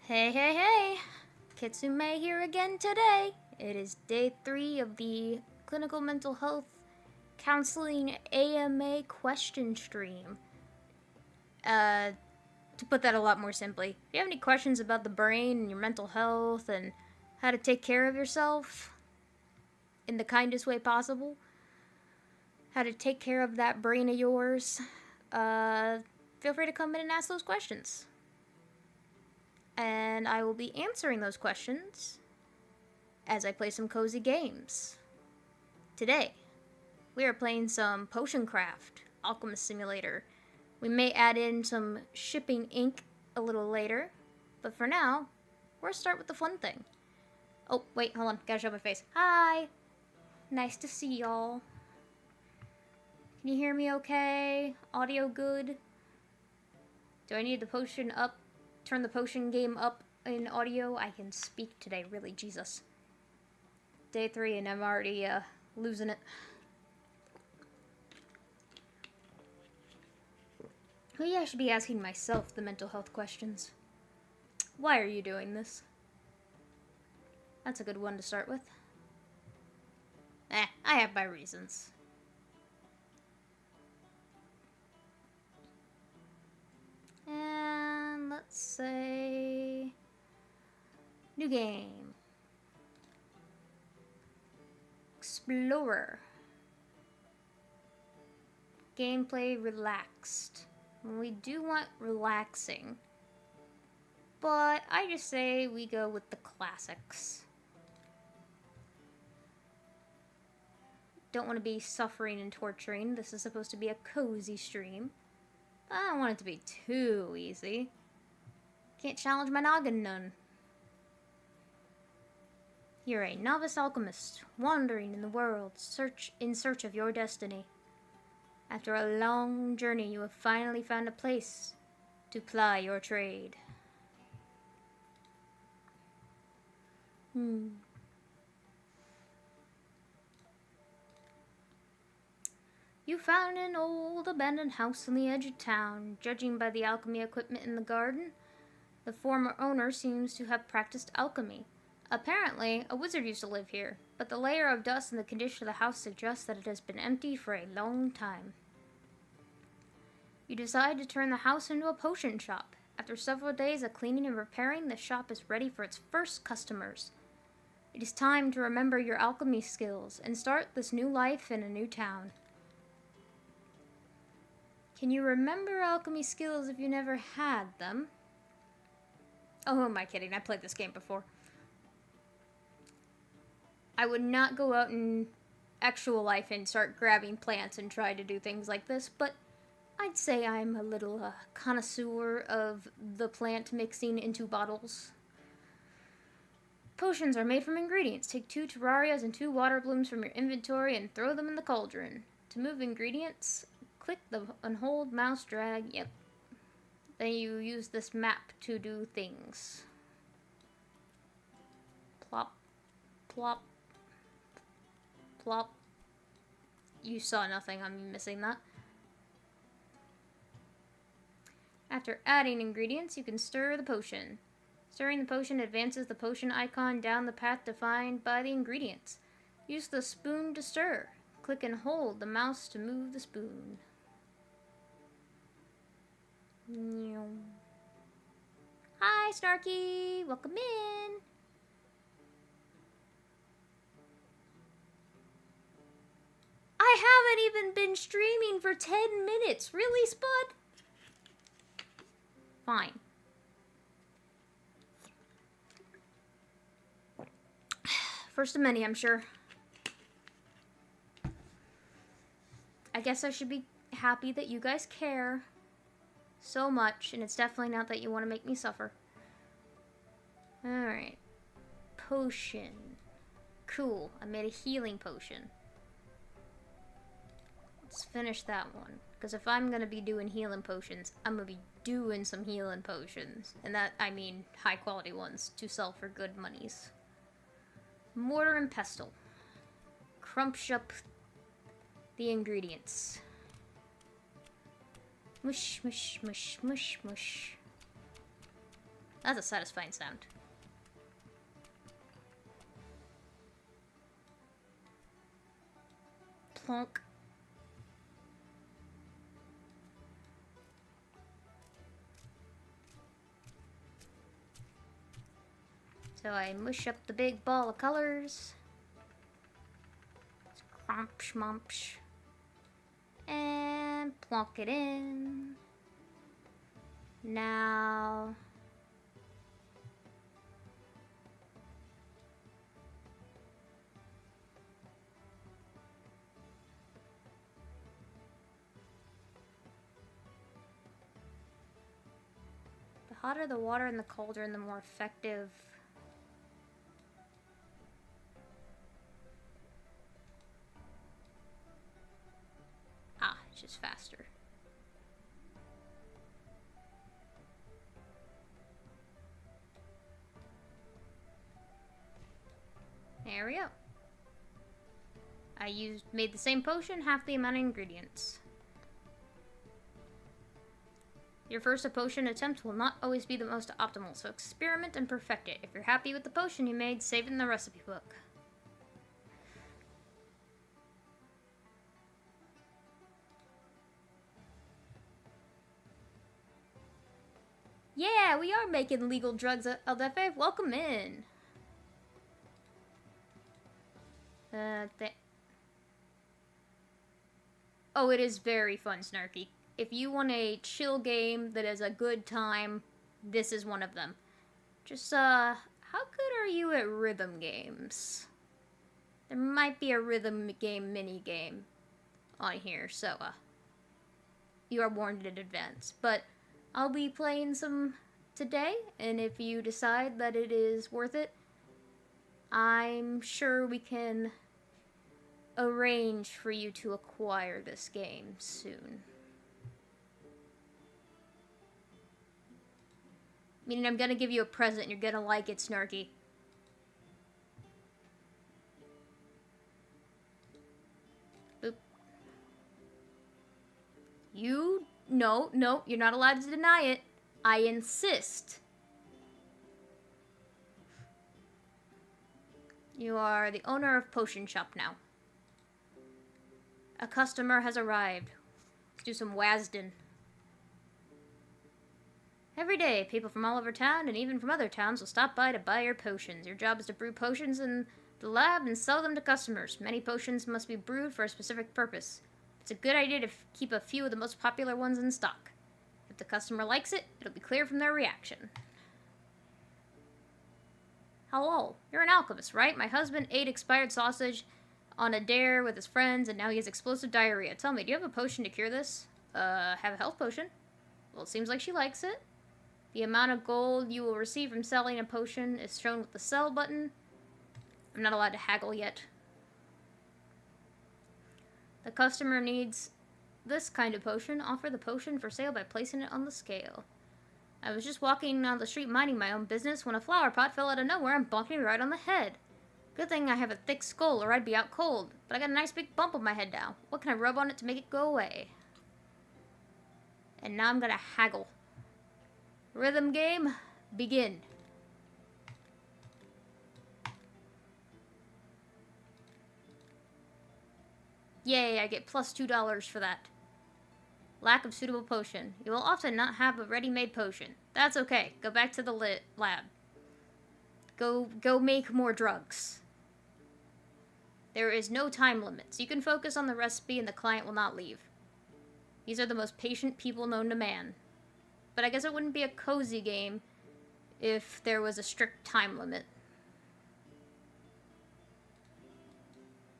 Hey, hey, hey! Kitsu-Mei here again today. It is day 3 of the Clinical Mental Health Counseling AMA question stream. To put that a lot more simply, if you have any questions about the brain and your mental health and how to take care of yourself in the kindest way possible, how to take care of that brain of yours, feel free to come in and ask those questions. And I will be answering those questions as I play some cozy games. Today, we are playing some Potion Craft, Alchemist Simulator. We may add in some shipping ink a little later, but for now, we're gonna start with the fun thing. Oh, wait, hold on, gotta show my face. Hi! Nice to see y'all. Can you hear me okay? Audio good? Do I need the potion up? Turn the potion game up in audio? I can speak today, really, Jesus. Day 3 and I'm already losing it. Maybe I should be asking myself the mental health questions. Why are you doing this? That's a good one to start with. I have my reasons. And let's say... New game. Explorer. Gameplay relaxed. We do want relaxing. But I just say we go with the classics. Don't want to be suffering and torturing. This is supposed to be a cozy stream. I don't want it to be too easy. Can't challenge my noggin none. You're a novice alchemist, wandering in the world, in search of your destiny. After a long journey, you have finally found a place to ply your trade. You found an old abandoned house on the edge of town. Judging by the alchemy equipment in the garden, the former owner seems to have practiced alchemy. Apparently, a wizard used to live here, but the layer of dust and the condition of the house suggests that it has been empty for a long time. You decide to turn the house into a potion shop. After several days of cleaning and repairing, the shop is ready for its first customers. It is time to remember your alchemy skills and start this new life in a new town. Can you remember alchemy skills if you never had them? Oh, who am I kidding? I played this game before. I would not go out in actual life and start grabbing plants and try to do things like this, but I'd say I'm a little connoisseur of the plant mixing into bottles. Potions are made from ingredients. Take 2 terrarias and 2 water blooms from your inventory and throw them in the cauldron. To move ingredients, click and hold mouse drag. Yep. Then you use this map to do things. Plop, plop, plop. You saw nothing. I'm missing that. After adding ingredients, you can stir the potion. Stirring the potion advances the potion icon down the path defined by the ingredients. Use the spoon to stir. Click and hold the mouse to move the spoon. Hi, Snarky! Welcome in! I haven't even been streaming for 10 minutes! Really, Spud? Fine. First of many, I'm sure. I guess I should be happy that you guys care so much, and it's definitely not that you want to make me suffer. Alright. Potion. Cool. I made a healing potion. Let's finish that one. Because if I'm going to be doing healing potions, I'm going to be doing some healing potions. And that, I mean, high quality ones to sell for good monies. Mortar and pestle. Crunch up the ingredients. Mush, mush, mush, mush, mush. That's a satisfying sound. Plonk. So I mush up the big ball of colors. Cromp schmomp. And plonk it in. Now... the hotter the water in the cauldron, the more effective... Ah, it's just faster. There we go. I made the same potion, half the amount of ingredients. Your first potion attempt will not always be the most optimal, so experiment and perfect it. If you're happy with the potion you made, save it in the recipe book. Yeah, we are making legal drugs at Eldefe. Welcome in. Oh, it is very fun, Snarky. If you want a chill game that is a good time, this is one of them. Just, how good are you at rhythm games? There might be a rhythm game mini-game on here, so, you are warned in advance. But I'll be playing some today, and if you decide that it is worth it, I'm sure we can arrange for you to acquire this game soon. Meaning I'm gonna give you a present and you're gonna like it, Snarky. Boop. No, you're not allowed to deny it. I insist. You are the owner of Potion Shop now. A customer has arrived. Let's do some Wasden. Every day, people from all over town and even from other towns will stop by to buy your potions. Your job is to brew potions in the lab and sell them to customers. Many potions must be brewed for a specific purpose. It's a good idea to keep a few of the most popular ones in stock. If the customer likes it, it'll be clear from their reaction. Hello, you're an alchemist, right? My husband ate expired sausage on a dare with his friends, and now he has explosive diarrhea. Tell me, do you have a potion to cure this? Have a health potion. Well, it seems like she likes it. The amount of gold you will receive from selling a potion is shown with the sell button. I'm not allowed to haggle yet. The customer needs this kind of potion. Offer the potion for sale by placing it on the scale. I was just walking on the street minding my own business when a flower pot fell out of nowhere and bonked me right on the head. Good thing I have a thick skull or I'd be out cold. But I got a nice big bump on my head now. What can I rub on it to make it go away? And now I'm gonna haggle. Rhythm game, begin. Yay, I get plus $2 for that. Lack of suitable potion. You will often not have a ready-made potion. That's okay. Go back to the lab. Go make more drugs. There is no time limit, so you can focus on the recipe and the client will not leave. These are the most patient people known to man. But I guess it wouldn't be a cozy game if there was a strict time limit.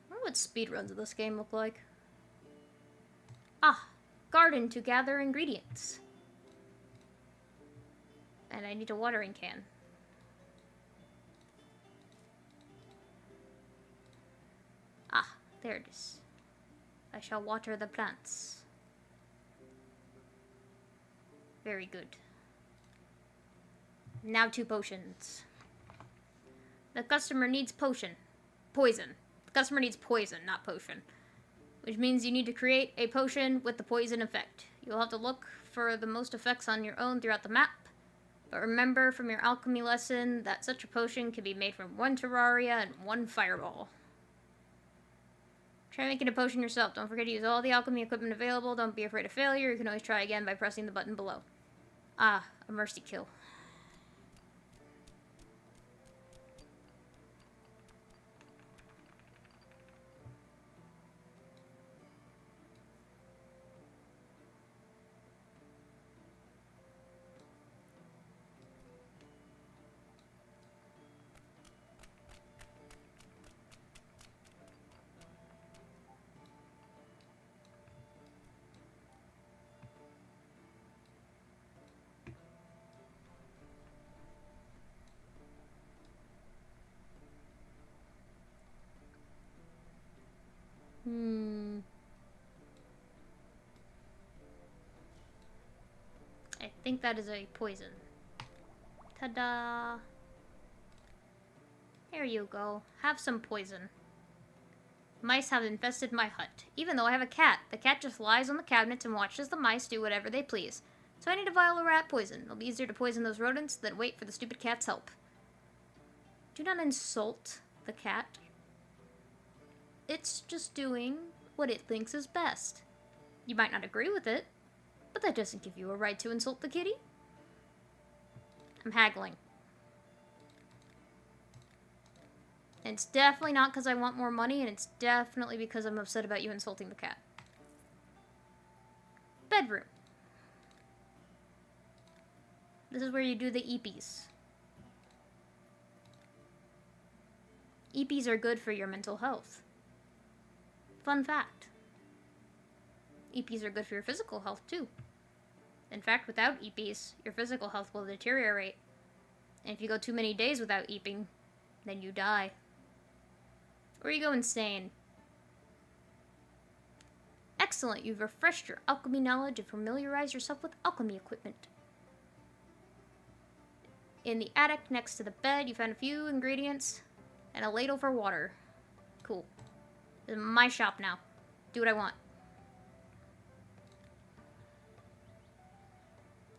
I wonder what speedruns of this game look like. Ah, garden to gather ingredients. And I need a watering can. Ah, there it is. I shall water the plants. Very good. Now 2 potions. The customer needs potion. Poison. The customer needs poison, not potion. Which means you need to create a potion with the poison effect. You'll have to look for the most effects on your own throughout the map. But remember from your alchemy lesson that such a potion can be made from 1 terraria and 1 fireball. Try making a potion yourself. Don't forget to use all the alchemy equipment available. Don't be afraid of failure. You can always try again by pressing the button below. Ah, a mercy kill. I think that is a poison. Ta-da! There you go. Have some poison. Mice have infested my hut. Even though I have a cat, the cat just lies on the cabinets and watches the mice do whatever they please. So I need a vial of rat poison. It'll be easier to poison those rodents than wait for the stupid cat's help. Do not insult the cat. It's just doing what it thinks is best. You might not agree with it, but that doesn't give you a right to insult the kitty. I'm haggling. And it's definitely not because I want more money, and it's definitely because I'm upset about you insulting the cat. Bedroom. This is where you do the eepies. Eepies are good for your mental health. Fun fact. Eepies are good for your physical health, too. In fact, without eepies, your physical health will deteriorate. And if you go too many days without eeping, then you die. Or you go insane. Excellent, you've refreshed your alchemy knowledge and familiarized yourself with alchemy equipment. In the attic next to the bed, you found a few ingredients and a ladle for water. Cool. This is my shop now. Do what I want.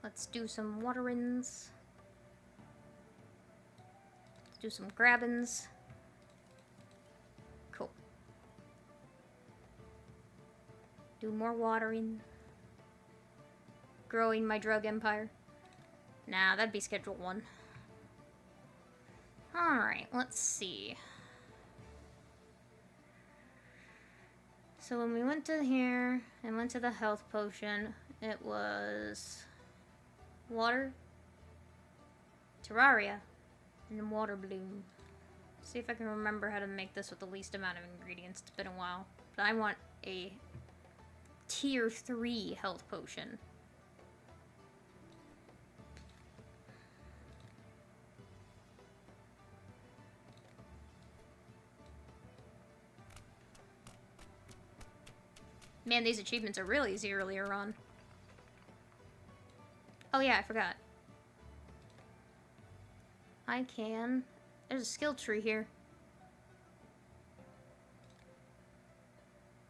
Let's do some waterins. Let's do some grabbins. Cool. Do more watering. Growing my drug empire. Nah, that'd be schedule 1. Alright, let's see. So when we went to here and went to the health potion, it was water, terraria, and water bloom. See if I can remember how to make this with the least amount of ingredients. It's been a while. But I want a tier 3 health potion. Man, these achievements are really easy earlier on. Oh yeah, I forgot. I can... There's a skill tree here.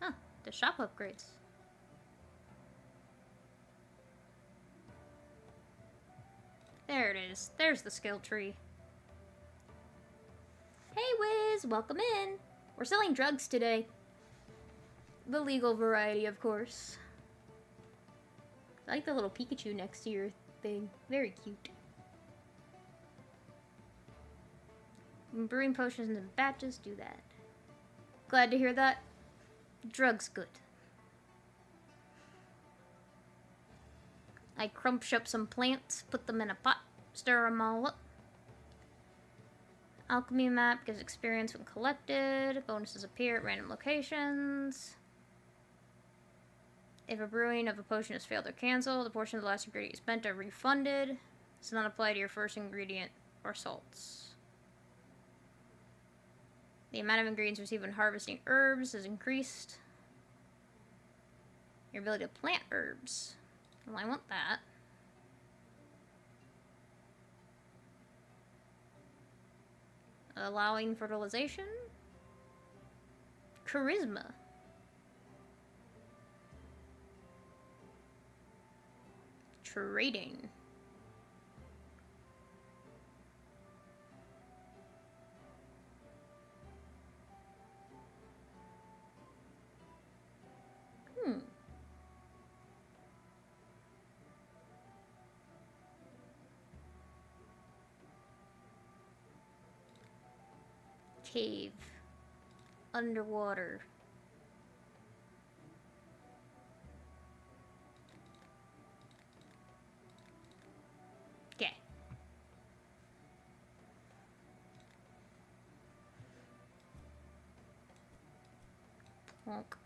Huh, the shop upgrades. There it is. There's the skill tree. Hey Wiz, welcome in. We're selling drugs today. The legal variety, of course. I like the little Pikachu next to your thing. Very cute. Brewing potions in batches, do that. Glad to hear that. Drugs good. I crunch up some plants, put them in a pot, stir them all up. Alchemy map gives experience when collected. Bonuses appear at random locations. If a brewing of a potion is failed or canceled, the portion of the last ingredient spent are refunded. Does not apply to your first ingredient or salts. The amount of ingredients received when harvesting herbs is increased. Your ability to plant herbs. Well, I want that. Allowing fertilization. Charisma. Trading. cave. Underwater. Okay. Plonk.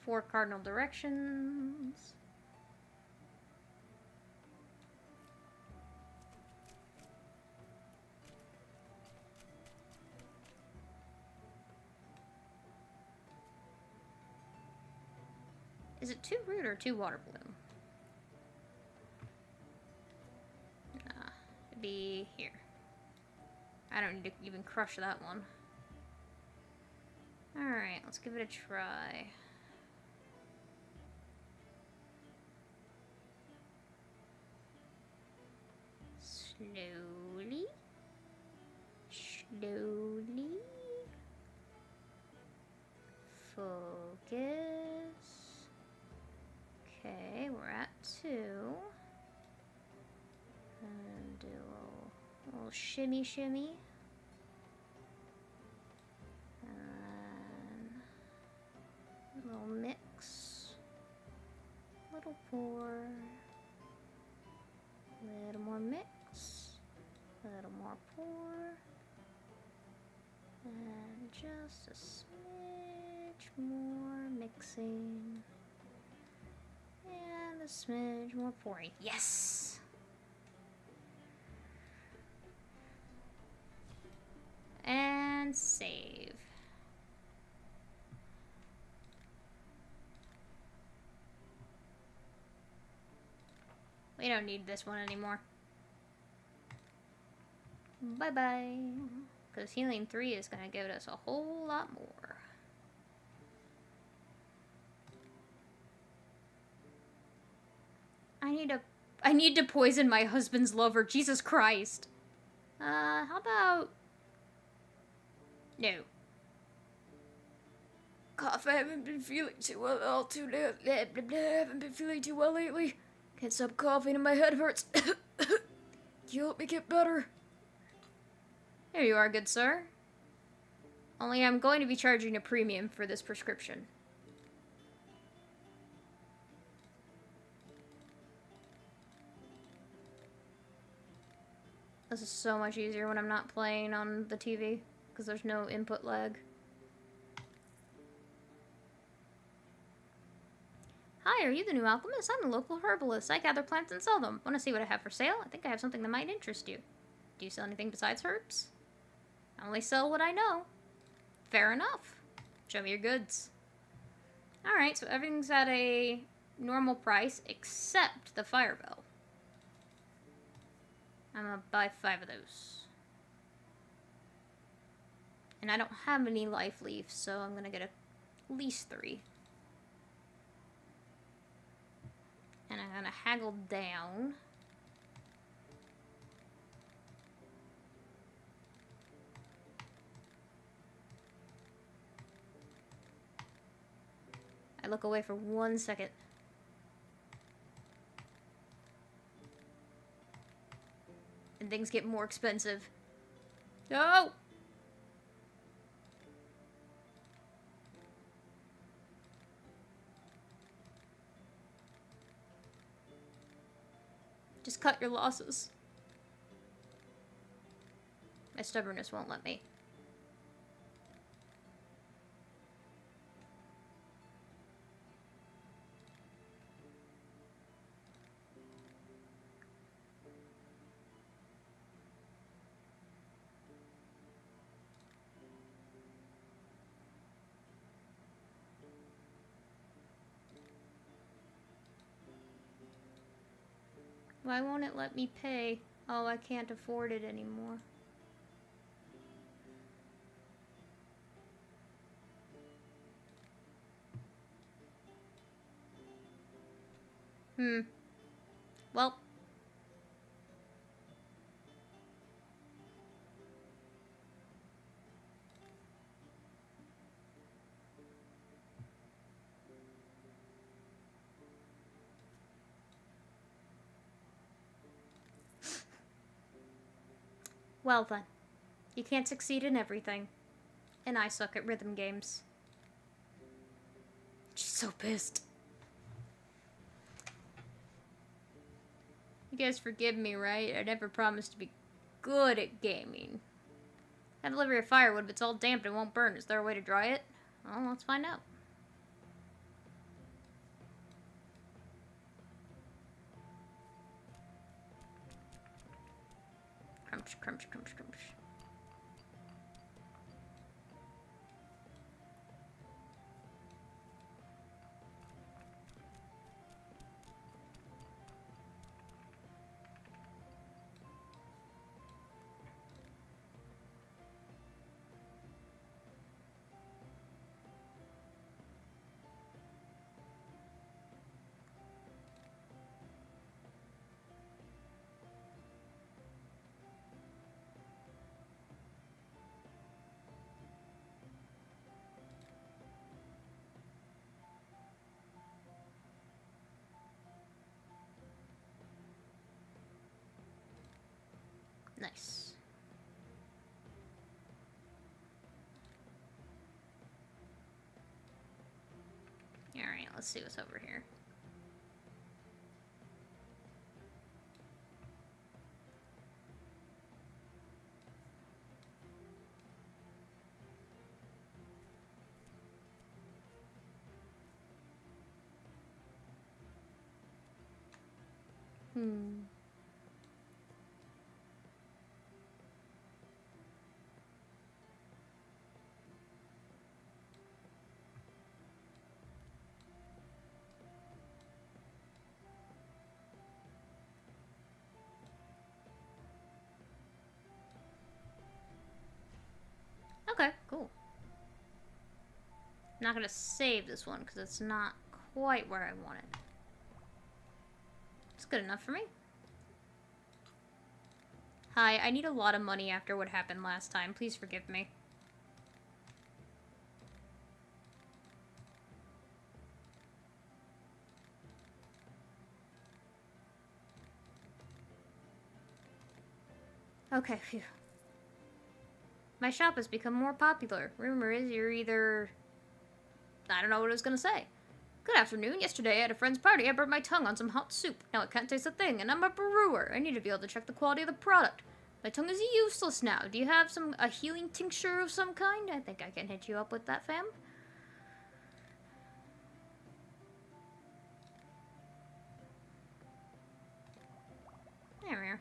4 cardinal directions. Is it 2 root or 2 water bloom? Nah, it'd be here. I don't need to even crush that one. Alright, let's give it a try. Slowly. Slowly. Focus. Okay, we're at 2. And do a little shimmy shimmy. And a little mix. Little pour. Little more mix. A little more pour. And just a smidge more mixing. And a smidge more pouring. Yes! And save. We don't need this one anymore. Bye-bye. Because healing 3 is going to give us a whole lot more. I need to poison my husband's lover. Jesus Christ. How about... No. Cough, I haven't been feeling too well haven't been feeling too well lately. Can't stop coughing and my head hurts. Can you help me get better? There you are, good sir. Only I'm going to be charging a premium for this prescription. This is so much easier when I'm not playing on the TV, because there's no input lag. Hi, are you the new alchemist? I'm a local herbalist. I gather plants and sell them. Want to see what I have for sale? I think I have something that might interest you. Do you sell anything besides herbs? I only sell what I know. Fair enough. Show me your goods. Alright, so everything's at a normal price except the fire bell. I'm gonna buy 5 of those. And I don't have any life leaves, so I'm gonna get at least 3. And I'm gonna haggle down. I look away for 1 second. And things get more expensive. No! Just cut your losses. My stubbornness won't let me. Why won't it let me pay? Oh, I can't afford it anymore. Well. Well then, you can't succeed in everything. And I suck at rhythm games. She's so pissed. You guys forgive me, right? I never promised to be good at gaming. I deliver your firewood, but it's all damp and won't burn. Is there a way to dry it? Well, let's find out. Crunch, crunch, crunch, crunch. Nice. Alright, let's see what's over here. Okay, cool. I'm not gonna save this one because it's not quite where I want it. It's good enough for me. Hi, I need a lot of money after what happened last time. Please forgive me. Okay, phew. My shop has become more popular. Rumor is you're either... I don't know what I was gonna say. Good afternoon. Yesterday at a friend's party, I burned my tongue on some hot soup. Now I can't taste a thing, and I'm a brewer. I need to be able to check the quality of the product. My tongue is useless now. Do you have a healing tincture of some kind? I think I can hit you up with that, fam. There we are.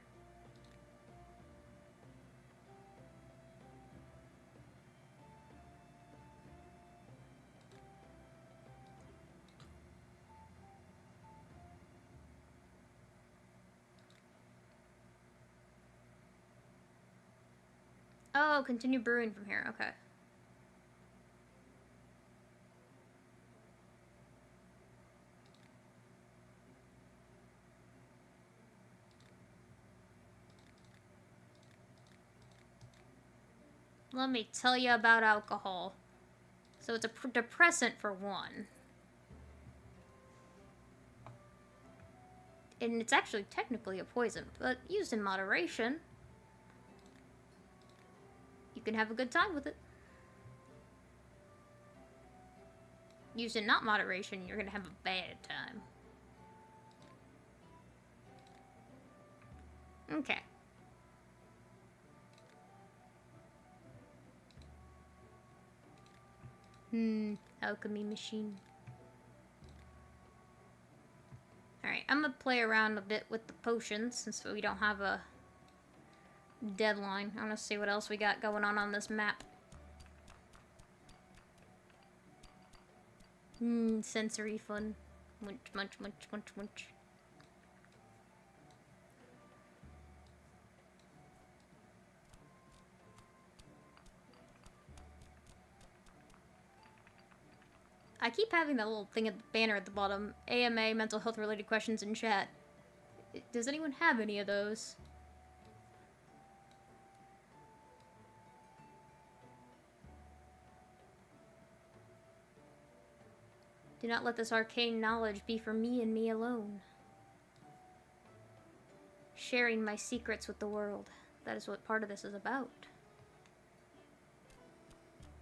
Oh, continue brewing from here. Okay. Let me tell you about alcohol. So it's a depressant for one. And it's actually technically a poison, but used in moderation, you can have a good time with it. Used in not moderation, you're gonna have a bad time. Okay. Alchemy machine. Alright, I'm gonna play around a bit with the potions since we don't have a deadline. I wanna see what else we got going on this map. Sensory fun. Munch, munch, munch, munch, munch. I keep having that little thing at the banner at the bottom. AMA, mental health related questions in chat. Does anyone have any of those? Do not let this arcane knowledge be for me and me alone. Sharing my secrets with the world. That is what part of this is about.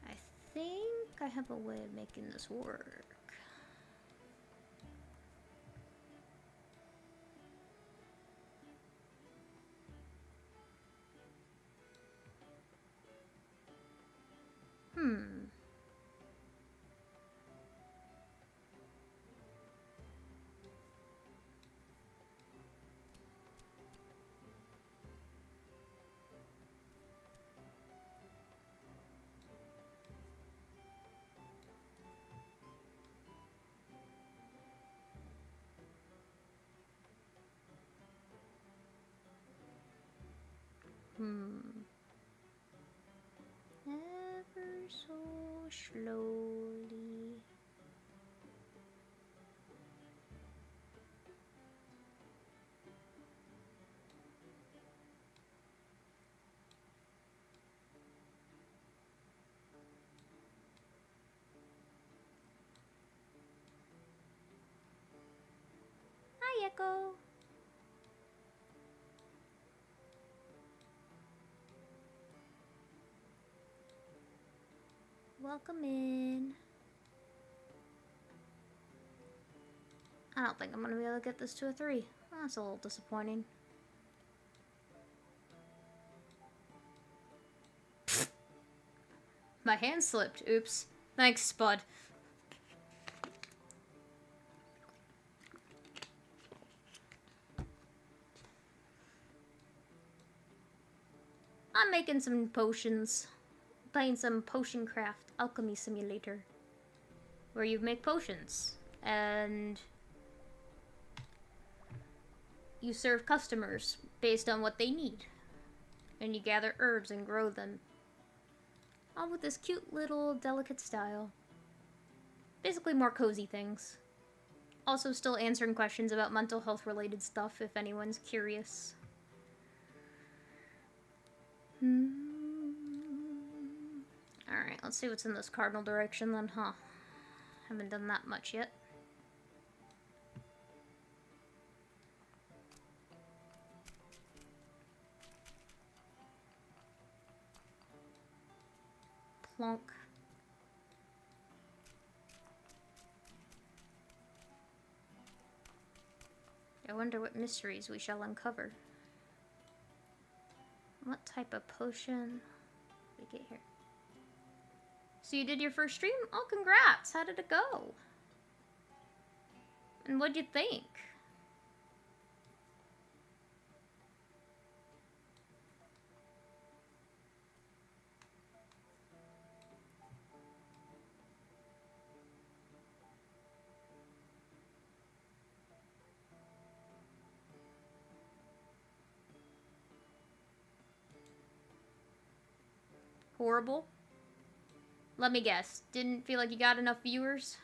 I think I have a way of making this work. Ever so slowly. Hi, Echo. Welcome in. I don't think I'm gonna be able to get this to a 3. That's a little disappointing. My hand slipped. Oops. Thanks, Spud. I'm making some potions. Playing some potion craft alchemy simulator. Where you make potions. And you serve customers based on what they need. And you gather herbs and grow them. All with this cute little delicate style. Basically more cozy things. Also still answering questions about mental health related stuff if anyone's curious. Alright, let's see what's in this cardinal direction then, huh? Haven't done that much yet. Plonk. I wonder what mysteries we shall uncover. What type of potion did we get here? So you did your first stream? Oh, congrats! How did it go? And what'd you think? Horrible? Let me guess. Didn't feel like you got enough viewers?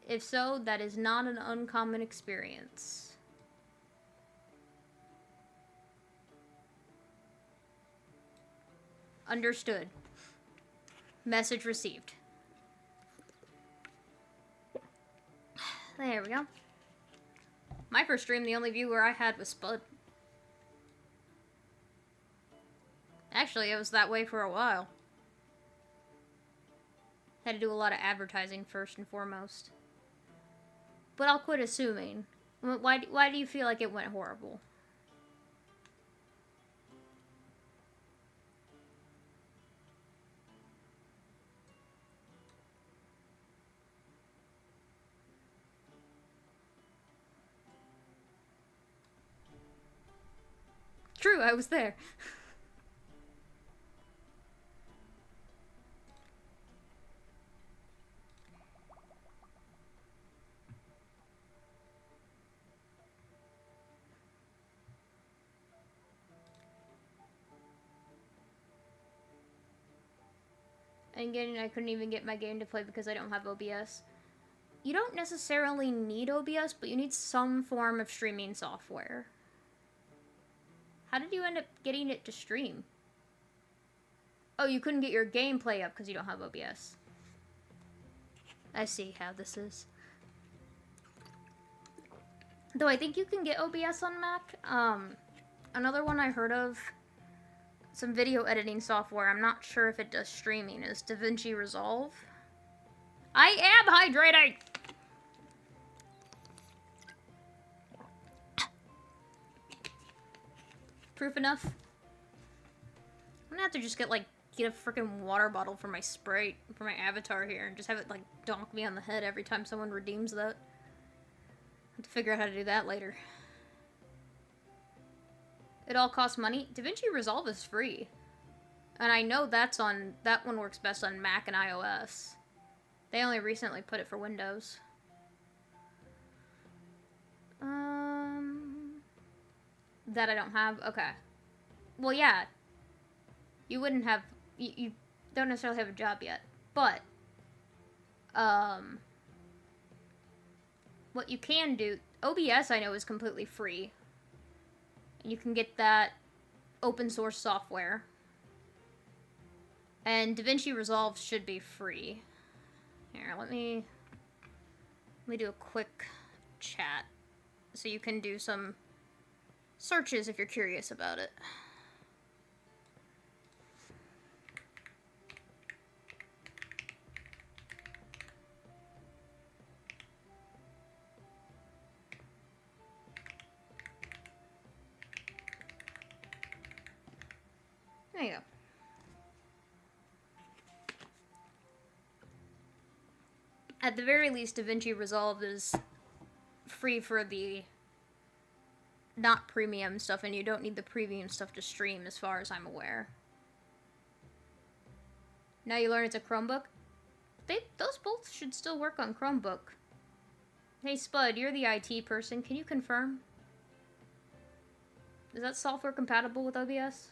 If so, that is not an uncommon experience. Understood. Message received. There we go. My first stream, the only viewer I had was Spud. Actually, it was that way for a while. Had to do a lot of advertising first and foremost. But I'll quit assuming. Why do you feel like it went horrible? True, I was there. I couldn't even get my game to play because I don't have OBS. You don't necessarily need OBS, but you need some form of streaming software. How did you end up getting it to stream? Oh, you couldn't get your gameplay up because you don't have OBS. I see how this is. Though I think you can get OBS on Mac. another one I heard of, some video editing software, I'm not sure if it does streaming, is DaVinci Resolve. I am hydrating! Proof enough? I'm gonna have to just get a freaking water bottle for my Sprite, for my avatar here, and just have it, like, donk me on the head every time someone redeems that. I have to figure out how to do that later. It all costs money. DaVinci Resolve is free. And I know that one works best on Mac and iOS. They only recently put it for Windows. That I don't have? Okay. Well, yeah. You wouldn't have... You don't necessarily have a job yet. But, what you can do... OBS, I know, is completely free. And you can get that open source software. And DaVinci Resolve should be free. Here, let me do a quick chat. So you can do some searches if you're curious about it. There you go. At the very least, DaVinci Resolve is free for the not premium stuff, and you don't need the premium stuff to stream, as far as I'm aware. Now you learn it's a Chromebook? Those both should still work on Chromebook. Hey Spud, you're the IT person. Can you confirm? Is that software compatible with OBS?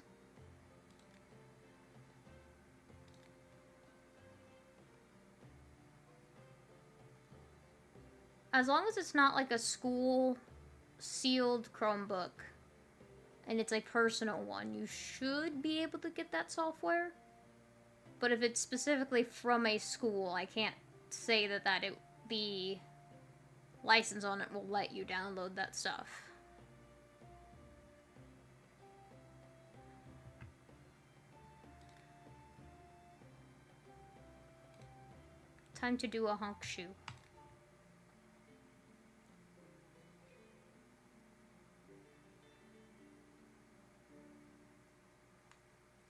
As long as it's not like a school sealed Chromebook and it's a personal one, you should be able to get that software. But if it's specifically from a school, I can't say that the license on it will let you download that stuff. Time to do a honk shoe.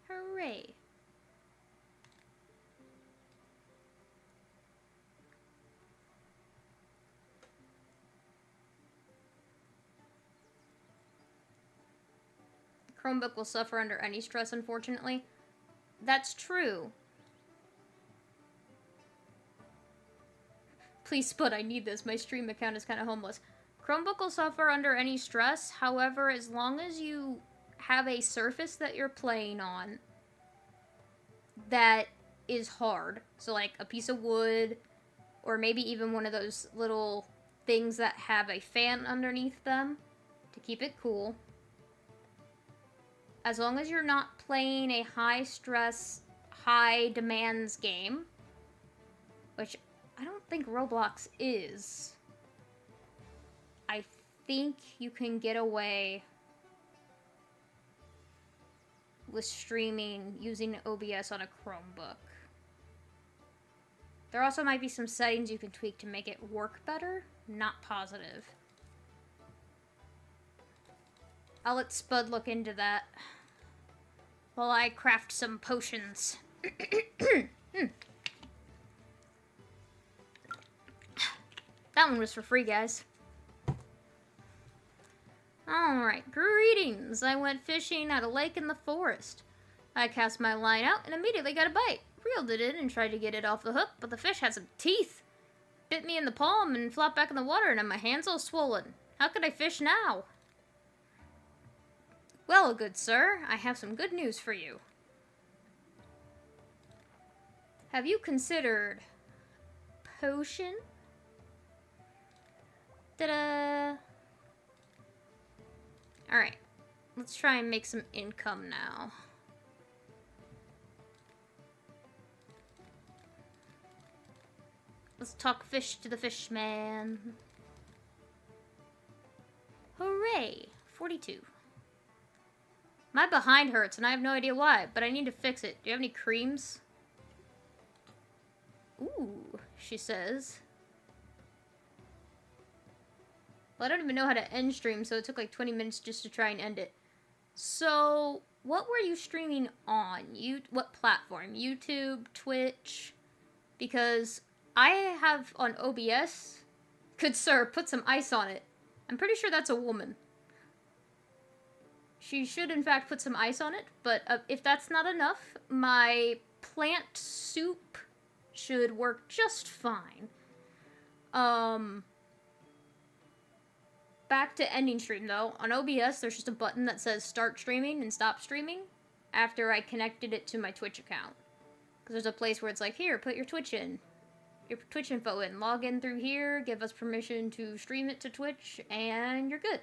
Hooray. Chromebook will suffer under any stress, unfortunately. That's true. Please, Spud, I need this. My stream account is kind of homeless. Chromebook will suffer under any stress. However, as long as you have a surface that you're playing on that is hard, so like a piece of wood, or maybe even one of those little things that have a fan underneath them to keep it cool. As long as you're not playing a high stress, high demands game, which I don't think Roblox is, I think you can get away with streaming using OBS on a Chromebook. There also might be some settings you can tweak to make it work better. Not positive. I'll let Spud look into that while I craft some potions. That one was for free, guys. Alright, greetings. I went fishing at a lake in the forest. I cast my line out and immediately got a bite. Reeled it in and tried to get it off the hook, but the fish had some teeth. Bit me in the palm and flopped back in the water, and my hand's all swollen. How could I fish now? Well, good sir, I have some good news for you. Have you considered potion? Ta-da! Alright, let's try and make some income now. Let's talk fish to the fish man. Hooray! 42. My behind hurts, and I have no idea why, but I need to fix it. Do you have any creams? Ooh, she says. Well, I don't even know how to end stream, so it took like 20 minutes just to try and end it. So, what were you streaming on? What platform? YouTube, Twitch? Because I have on OBS. Good sir, put some ice on it. I'm pretty sure that's a woman. She should, in fact, put some ice on it, but if that's not enough, my plant soup should work just fine. Back to ending stream, though. On OBS, there's just a button that says start streaming and stop streaming after I connected it to my Twitch account. Because there's a place where it's like, here, put your Twitch info in, log in through here, give us permission to stream it to Twitch, and you're good.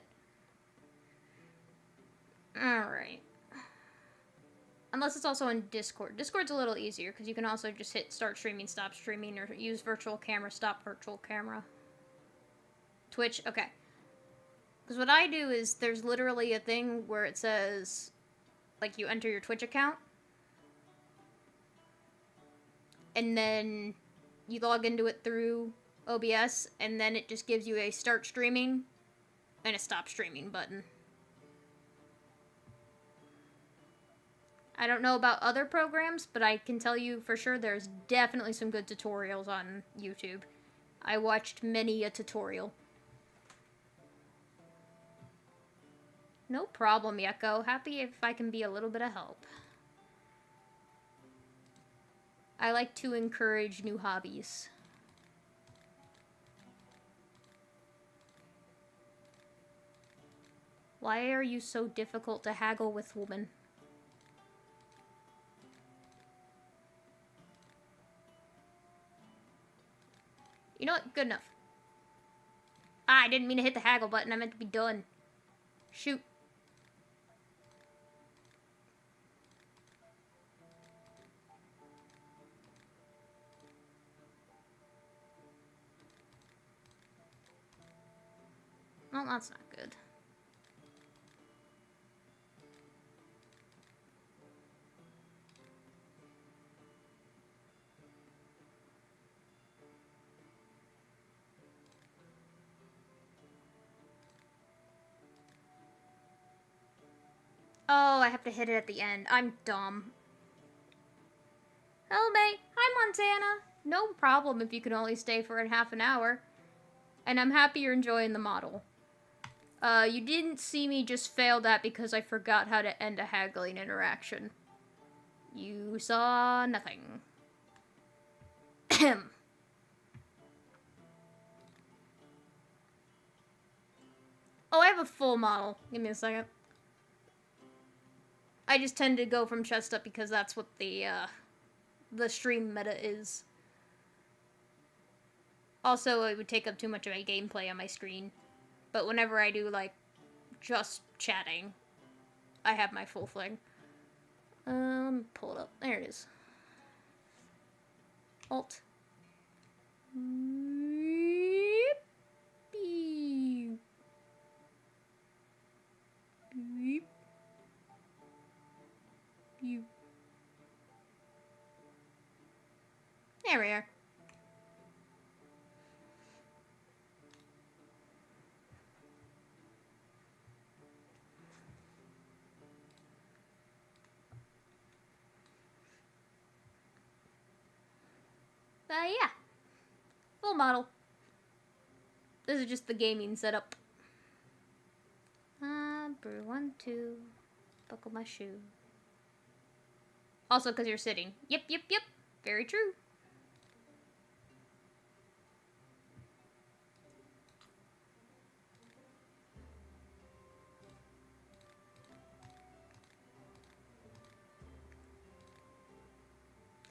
Alright. Unless it's also on Discord. Discord's a little easier, because you can also just hit start streaming, stop streaming, or use virtual camera, stop virtual camera. Twitch, okay. Because what I do is, there's literally a thing where it says, like, you enter your Twitch account, and then you log into it through OBS, and then it just gives you a start streaming and a stop streaming button. I don't know about other programs, but I can tell you for sure there's definitely some good tutorials on YouTube. I watched many a tutorial. No problem, Yucko. Happy if I can be a little bit of help. I like to encourage new hobbies. Why are you so difficult to haggle with, woman? You know what? Good enough. Ah, I didn't mean to hit the haggle button. I meant to be done. Shoot. Well, that's not good. Oh, I have to hit it at the end. I'm dumb. Hello, May. Hi, Montana. No problem if you can only stay for a half an hour. And I'm happy you're enjoying the model. You didn't see me just fail that because I forgot how to end a haggling interaction. You saw nothing. Oh, I have a full model. Give me a second. I just tend to go from chest up because that's what the stream meta is. Also, it would take up too much of my gameplay on my screen. But whenever I do, like, just chatting, I have my full thing. Let me pull it up. There it is. Alt. Beep. Beep. You. There we are. Yeah. Full model. This is just the gaming setup. Brew 1, 2. Buckle my shoe. Also, because you're sitting. Yep. Very true.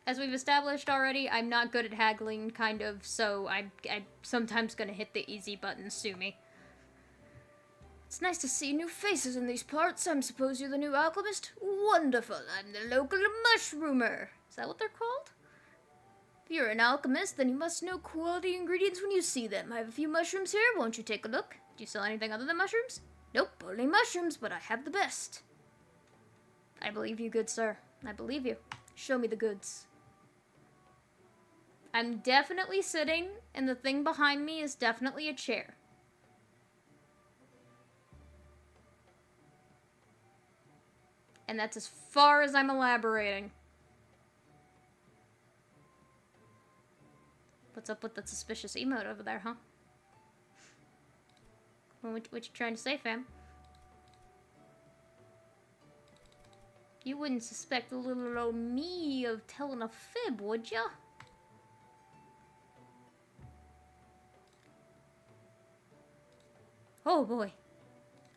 As we've established already, I'm not good at haggling, kind of, so I'm sometimes gonna hit the easy button, sue me. It's nice to see new faces in these parts. I suppose you're the new alchemist? Wonderful. I'm the local mushroomer. Is that what they're called? If you're an alchemist, then you must know quality ingredients when you see them. I have a few mushrooms here. Won't you take a look? Do you sell anything other than mushrooms? Nope, only mushrooms, but I have the best. I believe you, good sir. I believe you. Show me the goods. I'm definitely sitting, and the thing behind me is definitely a chair. And that's as far as I'm elaborating. What's up with that suspicious emote over there, huh? What you trying to say, fam? You wouldn't suspect the little old me of telling a fib, would ya? Oh boy.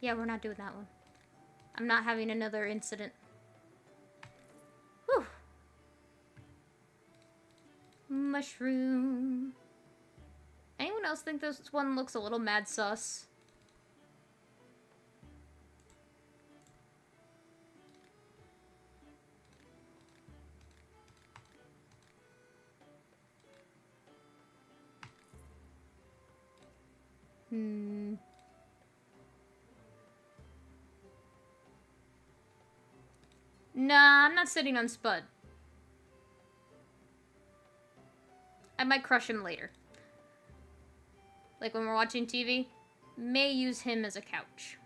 Yeah, we're not doing that one. I'm not having another incident. Whew. Mushroom. Anyone else think this one looks a little mad sus? Nah, I'm not sitting on Spud. I might crush him later. Like when we're watching TV, may use him as a couch.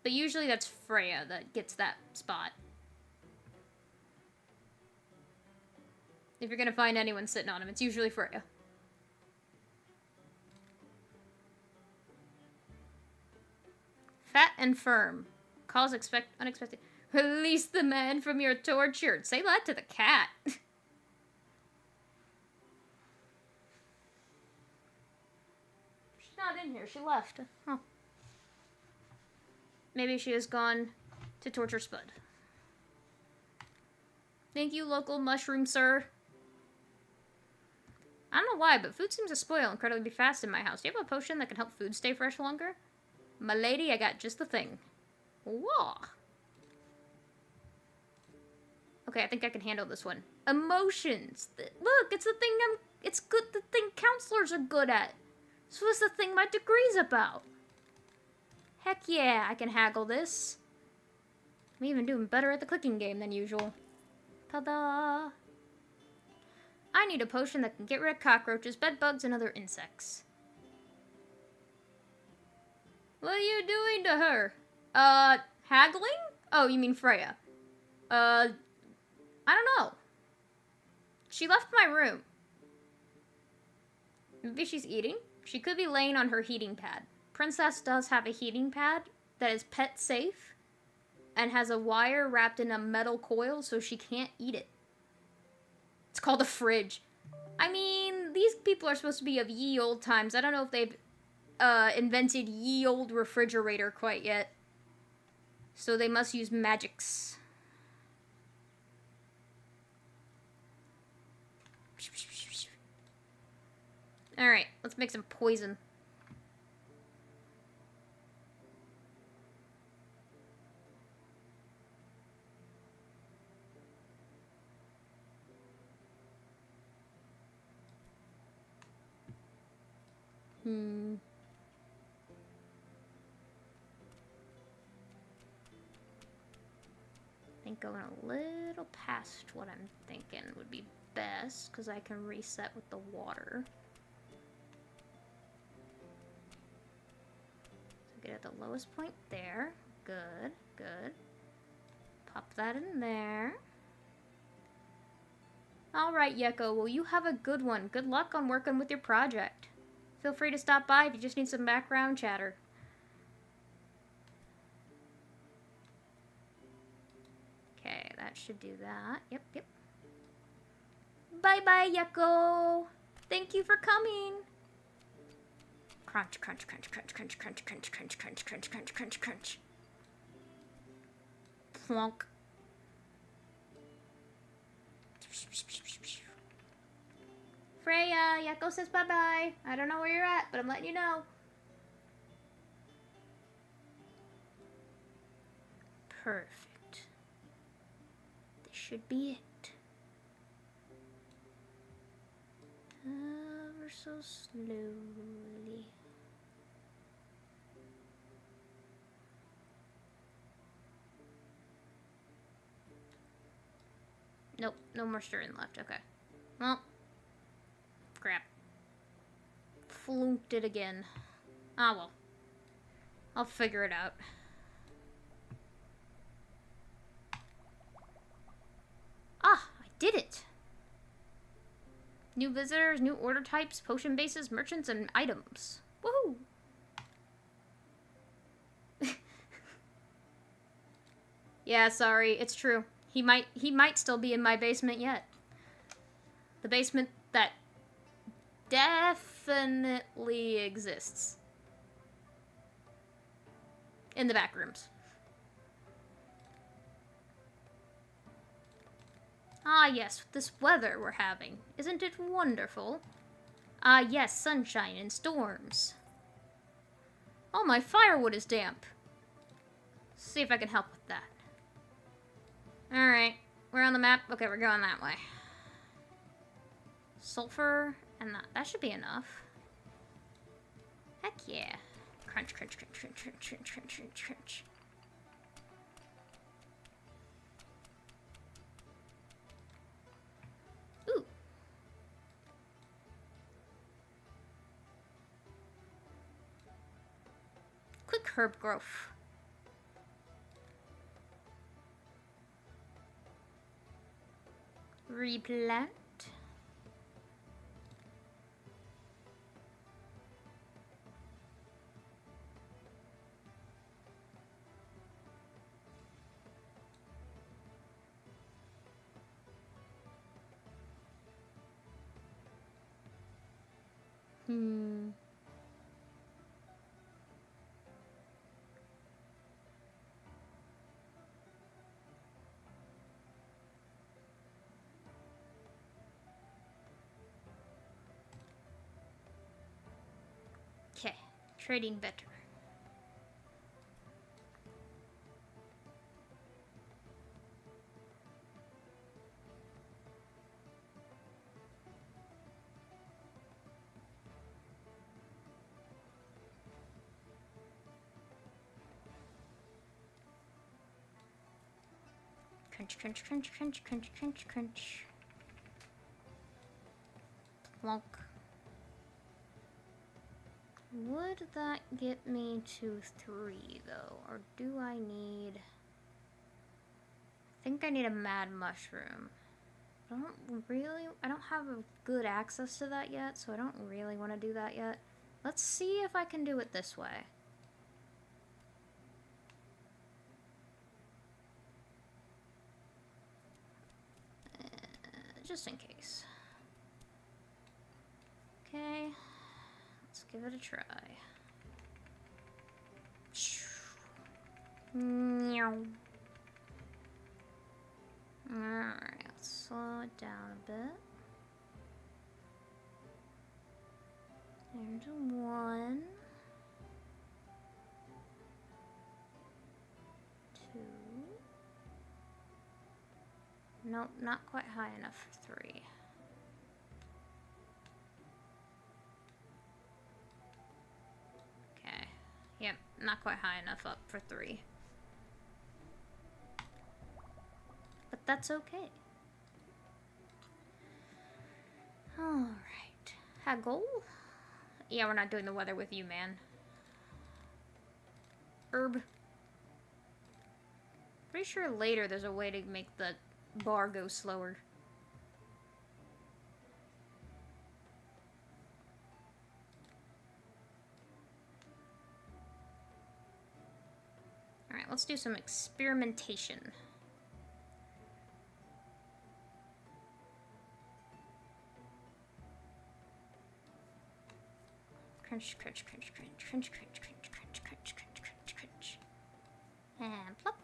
But usually that's Freya that gets that spot. If you're gonna find anyone sitting on him, it's usually Freya. Fat and firm. Calls unexpected. Release the man from your torture. Say that to the cat. She's not in here. She left. Huh. Maybe she has gone to torture Spud. Thank you, local mushroom sir. I don't know why, but food seems to spoil incredibly fast in my house. Do you have a potion that can help food stay fresh longer? My lady, I got just the thing. Whoa. Okay, I think I can handle this one. Emotions. Look, it's the thing it's good, the thing counselors are good at. So what's the thing my degree's about? Heck yeah, I can haggle this. I'm even doing better at the clicking game than usual. Ta-da! I need a potion that can get rid of cockroaches, bed bugs, and other insects. What are you doing to her? Haggling? Oh, you mean Freya. I don't know. She left my room. Maybe she's eating? She could be laying on her heating pad. Princess does have a heating pad that is pet safe and has a wire wrapped in a metal coil so she can't eat it. It's called a fridge. I mean, these people are supposed to be of ye old times. I don't know if they've invented ye old refrigerator quite yet. So they must use magics. Alright, let's make some poison. I think going a little past what I'm thinking would be best, because I can reset with the water. So get at the lowest point there. Good, good. Pop that in there. Alright, Yeko, well you have a good one. Good luck on working with your project. Feel free to stop by if you just need some background chatter. Okay, that should do that. Yep, yep. Bye-bye, Yeko. Thank you for coming. Crunch, crunch, crunch, crunch, crunch, crunch, crunch, crunch, crunch, crunch, crunch, crunch, crunch. Plonk. Freya, Yeko says bye-bye. I don't know where you're at, but I'm letting you know. Perfect. This should be it. Ever so slowly. Nope, no more stirring left. Okay. Well, crap. Flunked it again. Ah, well. I'll figure it out. Ah, I did it! New visitors, new order types, potion bases, merchants, and items. Woohoo! Yeah, sorry, it's true. He might still be in my basement yet. The basement that definitely exists. In the back rooms. Ah, yes, this weather we're having. Isn't it wonderful? Ah, yes, sunshine and storms. Oh, my firewood is damp. See if I can help with that. Alright, we're on the map. Okay, we're going that way. Sulfur, and that should be enough. Heck yeah. Crunch, crunch, crunch, crunch, crunch, crunch, crunch, crunch, crunch. Ooh. Quick herb growth. Replant. Okay, trading better. Crunch, crunch, crunch, crunch, crunch, crunch, crunch. Plonk. Would that get me to 3, though? Or do I need... I think I need a mad mushroom. I don't have a good access to that yet, so I don't really want to do that yet. Let's see if I can do it this way. Just in case. Okay, let's give it a try. Alright, let's slow it down a bit. There's 1. 2. Nope, not quite high enough for 3. Okay. Yep, not quite high enough up for 3. But that's okay. Alright. Haggle? Yeah, we're not doing the weather with you, man. Herb. Pretty sure later there's a way to make the bar go slower. Alright, let's do some experimentation. Crunch, crunch, crunch, crunch, crunch, crunch, crunch, crunch, crunch, crunch, crunch, crunch. And plop.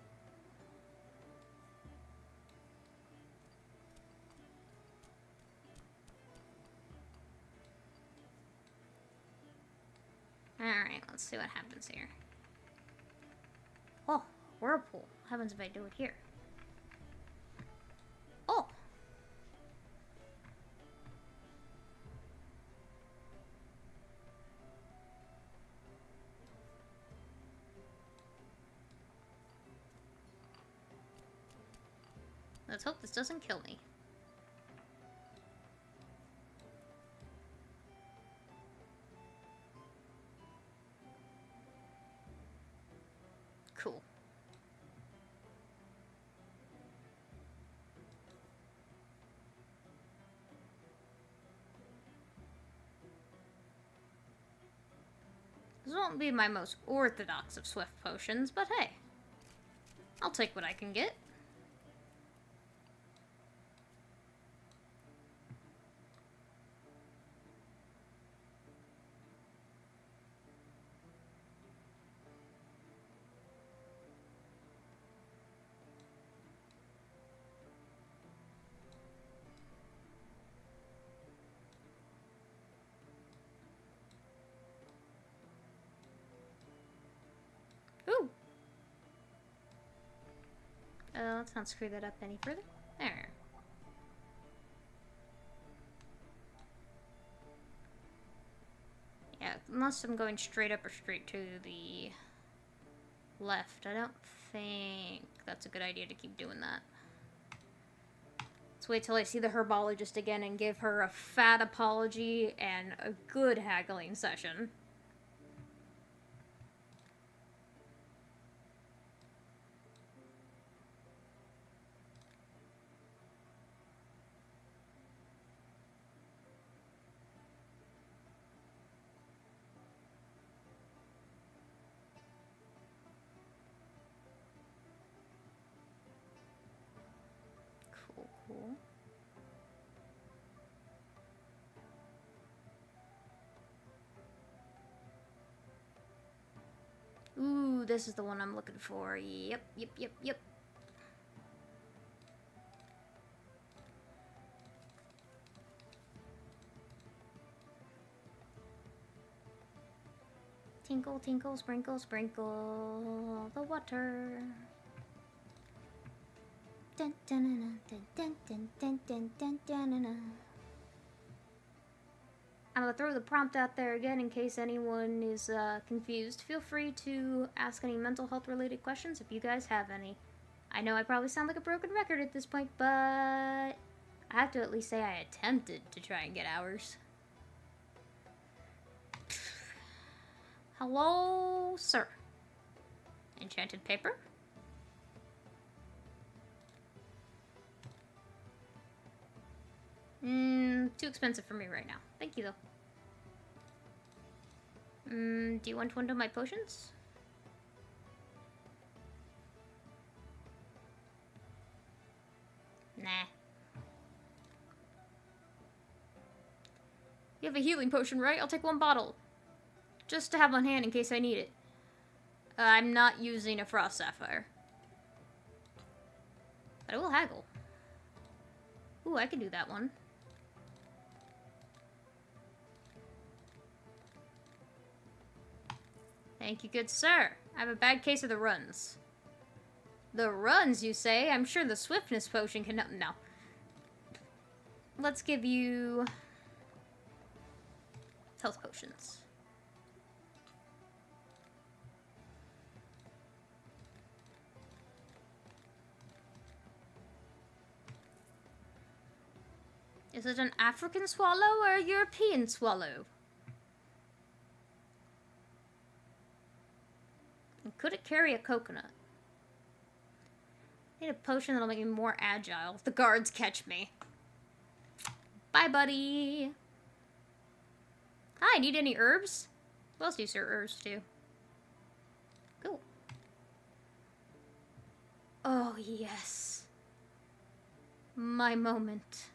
Alright, let's see what happens here. Oh, whirlpool. What happens if I do it here? Oh! Let's hope this doesn't kill me. Cool. This won't be my most orthodox of swift potions, but hey. I'll take what I can get. Ooh! Let's not screw that up any further. There. Yeah, unless I'm going straight up or straight to the left. I don't think that's a good idea to keep doing that. Let's wait till I see the herbologist again and give her a fat apology and a good haggling session. Cool. Ooh, this is the one I'm looking for. Yep. Tinkle, tinkle, sprinkle, sprinkle the water. Dun, dun, dun, dun, dun, dun, dun, dun, dun, dun, dun. I'm gonna throw the prompt out there again in case anyone is confused. Feel free to ask any mental health related questions if you guys have any. I know I probably sound like a broken record at this point, but I have to at least say I attempted to try and get hours. Hello, sir. Enchanted paper? Too expensive for me right now. Thank you, though. Do you want one of my potions? Nah. You have a healing potion, right? I'll take one bottle. Just to have on hand in case I need it. I'm not using a frost sapphire. But I will haggle. Ooh, I can do that one. Thank you, good sir. I have a bad case of the runs. The runs, you say? I'm sure the swiftness potion can... No. Let's give you... health potions. Is it an African swallow or a European swallow? And could it carry a coconut? I need a potion that'll make me more agile if the guards catch me. Bye, buddy. Hi, need any herbs? What else do you serve herbs to? Cool. Oh, yes. My moment.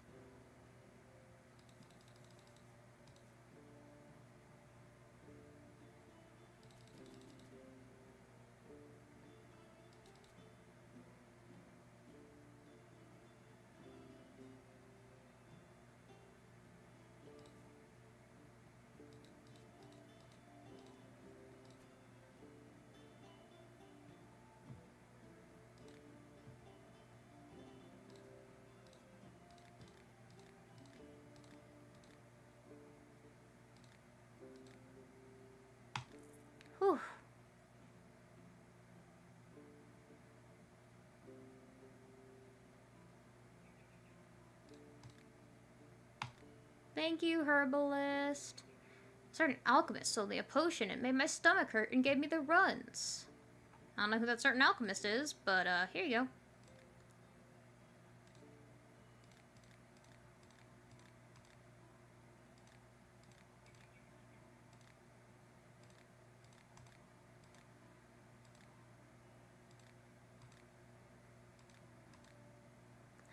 Thank you, herbalist. A certain alchemist sold me a potion. It made my stomach hurt and gave me the runs. I don't know who that certain alchemist is, but here you go.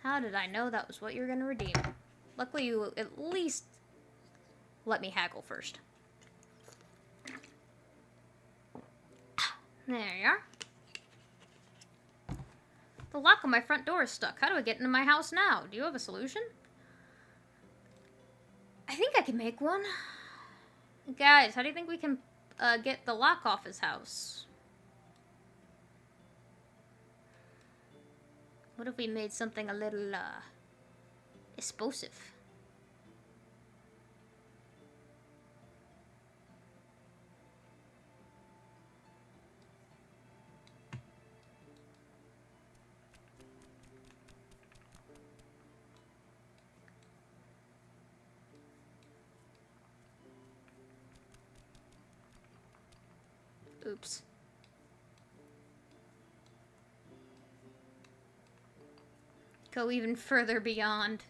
How did I know that was what you were going to redeem? Luckily, you at least let me haggle first. There you are. The lock on my front door is stuck. How do I get into my house now? Do you have a solution? I think I can make one. Guys, how do you think we can get the lock off his house? What if we made something a little, explosive? Oops. Go even further beyond.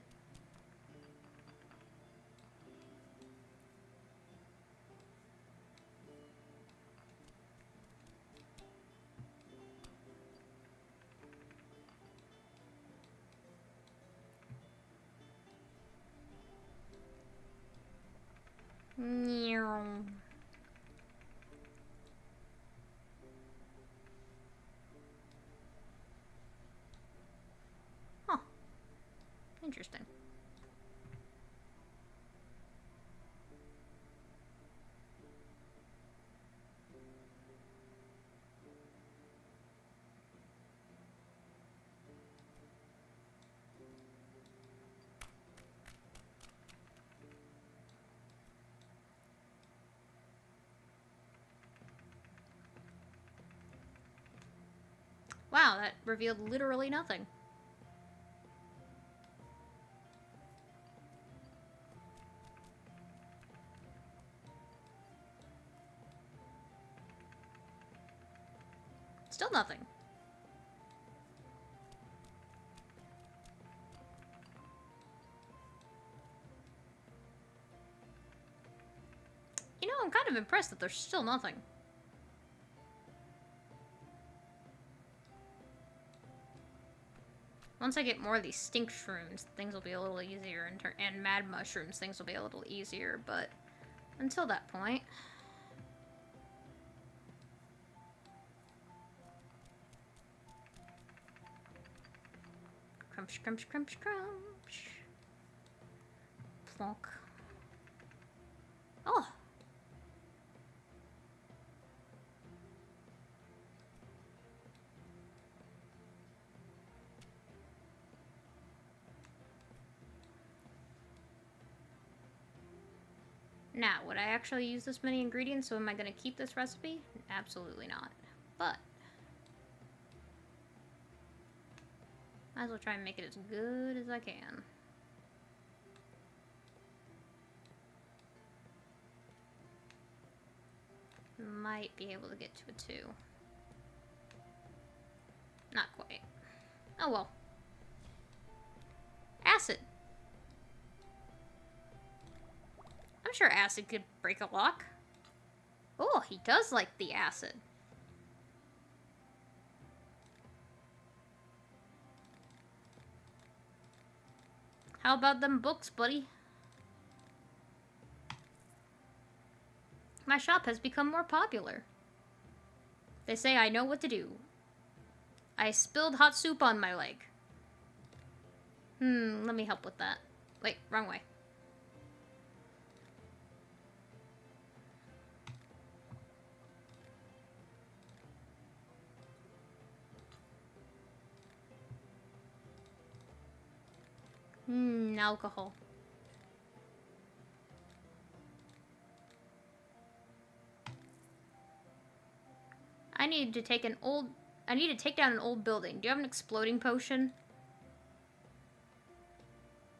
Huh. Interesting. Wow, that revealed literally nothing. Still nothing. You know, I'm kind of impressed that there's still nothing. Once I get more of these stink shrooms, things will be a little easier, and mad mushrooms, things will be a little easier, but until that point... Crunch, crunch, crunch, crunch. Plonk. Oh! Now, would I actually use this many ingredients, so am I going to keep this recipe? Absolutely not. But, might as well try and make it as good as I can. Might be able to get to a 2. Not quite. Oh well. Acid. I'm sure acid could break a lock. Oh, he does like the acid. How about them books, buddy? My shop has become more popular. They say I know what to do. I spilled hot soup on my leg. Let me help with that. Wait, wrong way. Alcohol. I need to take down an old building. Do you have an exploding potion?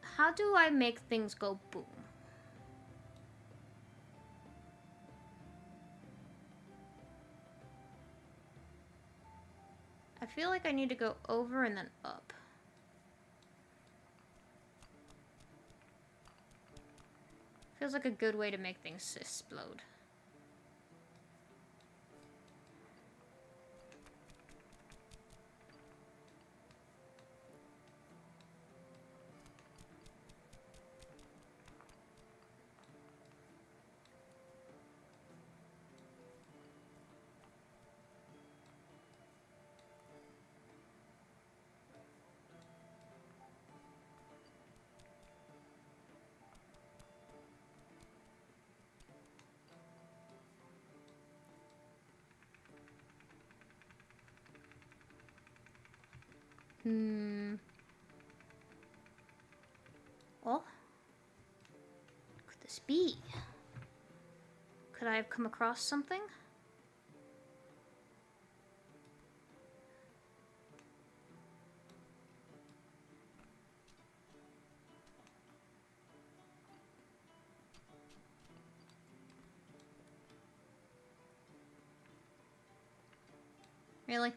How do I make things go boom? feel like I need to go over and then up. Feels like a good way to make things explode. Oh? Could this be? Could I have come across something? Really?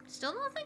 Still nothing?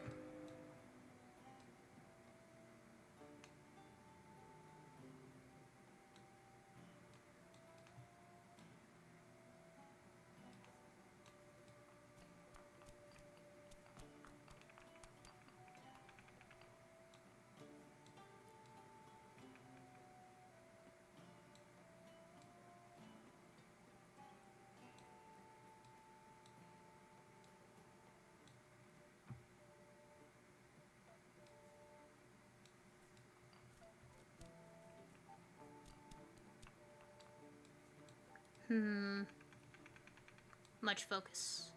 Much focus.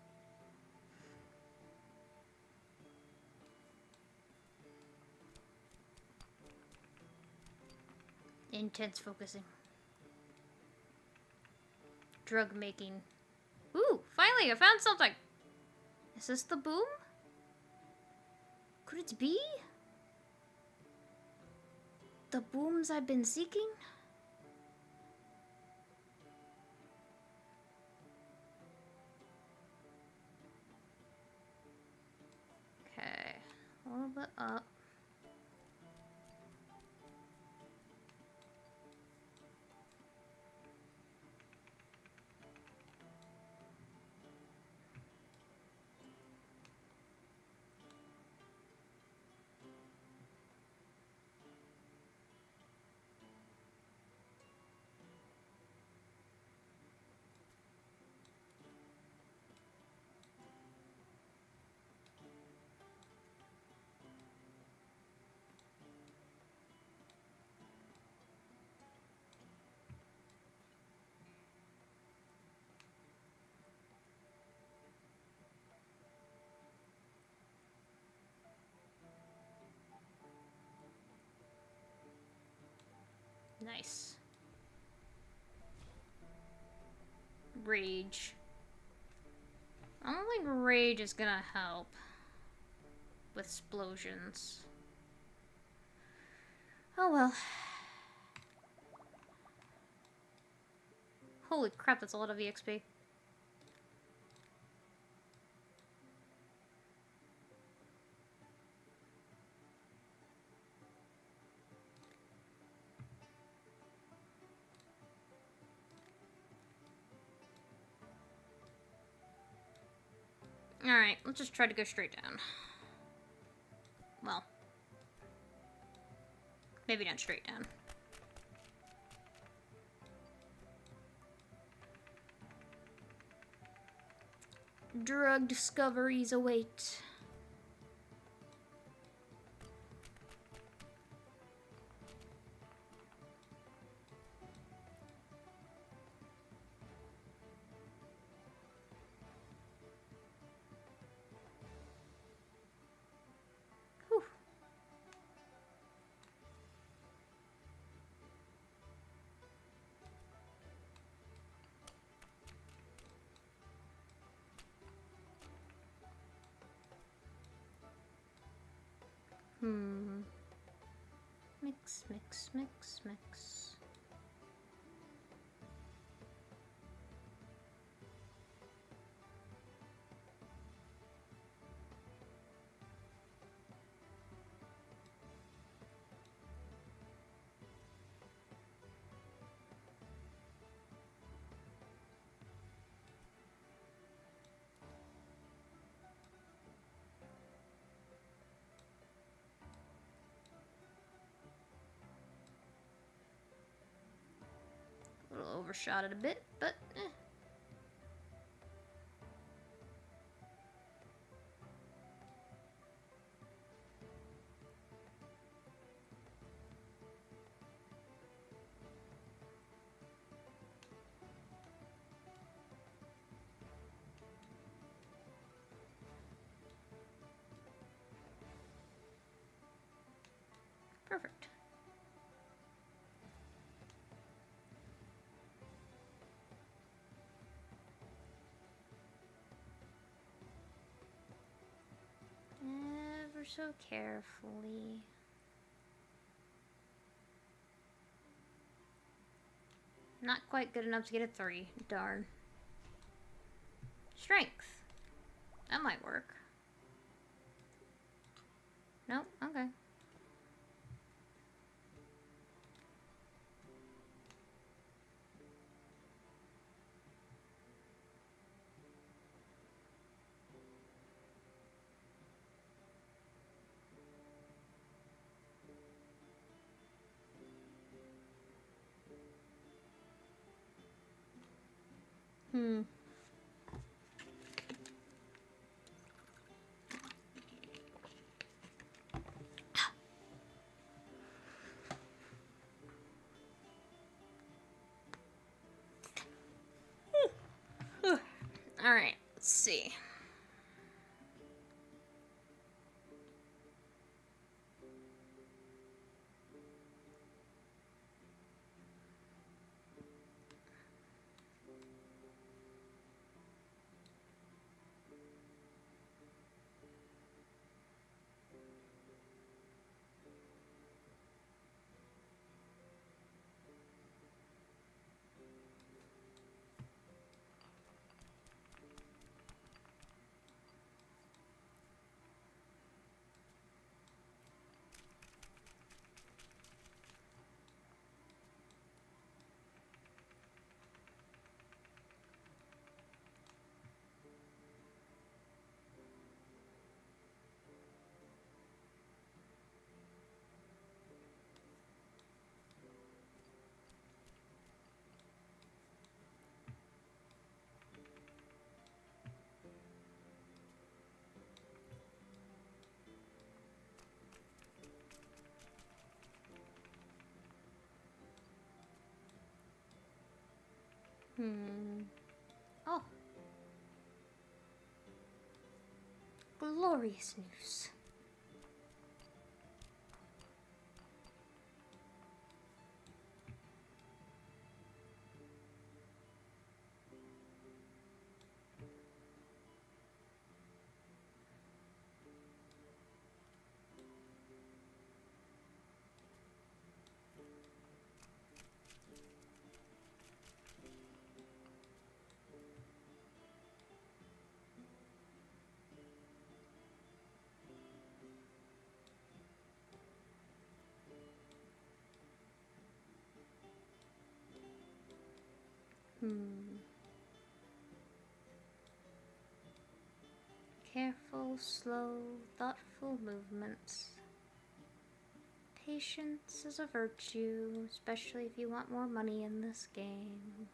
Intense focusing. Drug making. Ooh, finally I found something! Is this the boom? Could it be? The booms I've been seeking? Okay, a little bit up. Nice. Rage. I don't think rage is gonna help with explosions. Oh well. Holy crap, that's a lot of EXP. Alright, let's just try to go straight down. Well, maybe not straight down. Drug discoveries await. Whew. Mix, mix, mix, mix. A little overshot it a bit, but eh. Perfect. Ever so carefully. Not quite good enough to get a 3. Darn. Strength. That might work. Nope, okay. Alright, let's see. Oh. Glorious news. Careful, slow, thoughtful movements. Patience is a virtue, especially if you want more money in this game.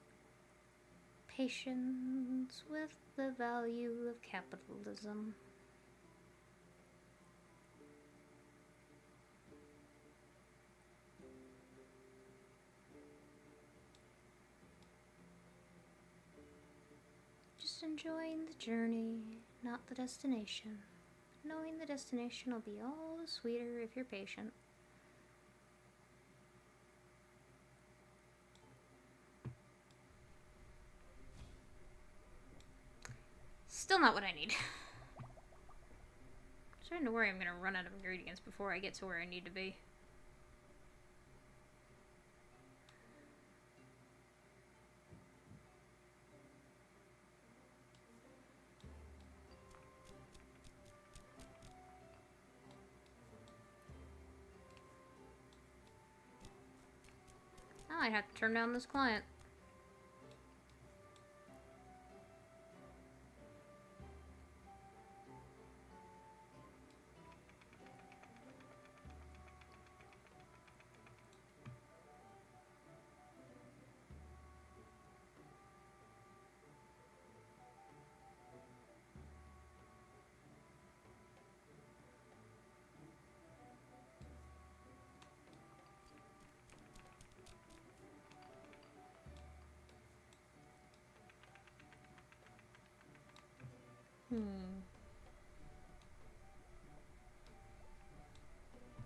Patience with the value of capitalism. Just enjoying the journey, not the destination. Knowing the destination will be all the sweeter if you're patient. Still not what I need. Is starting to worry I'm gonna run out of ingredients before I get to where I need to be. I might have to turn down this client.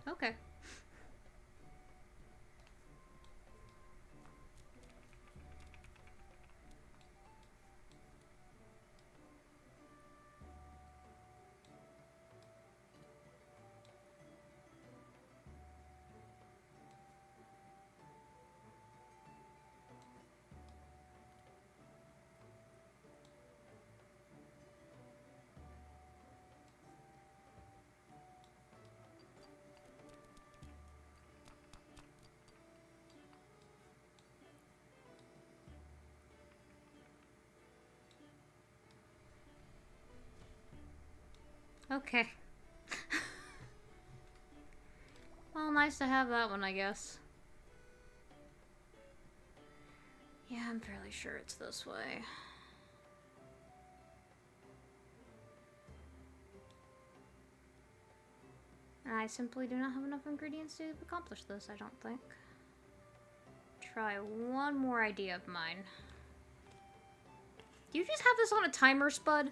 Okay. Okay. Well, nice to have that one, I guess. Yeah, I'm fairly sure it's this way. I simply do not have enough ingredients to accomplish this, I don't think. Try one more idea of mine. Do you just have this on a timer, Spud?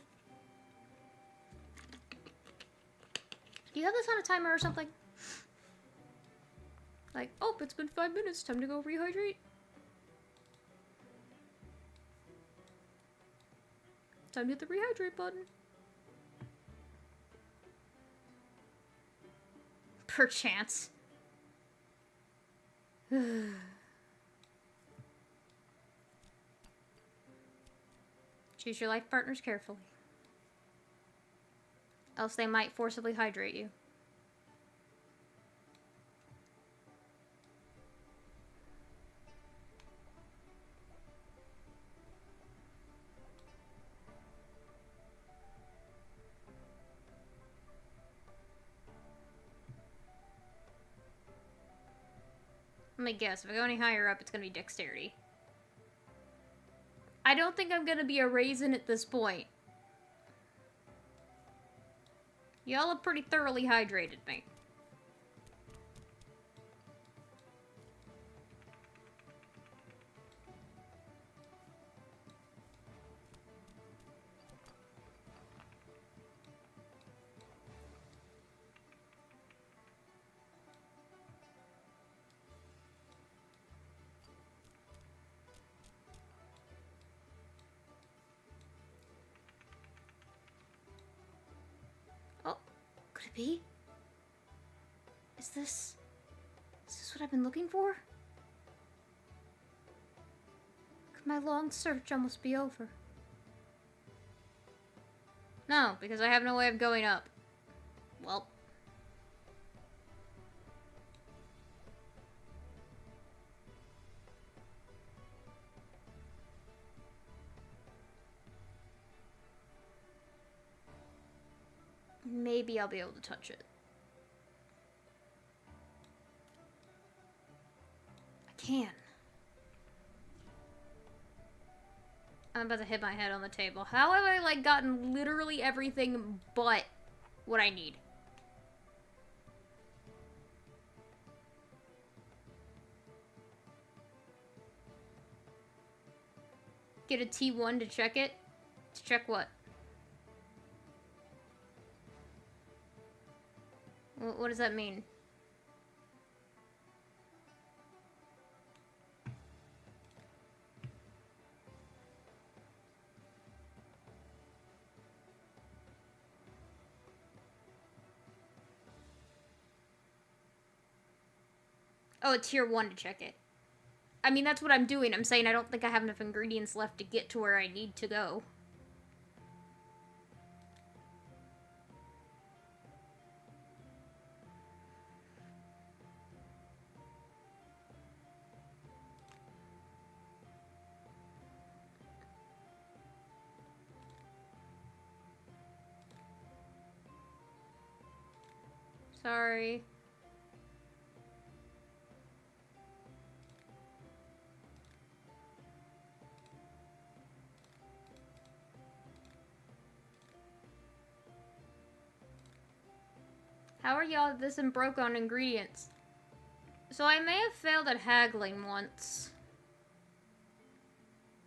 Do you have this on a timer or something? Like, oh, it's been 5 minutes, time to go rehydrate. Time to hit the rehydrate button. Perchance. Choose your life partners carefully. Else they might forcibly hydrate you. Let me guess, if I go any higher up, it's gonna be dexterity. I don't think I'm gonna be a raisin at this point. Y'all have pretty thoroughly hydrated me. Could it be? Is this what I've been looking for? Could my long search almost be over? No, because I have no way of going up. Well. Maybe I'll be able to touch it. I can. I'm about to hit my head on the table. How have I, like, gotten literally everything but what I need? Get a T1 to check it? To check what? What does that mean? Oh, it's tier 1 to check it. I mean, that's what I'm doing. I'm saying I don't think I have enough ingredients left to get to where I need to go. Sorry. How are y'all this and broke on ingredients? So I may have failed at haggling once.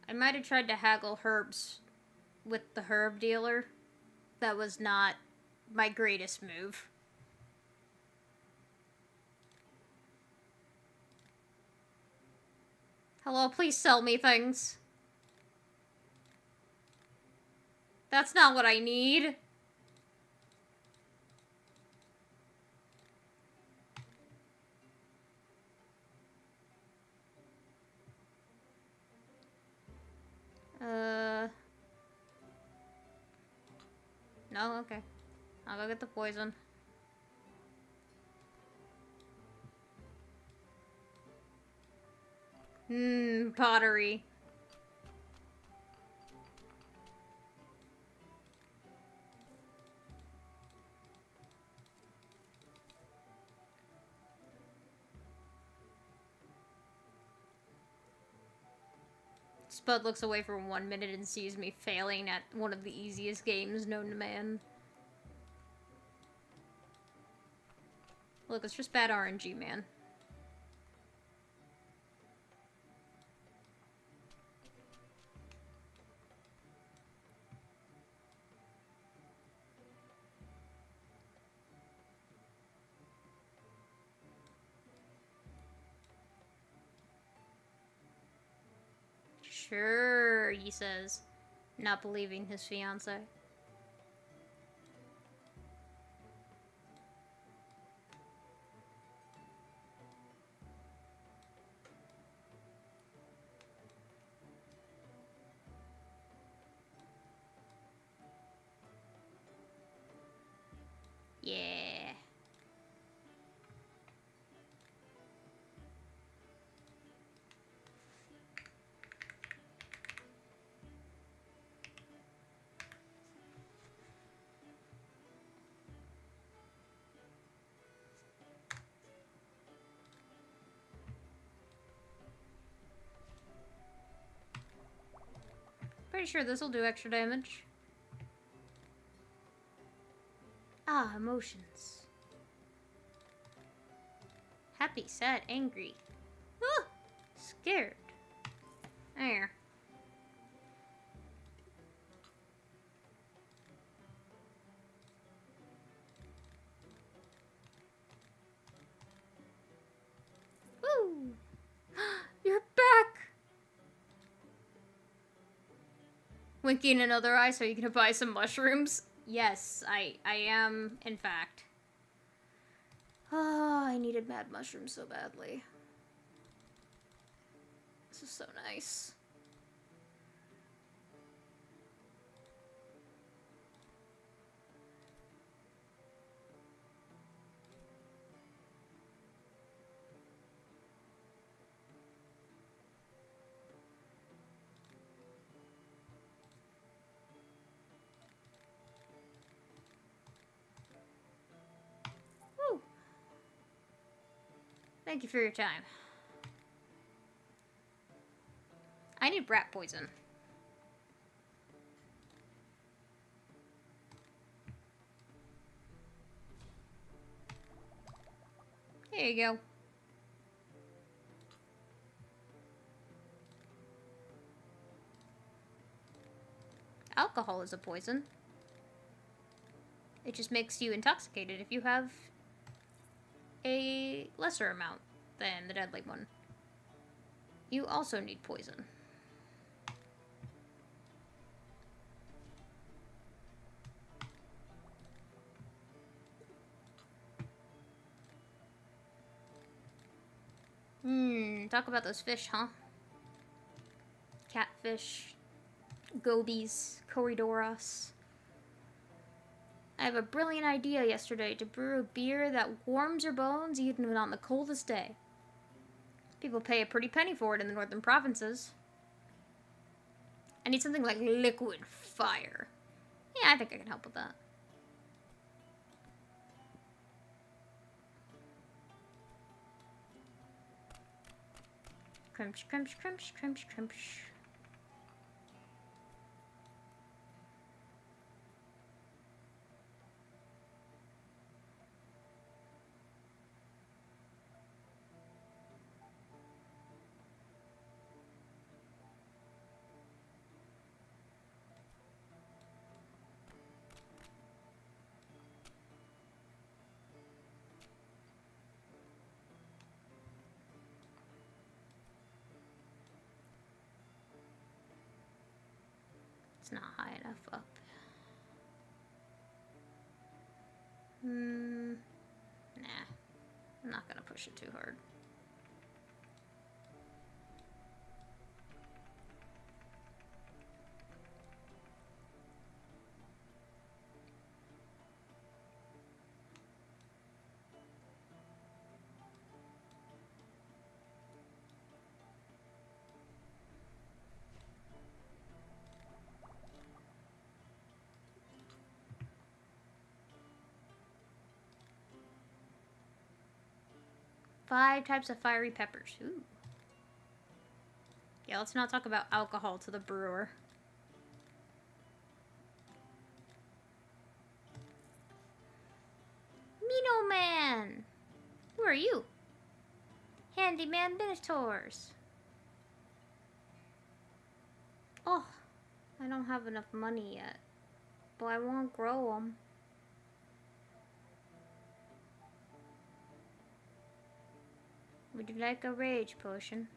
I might have tried to haggle herbs with the herb dealer. That was not my greatest move. Hello, please sell me things. That's not what I need. No, okay. I'll go get the poison. Pottery. Spud looks away for 1 minute and sees me failing at one of the easiest games known to man. Look, it's just bad RNG, man. Sure, he says, not believing his fiancée. Yeah. Pretty sure this'll do extra damage. Ah, emotions. Happy, sad, angry. Ah! Scared. There. Woo! You're back! Winking another eye, so you can buy some mushrooms? Yes, I am, in fact. Oh, I needed mad mushrooms so badly. This is so nice. Woo! Thank you for your time. I need rat poison. There you go. Alcohol is a poison. It just makes you intoxicated if you have a lesser amount than the deadly one. You also need poison. talk about those fish, huh? Catfish, gobies, corridoras. I have a brilliant idea yesterday to brew a beer that warms your bones even on the coldest day. People pay a pretty penny for it in the northern provinces. I need something like liquid fire. Yeah, I think I can help with that. Crunch, crunch, crunch, crunch, crunch. It's not high enough up. Nah. I'm not gonna push it too hard. Five types of fiery peppers. Ooh. Yeah, let's not talk about alcohol to the brewer. Mino Man! Who are you? Handyman Minotaurs. Oh, I don't have enough money yet, but I won't grow them. Would you like a rage potion?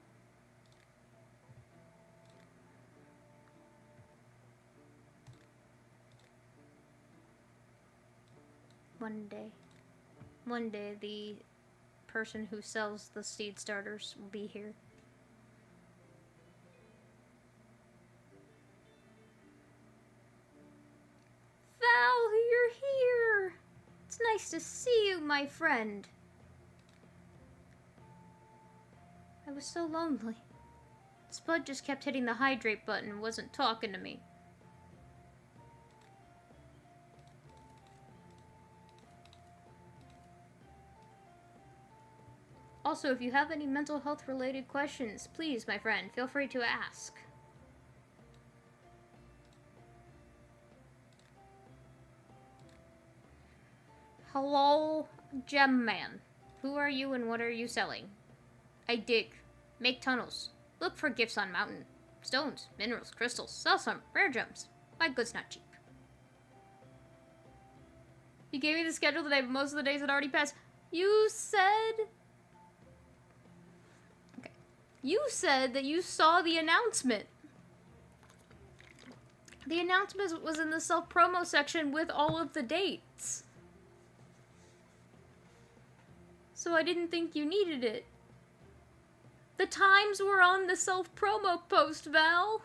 One day the person who sells the seed starters will be here. Val, you're here! It's nice to see you, my friend. I was so lonely. Spud just kept hitting the hydrate button and wasn't talking to me. Also, if you have any mental health related questions, please, my friend, feel free to ask. Hello, Gem Man. Who are you and what are you selling? I dig. Make tunnels. Look for gifts on mountain. Stones, minerals, crystals. Sell some. Rare gems. My goods not cheap. You gave me the schedule today, but most of the days had already passed. You said... Okay. You said that you saw the announcement. The announcement was in the self-promo section with all of the dates. So I didn't think you needed it. The times were on the self-promo post, Val.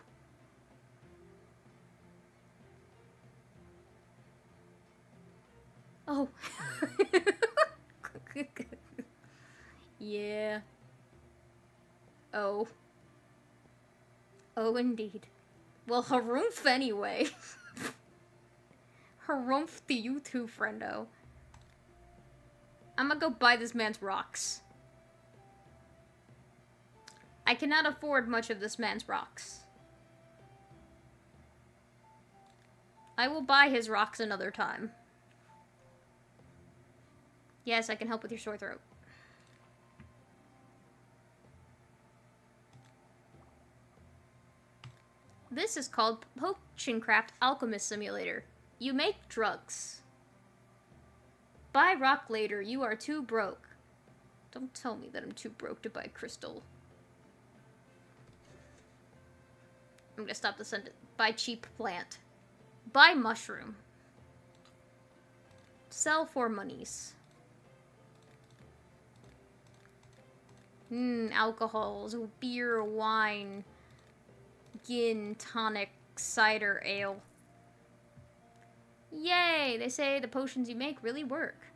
Oh. Yeah. Oh. Oh, indeed. Well, harumph anyway. Harumph to you too, friendo. I'm gonna go buy this man's rocks. I cannot afford much of this man's rocks. I will buy his rocks another time. Yes, I can help with your sore throat. This is called Potioncraft Alchemist Simulator. You make drugs. Buy rock later, you are too broke. Don't tell me that I'm too broke to buy crystal. I'm gonna stop the sentence. Buy cheap plant. Buy mushroom. Sell for monies. Alcohols, beer, wine, gin, tonic, cider, ale. Yay! They say the potions you make really work.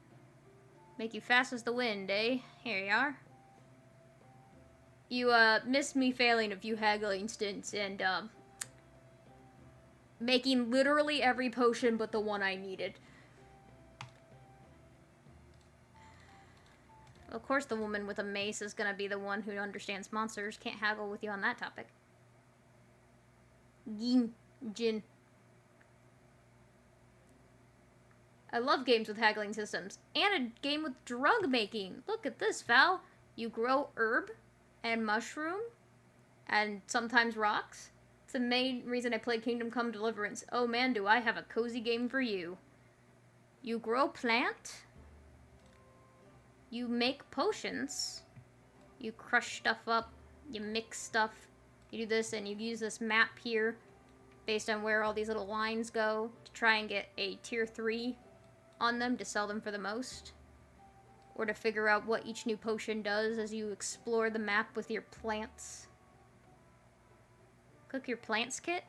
Make you fast as the wind, eh? Here you are. You, missed me failing a few haggling stints and, making literally every potion but the one I needed. Of course the woman with a mace is gonna be the one who understands monsters. Can't haggle with you on that topic. Gin. I love games with haggling systems. And a game with drug making. Look at this, Val. You grow herb and mushroom and sometimes rocks. It's the main reason I played Kingdom Come Deliverance. Oh man, do I have a cozy game for you. You grow plant. You make potions. You crush stuff up. You mix stuff. You do this and you use this map here based on where all these little lines go to try and get a tier 3 on them to sell them for the most. Or to figure out what each new potion does as you explore the map with your plants. Cook your plants kit?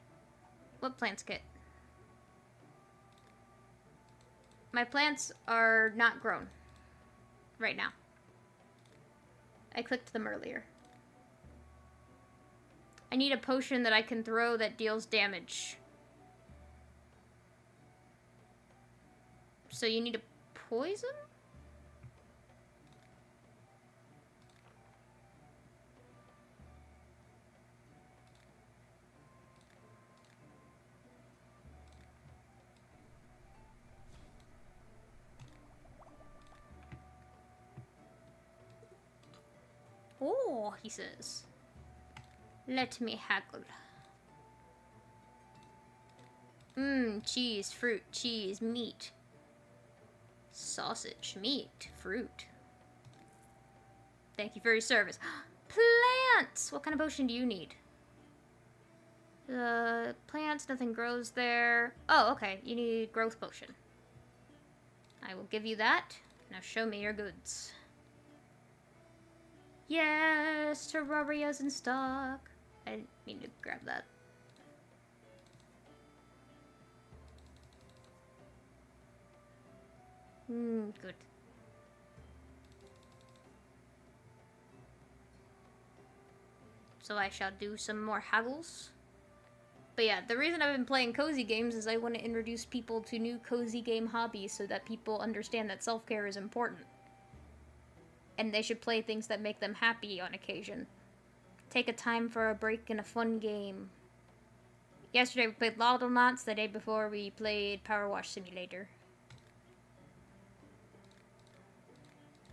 What plants kit? My plants are not grown right now. I clicked them earlier. I need a potion that I can throw that deals damage. So you need a poison? Oh, he says. Let me haggle. Cheese, fruit, cheese, meat. Sausage, meat, fruit. Thank you for your service. Plants! What kind of potion do you need? Plants, nothing grows there. Oh, okay. You need growth potion. I will give you that. Now show me your goods. Yes, Terraria's in stock. I need to grab that. Good. So I shall do some more haggles. But yeah, the reason I've been playing cozy games is I want to introduce people to new cozy game hobbies so that people understand that self-care is important. And they should play things that make them happy on occasion. Take a time for a break in a fun game. Yesterday we played Lotto Knots, the day before we played Power Wash Simulator.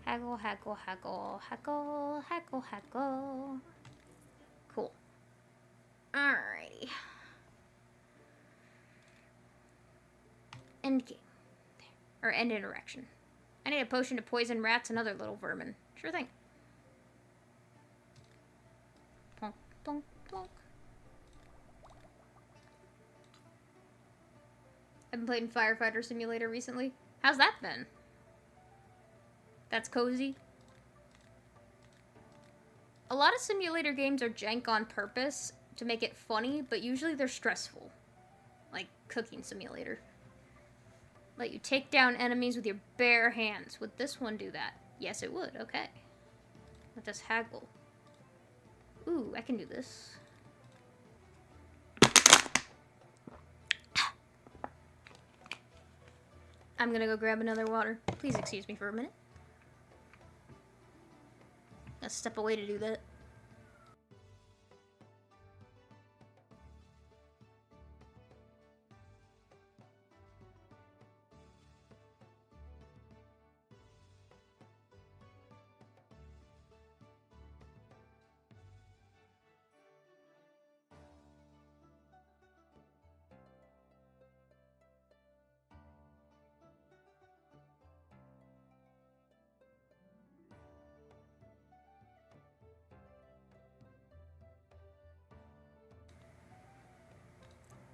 Haggle, haggle, haggle, haggle, haggle, haggle. Cool. Alrighty. End game. There. Or end interaction. I need a potion to poison rats and other little vermin. Sure thing. Plonk, plonk, plonk. I've been playing Firefighter Simulator recently. How's that been? That's cozy. A lot of simulator games are jank on purpose to make it funny, but usually they're stressful. Like Cooking Simulator. Let you take down enemies with your bare hands. Would this one do that? Yes, it would. Okay. Let us haggle. Ooh, I can do this. I'm gonna go grab another water. Please excuse me for a minute. Let's step away to do that.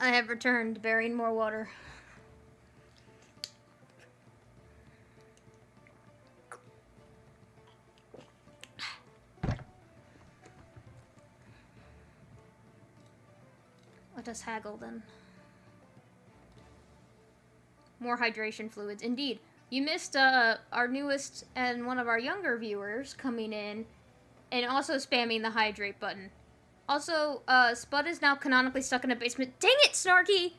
I have returned, bearing more water. let us haggle then. More hydration fluids. Indeed. You missed our newest and one of our younger viewers coming in and also spamming the hydrate button. Also, Spud is now canonically stuck in a basement. Dang it, Snarky!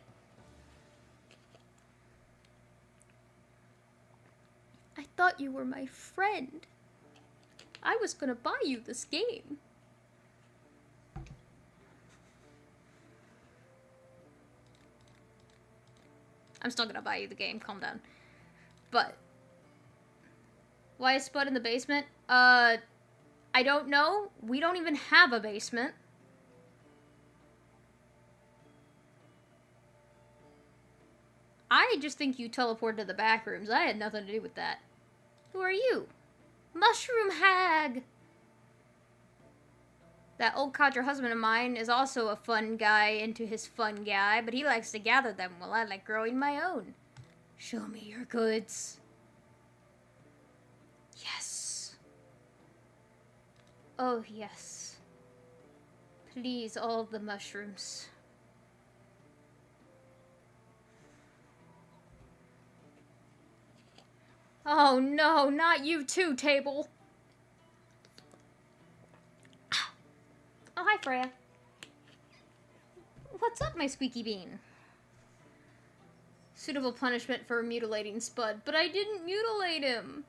I thought you were my friend. I was gonna buy you this game. I'm still gonna buy you the game, calm down. But why is Spud in the basement? I don't know. We don't even have a basement. I just think you teleported to the back rooms. I had nothing to do with that. Who are you? Mushroom Hag! That old codger husband of mine is also a fun guy into his fun guy, but he likes to gather them while I like growing my own. Show me your goods. Yes. Oh, yes. Please, all the mushrooms. Oh no, not you too, table. Oh, hi, Freya. What's up, my squeaky bean? Suitable punishment for mutilating Spud, but I didn't mutilate him.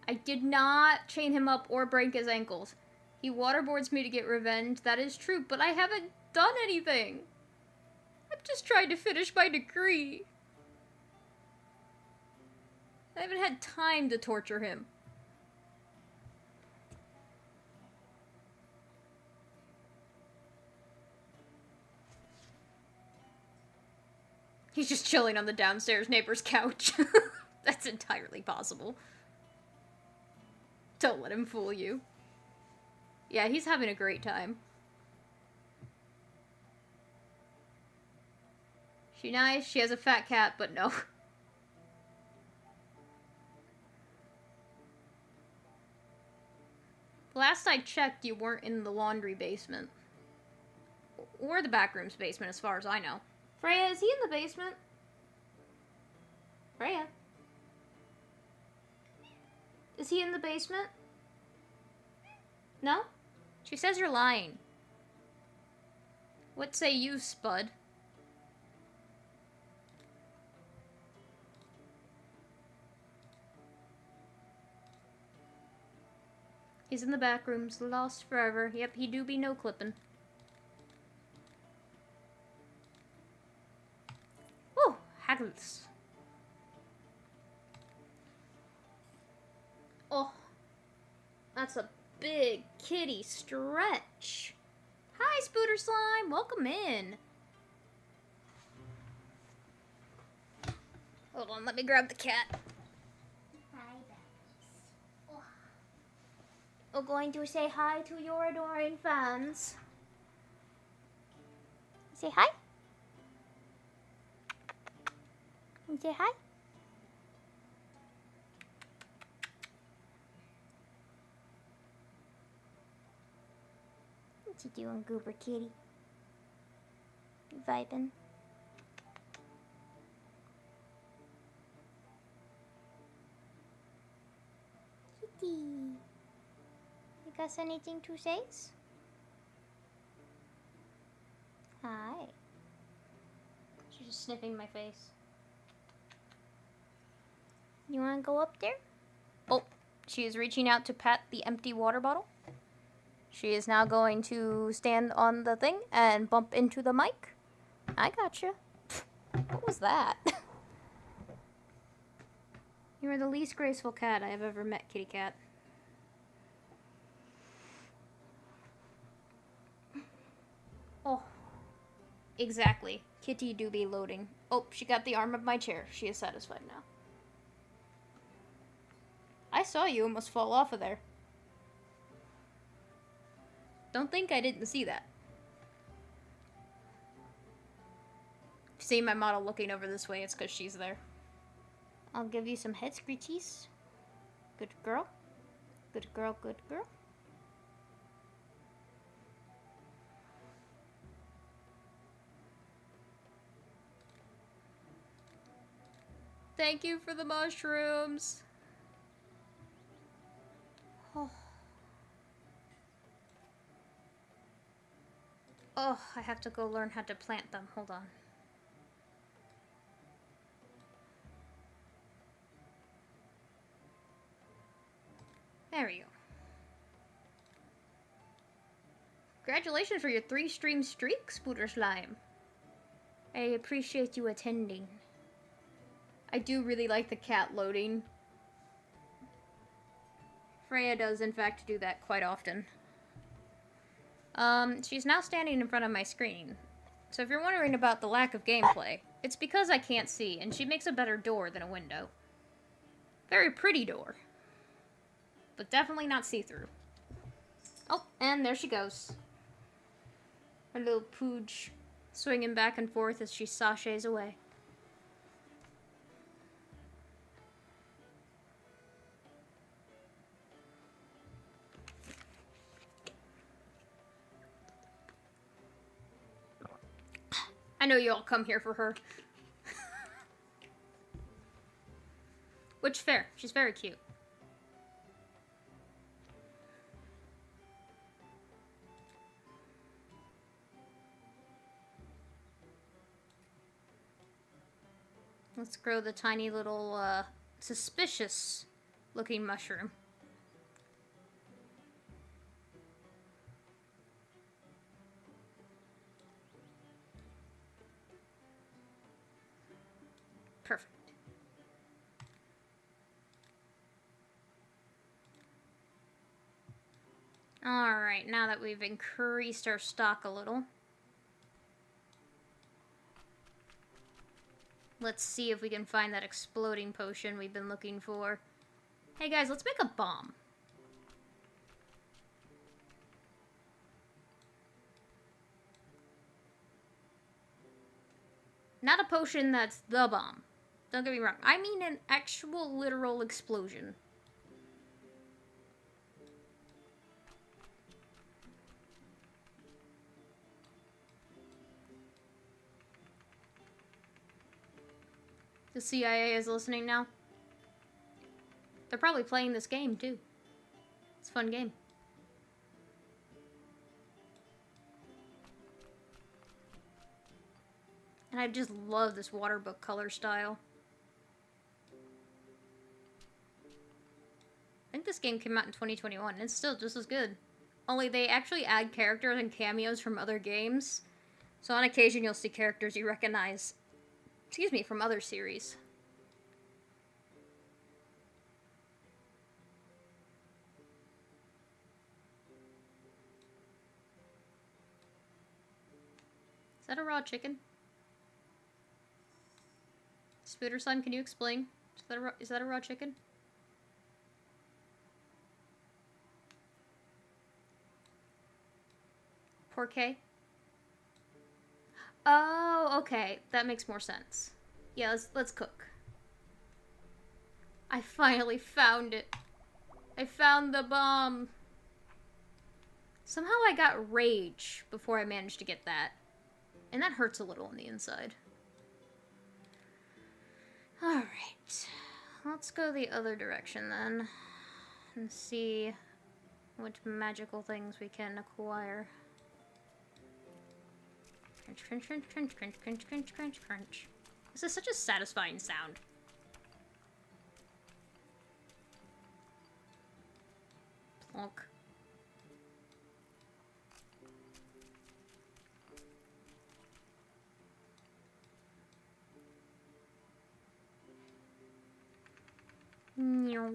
I did not chain him up or break his ankles. He waterboards me to get revenge, that is true, but I haven't done anything. I've just tried to finish my degree. I haven't had time to torture him. He's just chilling on the downstairs neighbor's couch. That's entirely possible. Don't let him fool you. Yeah, he's having a great time. She nice, she has a fat cat, but no. Last I checked, you weren't in the laundry basement. Or the backrooms basement, as far as I know. Freya, is he in the basement? Freya? Is he in the basement? No? She says you're lying. What say you, Spud? He's in the back rooms, lost forever. Yep, he do be no clipping. Woo! Haggles. Oh, that's a big kitty stretch. Hi, Spooter Slime. Welcome in. Hold on, let me grab the cat. We're going to say hi to your adoring fans. Say hi. Say hi. What you doing, Goober Kitty? You vibing? Kitty. You got anything to say? Hi. She's just sniffing my face. You want to go up there? Oh, she is reaching out to pat the empty water bottle. She is now going to stand on the thing and bump into the mic. I gotcha. What was that? You are the least graceful cat I have ever met, kitty cat. Oh. Exactly. Kitty do be loading. Oh, she got the arm of my chair. She is satisfied now. I saw you almost fall off of there. Don't think I didn't see that. See my model looking over this way, it's because she's there. I'll give you some head screechies. Good girl. Good girl, good girl. Thank you for the mushrooms. Oh. Oh, I have to go learn how to plant them. Hold on. There we go. Congratulations for your 3-stream streak, Spooter Slime. I appreciate you attending. I do really like the cat loading. Freya does, in fact, do that quite often. She's now standing in front of my screen. So if you're wondering about the lack of gameplay, it's because I can't see, and she makes a better door than a window. Very pretty door. But definitely not see-through. Oh, and there she goes. Her little pooch swinging back and forth as she sachets away. I know you all come here for her. Which, fair. She's very cute. Let's grow the tiny little, suspicious-looking mushroom. Perfect. Alright, now that we've increased our stock a little, let's see if we can find that exploding potion we've been looking for. Hey guys, let's make a bomb. Not a potion that's the bomb. Don't get me wrong. I mean an actual literal explosion. The CIA is listening now. They're probably playing this game, too. It's a fun game. And I just love this water book color style. I think this game came out in 2021, and it's still just as good. Only they actually add characters and cameos from other games. So on occasion you'll see characters you recognize, from other series. Is that a raw chicken? Spooter Slime, can you explain? Is that a raw chicken? Porqué? Oh, okay. That makes more sense. Yeah, let's cook. I finally found it. I found the bomb. Somehow I got rage before I managed to get that. And that hurts a little on the inside. Alright. Let's go the other direction then. And see what magical things we can acquire. Crunch, crunch, crunch, crunch, crunch, crunch, crunch, crunch, crunch. This is such a satisfying sound. Plonk. Meow.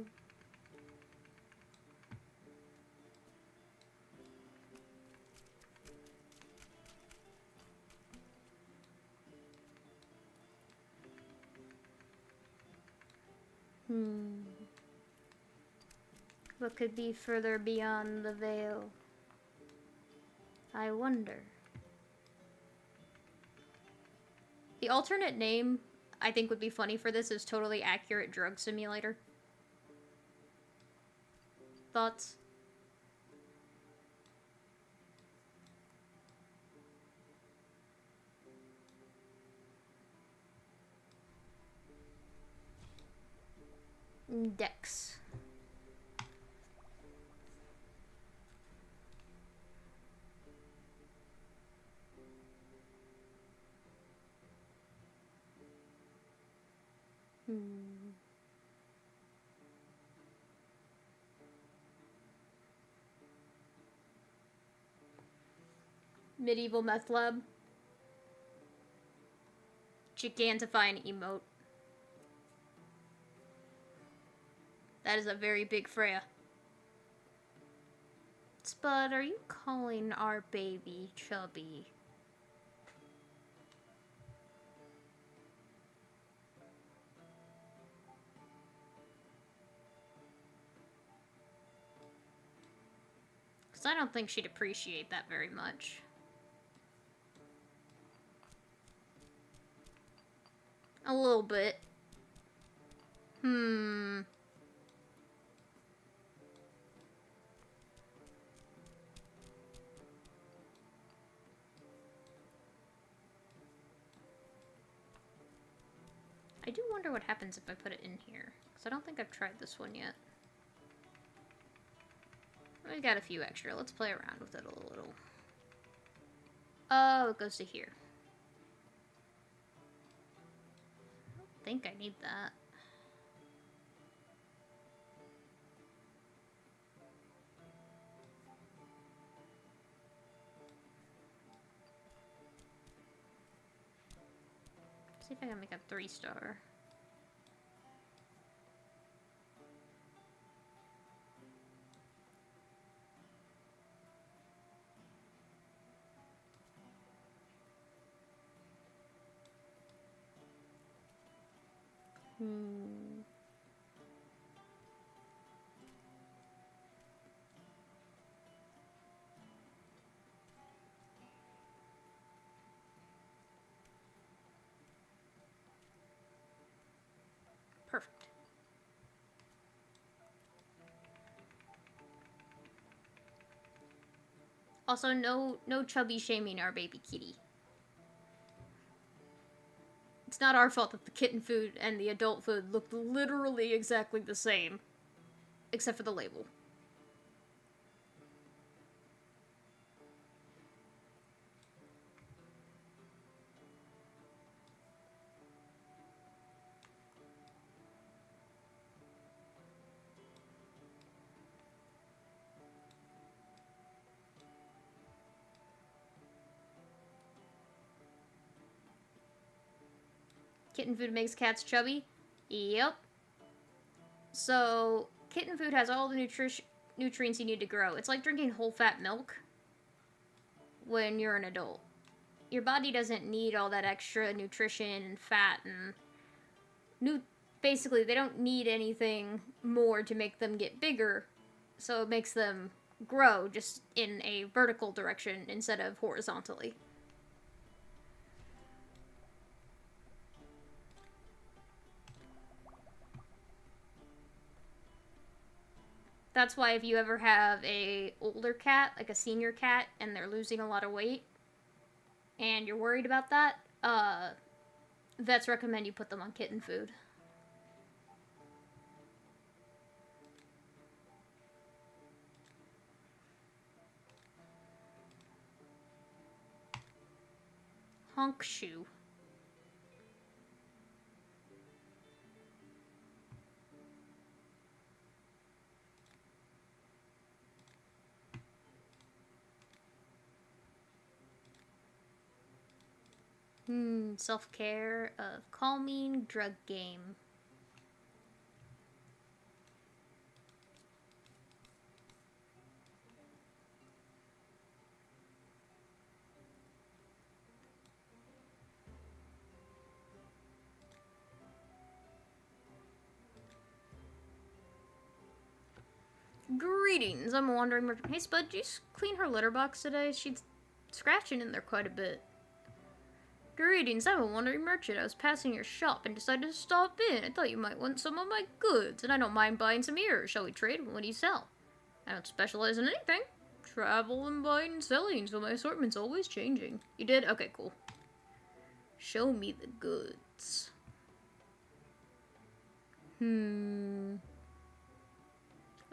What could be further beyond the veil? I wonder. The alternate name I think would be funny for this is Totally Accurate Drug Simulator. Thoughts? Dex. Medieval meth lab. Gigantifying emote. That is a very big Freya. Spud, are you calling our baby chubby? Because I don't think she'd appreciate that very much. A little bit. I do wonder what happens if I put it in here. Because I don't think I've tried this one yet. We've got a few extra. Let's play around with it a little. Oh, it goes to here. I don't think I need that. See if I can make a 3-star. Perfect. Also, no chubby shaming our baby kitty. It's not our fault that the kitten food and the adult food looked literally exactly the same. Except for the label. Kitten food makes cats chubby? Yep. So, kitten food has all the nutrients you need to grow. It's like drinking whole fat milk when you're an adult. Your body doesn't need all that extra nutrition and fat and basically they don't need anything more to make them get bigger, so it makes them grow just in a vertical direction instead of horizontally. That's why if you ever have a older cat, like a senior cat, and they're losing a lot of weight, and you're worried about that, vets recommend you put them on kitten food. Honk shoe. Self-care of calming drug game. Greetings, I'm a wandering merchant. Hey Spud, did you clean her litter box today? She's scratching in there quite a bit. Greetings, I'm a wandering merchant. I was passing your shop and decided to stop in. I thought you might want some of my goods, and I don't mind buying some ears. Shall we trade? What do you sell? I don't specialize in anything. Travel and buying and selling, so my assortment's always changing. You did? Okay, cool. Show me the goods. What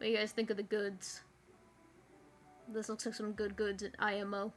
do you guys think of the goods? This looks like some good goods at IMO.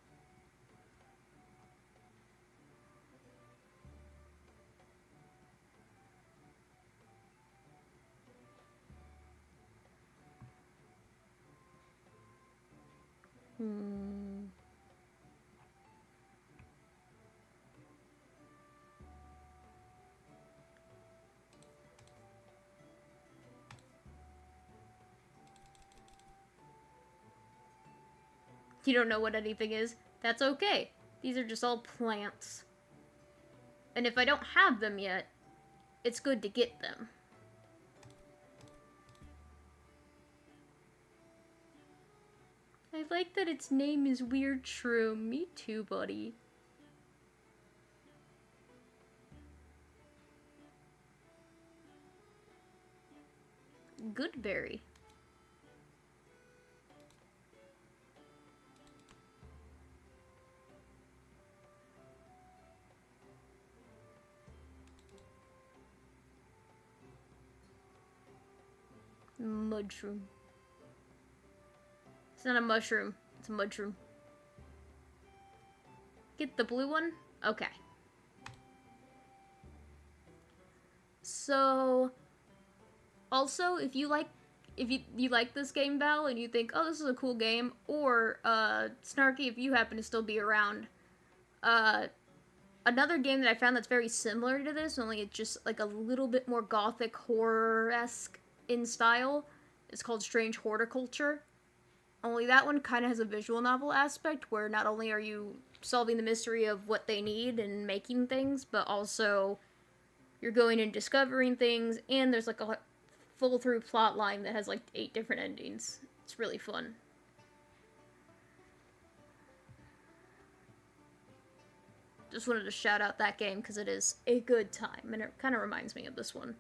You don't know what anything is? That's okay. These are just all plants. And if I don't have them yet, it's good to get them. I like that its name is Weird Shroom. Me too, buddy. Goodberry. Mudshroom. It's not a mushroom. It's a mudshroom. Get the blue one? Okay. So, also, if you like this game, Val, and you think, oh, this is a cool game, or, Snarky, if you happen to still be around, another game that I found that's very similar to this, only it's just, like, a little bit more gothic horror-esque in style, is called Strange Horticulture. Only that one kind of has a visual novel aspect, where not only are you solving the mystery of what they need and making things, but also you're going and discovering things, and there's like a full-through plot line that has like 8 different endings. It's really fun. Just wanted to shout out that game because it is a good time, and it kind of reminds me of this one.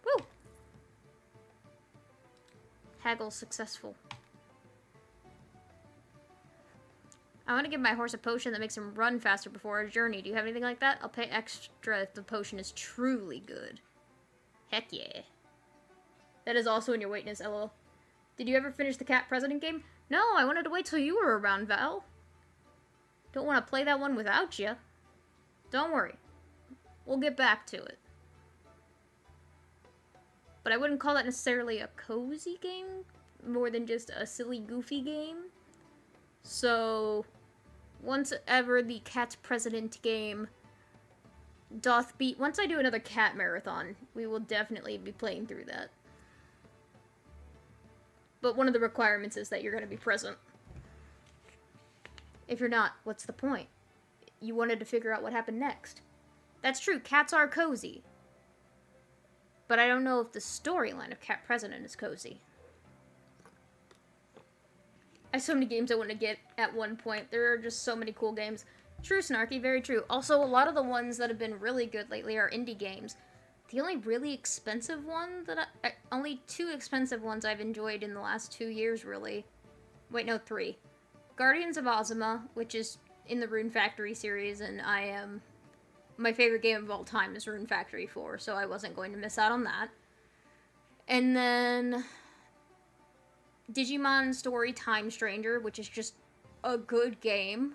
Woo! Haggle successful. I want to give my horse a potion that makes him run faster before our journey. Do you have anything like that? I'll pay extra if the potion is truly good. Heck yeah. That is also in your weakness, LOL. Did you ever finish the Cat President game? No, I wanted to wait till you were around, Val. Don't want to play that one without you. Don't worry. We'll get back to it. But I wouldn't call that necessarily a cozy game, more than just a silly, goofy game. So, once ever the Cat President game doth beat, once I do another cat marathon, we will definitely be playing through that. But one of the requirements is that you're going to be present. If you're not, what's the point? You wanted to figure out what happened next. That's true, cats are cozy. But I don't know if the storyline of Cat President is cozy. I have so many games I want to get at one point. There are just so many cool games. True, Snarky, very true. Also, a lot of the ones that have been really good lately are indie games. The only really expensive one that only 2 expensive ones I've enjoyed in the last 2 years, really. Wait, no, 3. Guardians of Ozma, which is in the Rune Factory series, and my favorite game of all time is Rune Factory 4, so I wasn't going to miss out on that. And then Digimon Story Time Stranger, which is just a good game.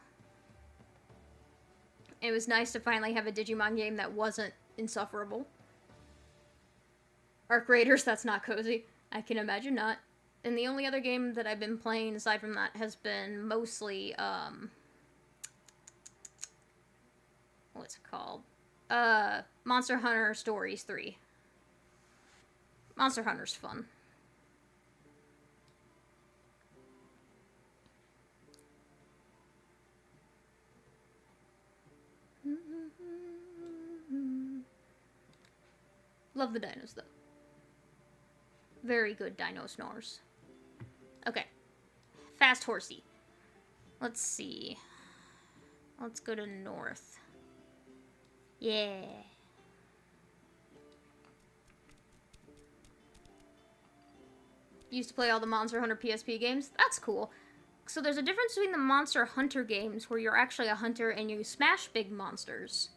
It was nice to finally have a Digimon game that wasn't insufferable. Arc Raiders, that's not cozy. I can imagine not. And the only other game that I've been playing aside from that has been mostly, what's it called? Monster Hunter Stories 3. Monster Hunter's fun. Love the dinos, though. Very good dino snores. Okay. Fast horsey. Let's see. Let's go to north. Yeah. Used to play all the Monster Hunter PSP games. That's cool. So there's a difference between the Monster Hunter games, where you're actually a hunter and you smash big monsters,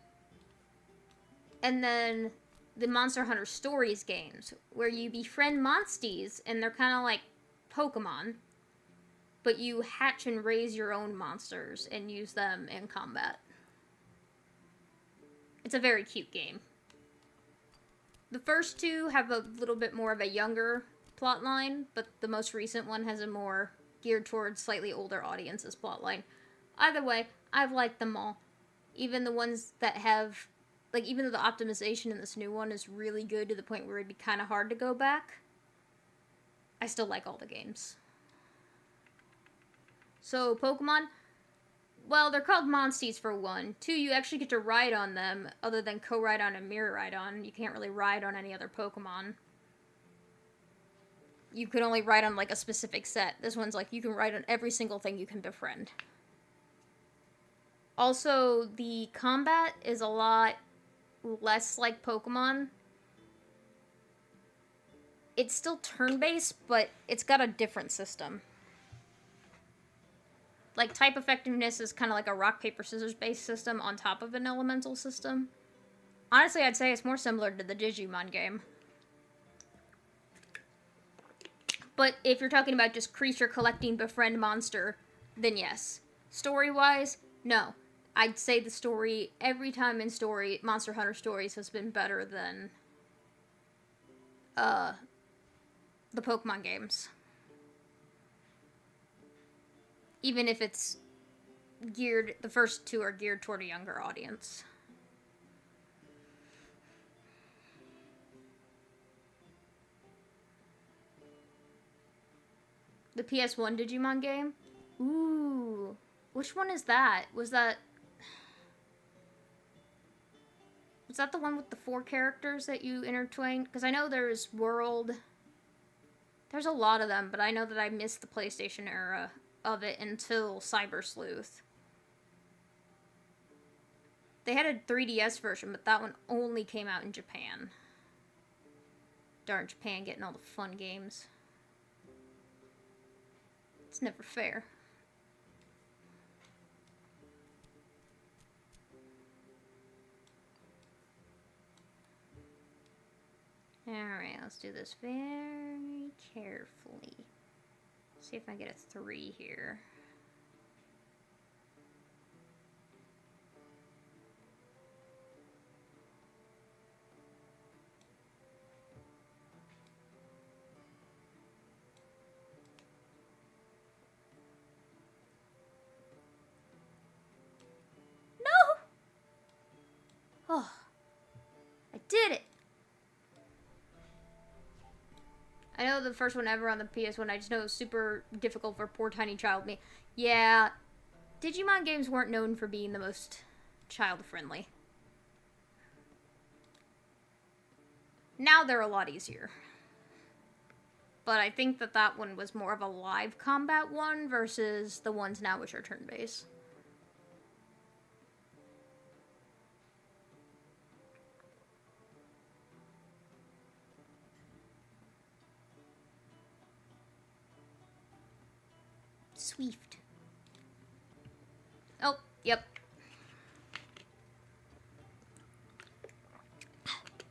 and then the Monster Hunter Stories games, where you befriend monsties, and they're kind of like Pokemon, but you hatch and raise your own monsters and use them in combat. It's a very cute game. The first two have a little bit more of a younger plotline, but the most recent one has a more geared towards slightly older audiences plotline. Either way, I've liked them all. Even the ones that have, like, even though the optimization in this new one is really good to the point where it'd be kind of hard to go back, I still like all the games. So, Pokemon, well, they're called Monsties for one. Two, you actually get to ride on them, other than Co-Ride-On and Mirror Ride-On. You can't really ride on any other Pokemon. You can only ride on, like, a specific set. This one's like, you can ride on every single thing you can befriend. Also, the combat is a lot less like Pokemon. It's still turn-based, but it's got a different system. Like, type effectiveness is kind of like a rock, paper, scissors based system on top of an elemental system. Honestly, I'd say it's more similar to the Digimon game. But if you're talking about just creature collecting, befriend monster, then yes. Story-wise, no. I'd say the story, every time in story, Monster Hunter Stories has been better than the Pokemon games. Even if it's geared, the first two are geared toward a younger audience. The PS1 Digimon game? Ooh. Which one is that? Was that the one with the 4 characters that you intertwined? Because I know there's World. There's a lot of them, but I know that I missed the PlayStation era of it until Cyber Sleuth. They had a 3DS version, but that one only came out in Japan. Darn Japan getting all the fun games. It's never fair. Alright, let's do this very carefully. See if I get a 3 here. No! Oh, I did it! I know the first one ever on the PS1, I just know it was super difficult for poor tiny child me. Yeah, Digimon games weren't known for being the most child-friendly. Now they're a lot easier. But I think that that one was more of a live combat one versus the ones now which are turn-based. Swift. Oh, yep.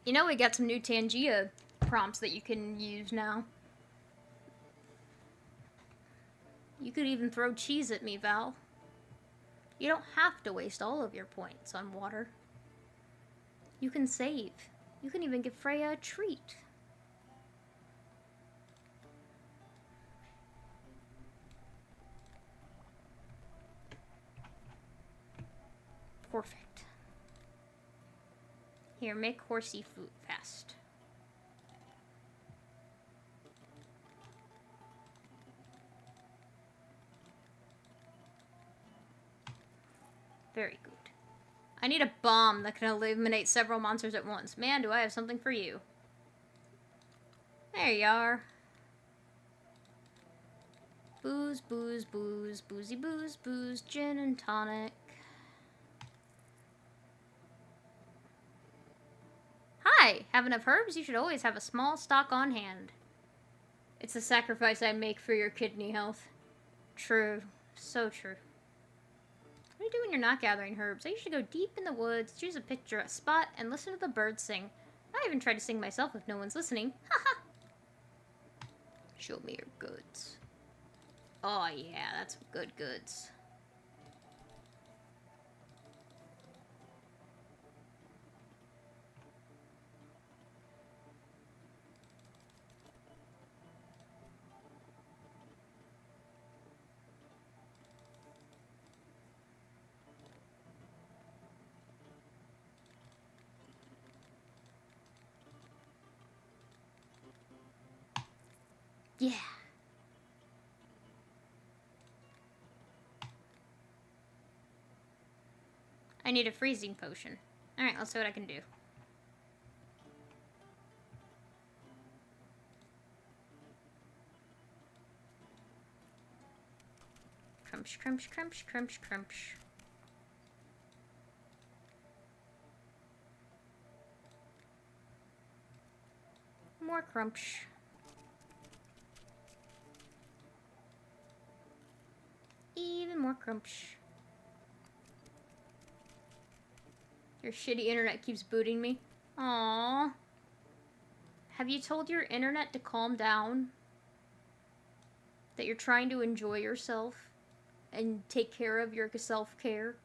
You know, we got some new Tangia prompts that you can use now. You could even throw cheese at me, Val. You don't have to waste all of your points on water. You can save. You can even give Freya a treat. Perfect. Here, make horsey food fast. Very good. I need a bomb that can eliminate several monsters at once. Man, do I have something for you. There you are. Booze, booze, booze, boozy booze, booze, gin and tonic. Hi! Have enough herbs? You should always have a small stock on hand. It's a sacrifice I make for your kidney health. True. So true. What do you do when you're not gathering herbs? I usually go deep in the woods, choose a picturesque spot, and listen to the birds sing. I even try to sing myself if no one's listening. Haha! Show me your goods. Oh yeah, that's some good goods. Yeah. I need a freezing potion. Alright, let's see what I can do. Crunch, crunch, crunch, crunch, crunch. More crunch. Even more crunch. Your shitty internet keeps booting me. Aww. Have you told your internet to calm down? That you're trying to enjoy yourself and take care of your self-care?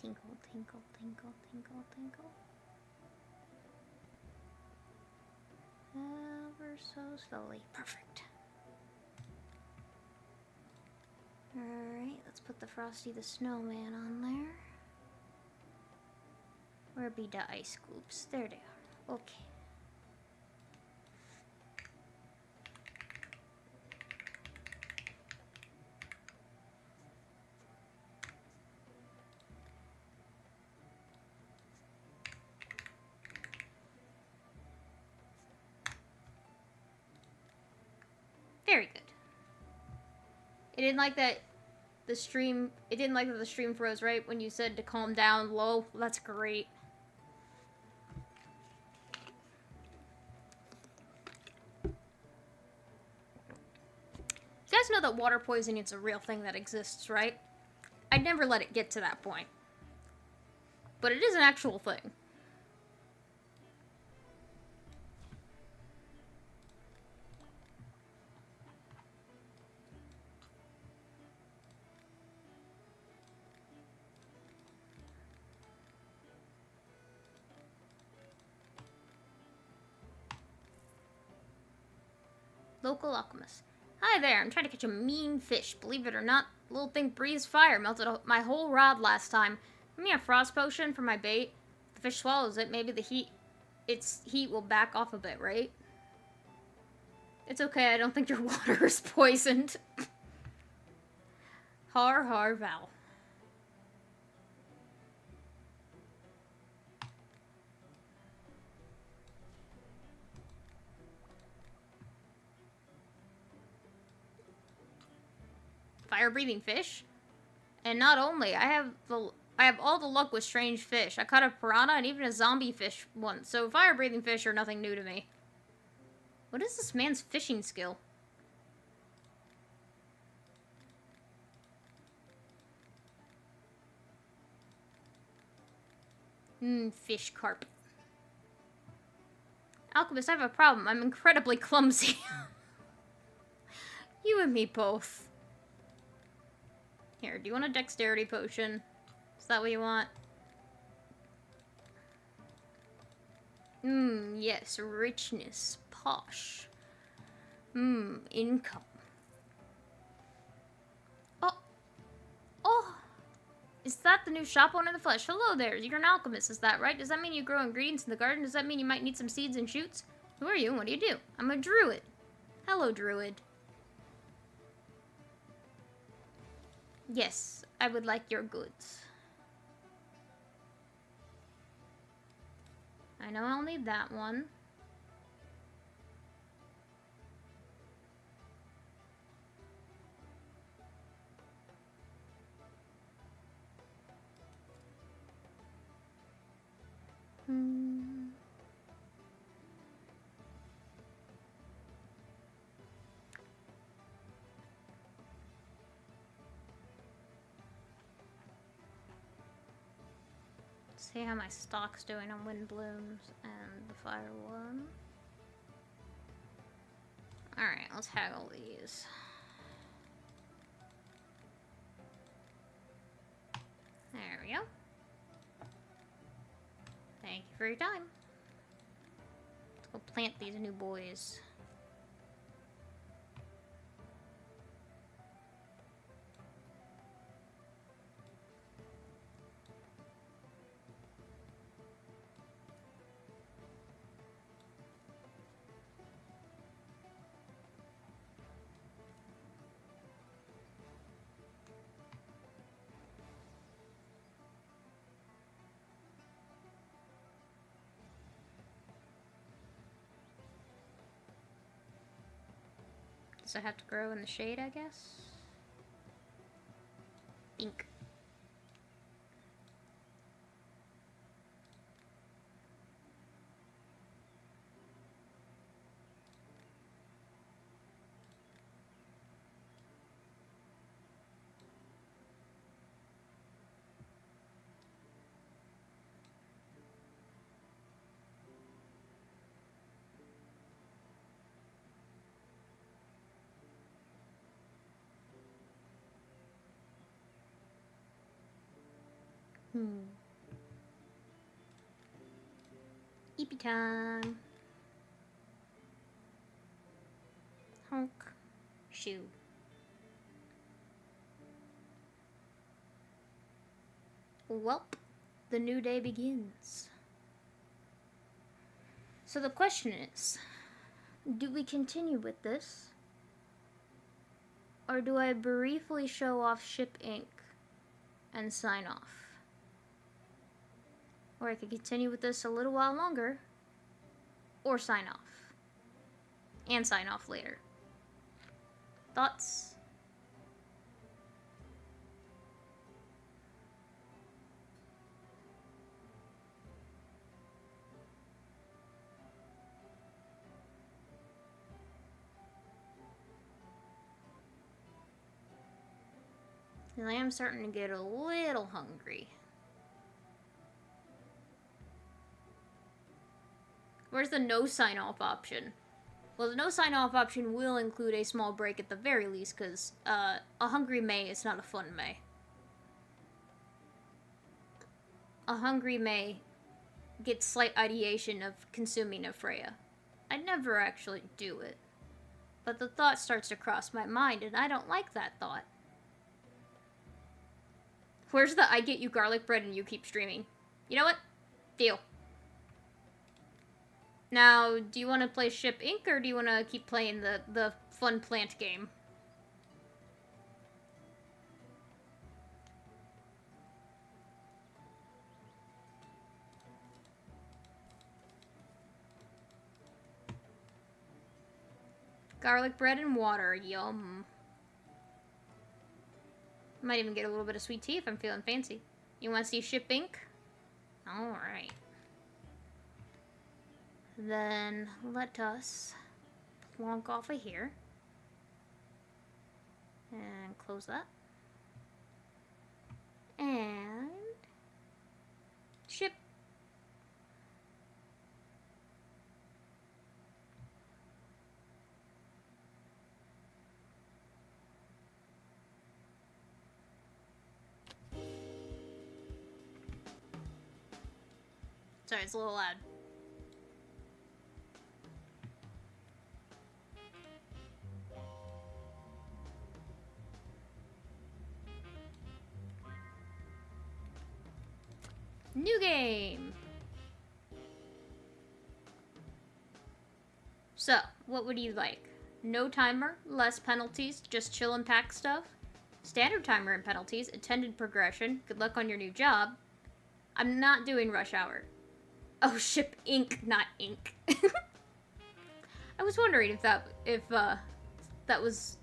Tinkle, tinkle, tinkle, tinkle, tinkle. Ever so slowly. Perfect. Alright, let's put the Frosty the Snowman on there. Where be the ice scoops? There they are. Okay. Very good. It didn't like that the stream... It didn't like that the stream froze, right? When you said to calm down low. That's great. You guys know that water poisoning is a real thing that exists, right? I'd never let it get to that point. But it is an actual thing. Local alchemist. Hi there, I'm trying to catch a mean fish. Believe it or not, the little thing breathes fire. Melted my whole rod last time. Give me a frost potion for my bait. If the fish swallows it, maybe its heat will back off a bit, right? It's okay, I don't think your water is poisoned. Har har Val. Fire-breathing fish? And not only, I have all the luck with strange fish. I caught a piranha and even a zombie fish once, so fire-breathing fish are nothing new to me. What is this man's fishing skill? Fish carp. Alchemist, I have a problem. I'm incredibly clumsy. You and me both. Here, do you want a dexterity potion? Is that what you want? Yes, richness, posh. Income. Oh! Is that the new shop owner in the flesh? Hello there, you're an alchemist, is that right? Does that mean you grow ingredients in the garden? Does that mean you might need some seeds and shoots? Who are you and what do you do? I'm a druid. Hello, druid. Yes, I would like your goods. I know I'll need that one. See how my stock's doing on wind blooms and the fire one. Alright, let's haggle these. There we go. Thank you for your time. Let's go plant these new boys. Does it have to grow in the shade, I guess? Bink. Eepy time. Honk. Shoo. Welp. The new day begins. So the question is, do we continue with this? Or do I briefly show off Ship Inc. and sign off? Or I could continue with this a little while longer, or sign off. And sign off later. Thoughts? I am starting to get a little hungry. Where's the no sign off option? Well, the no sign off option will include a small break at the very least, because a hungry May is not a fun May. A hungry May gets slight ideation of consuming a Freya. I'd never actually do it. But the thought starts to cross my mind, and I don't like that thought. Where's the I get you garlic bread and you keep streaming? You know what? Deal. Now, do you want to play Ship Inc. or do you want to keep playing the fun plant game? Garlic bread and water, yum. Might even get a little bit of sweet tea if I'm feeling fancy. You want to see Ship Inc.? Alright. Then let us plonk off of here. And close that. And ship. Sorry, it's a little loud. New game! So, what would you like? No timer, less penalties, just chill and pack stuff? Standard timer and penalties, attended progression, good luck on your new job. I'm not doing rush hour. Oh, ship ink, not ink. I was wondering if that was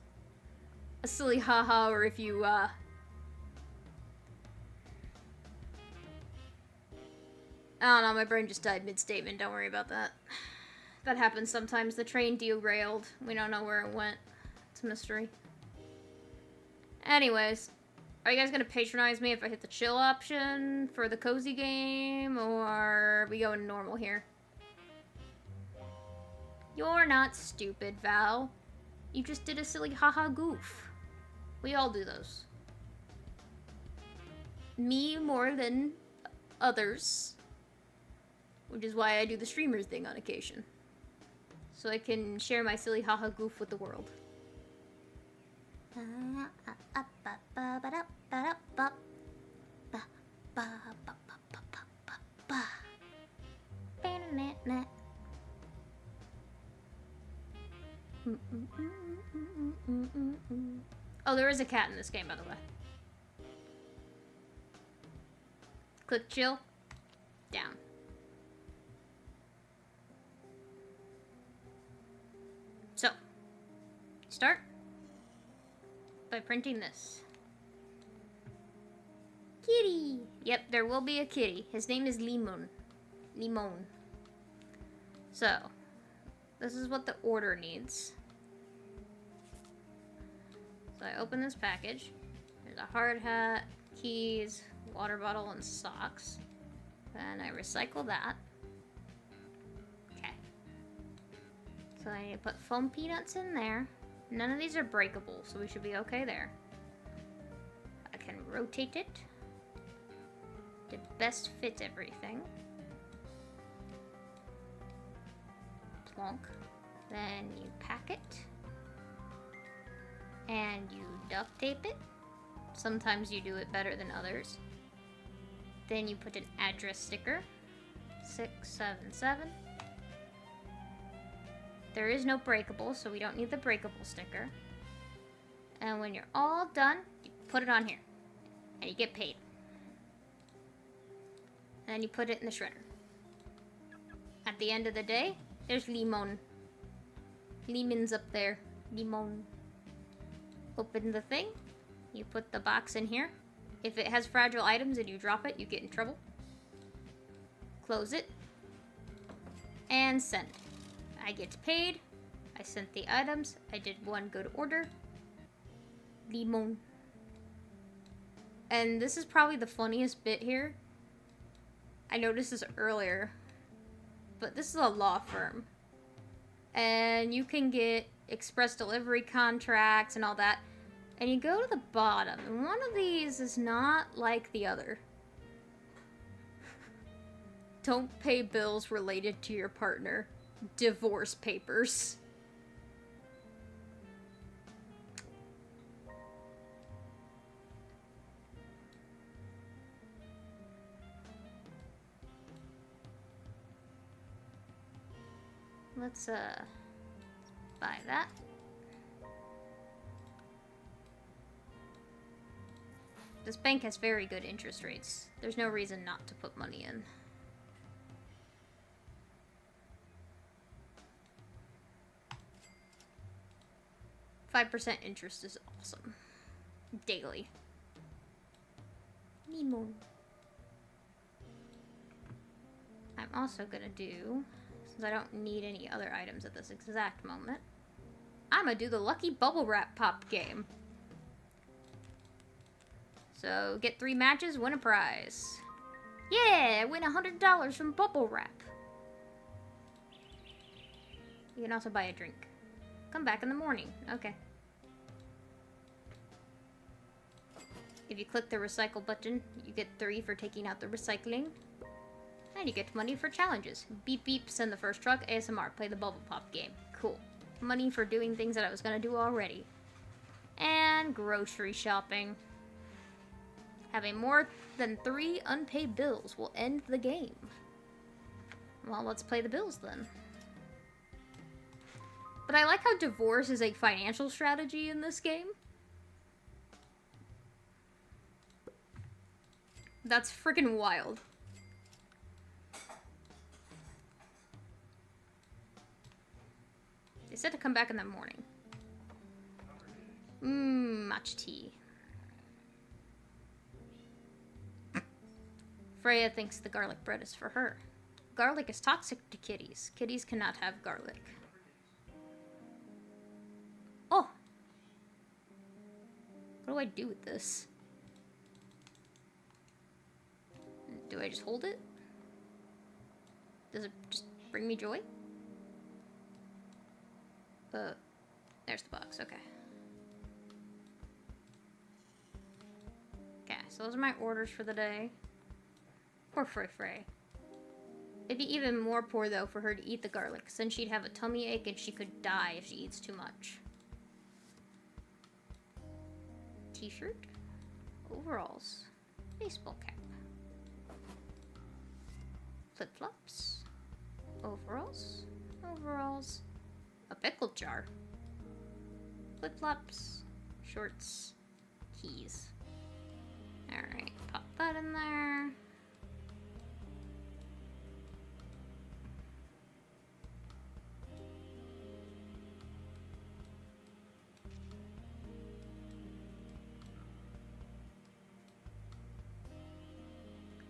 a silly haha, or if you, I don't know, my brain just died mid-statement, don't worry about that. That happens sometimes. The train derailed. We don't know where it went. It's a mystery. Anyways, are you guys gonna patronize me if I hit the chill option for the cozy game, or are we going normal here? You're not stupid, Val. You just did a silly haha goof. We all do those. Me more than others. Which is why I do the streamer thing on occasion. So I can share my silly haha goof with the world. Oh, there is a cat in this game, by the way. Click chill. Down. So, start by printing this. Kitty! Yep, there will be a kitty. His name is Limon. Limon. So, this is what the order needs. So I open this package. There's a hard hat, keys, water bottle, and socks. And I recycle that. Okay. So I need to put foam peanuts in there. None of these are breakable, so we should be okay there. I can rotate it to best fit everything. Plonk. Then you pack it. And you duct tape it. Sometimes you do it better than others. Then you put an address sticker. 677. There is no breakable, so we don't need the breakable sticker. And when you're all done, you put it on here. And you get paid. And then you put it in the shredder. At the end of the day, there's Limon. Lemon's up there. Limon. Open the thing. You put the box in here. If it has fragile items and you drop it, you get in trouble. Close it. And send. I get paid. I sent the items. I did one good order. Limon. And this is probably the funniest bit here. I noticed this earlier. But this is a law firm. And you can get express delivery contracts and all that. And you go to the bottom, and one of these is not like the other. Don't pay bills related to your partner. Divorce papers. Let's buy that. This bank has very good interest rates. There's no reason not to put money in. %5 interest is awesome. Daily. Limon. I'm also gonna do, since I don't need any other items at this exact moment, I'm gonna do the Lucky Bubble Wrap Pop game. So, get 3 matches, win a prize. Yeah, win $100 from Bubble Wrap. You can also buy a drink. Come back in the morning. Okay. If you click the recycle button, you get 3 for taking out the recycling. And you get money for challenges. Beep beep, send the first truck, ASMR, play the bubble pop game. Cool. Money for doing things that I was gonna do already. And grocery shopping. Having more than 3 unpaid bills will end the game. Well, let's play the bills then. But I like how divorce is a financial strategy in this game. That's freaking wild. They said to come back in the morning. Matcha tea. Freya thinks the garlic bread is for her. Garlic is toxic to kitties. Kitties cannot have garlic. Oh! What do I do with this? Do I just hold it? Does it just bring me joy? There's the box, okay. Okay, so those are my orders for the day. Poor Frey. It'd be even more poor, though, for her to eat the garlic, because then she'd have a tummy ache and she could die if she eats too much. T-shirt. Overalls. Baseball cap. Flip-flops. Overalls. Overalls. A pickle jar. Flip-flops. Shorts. Keys. Alright, pop that in there.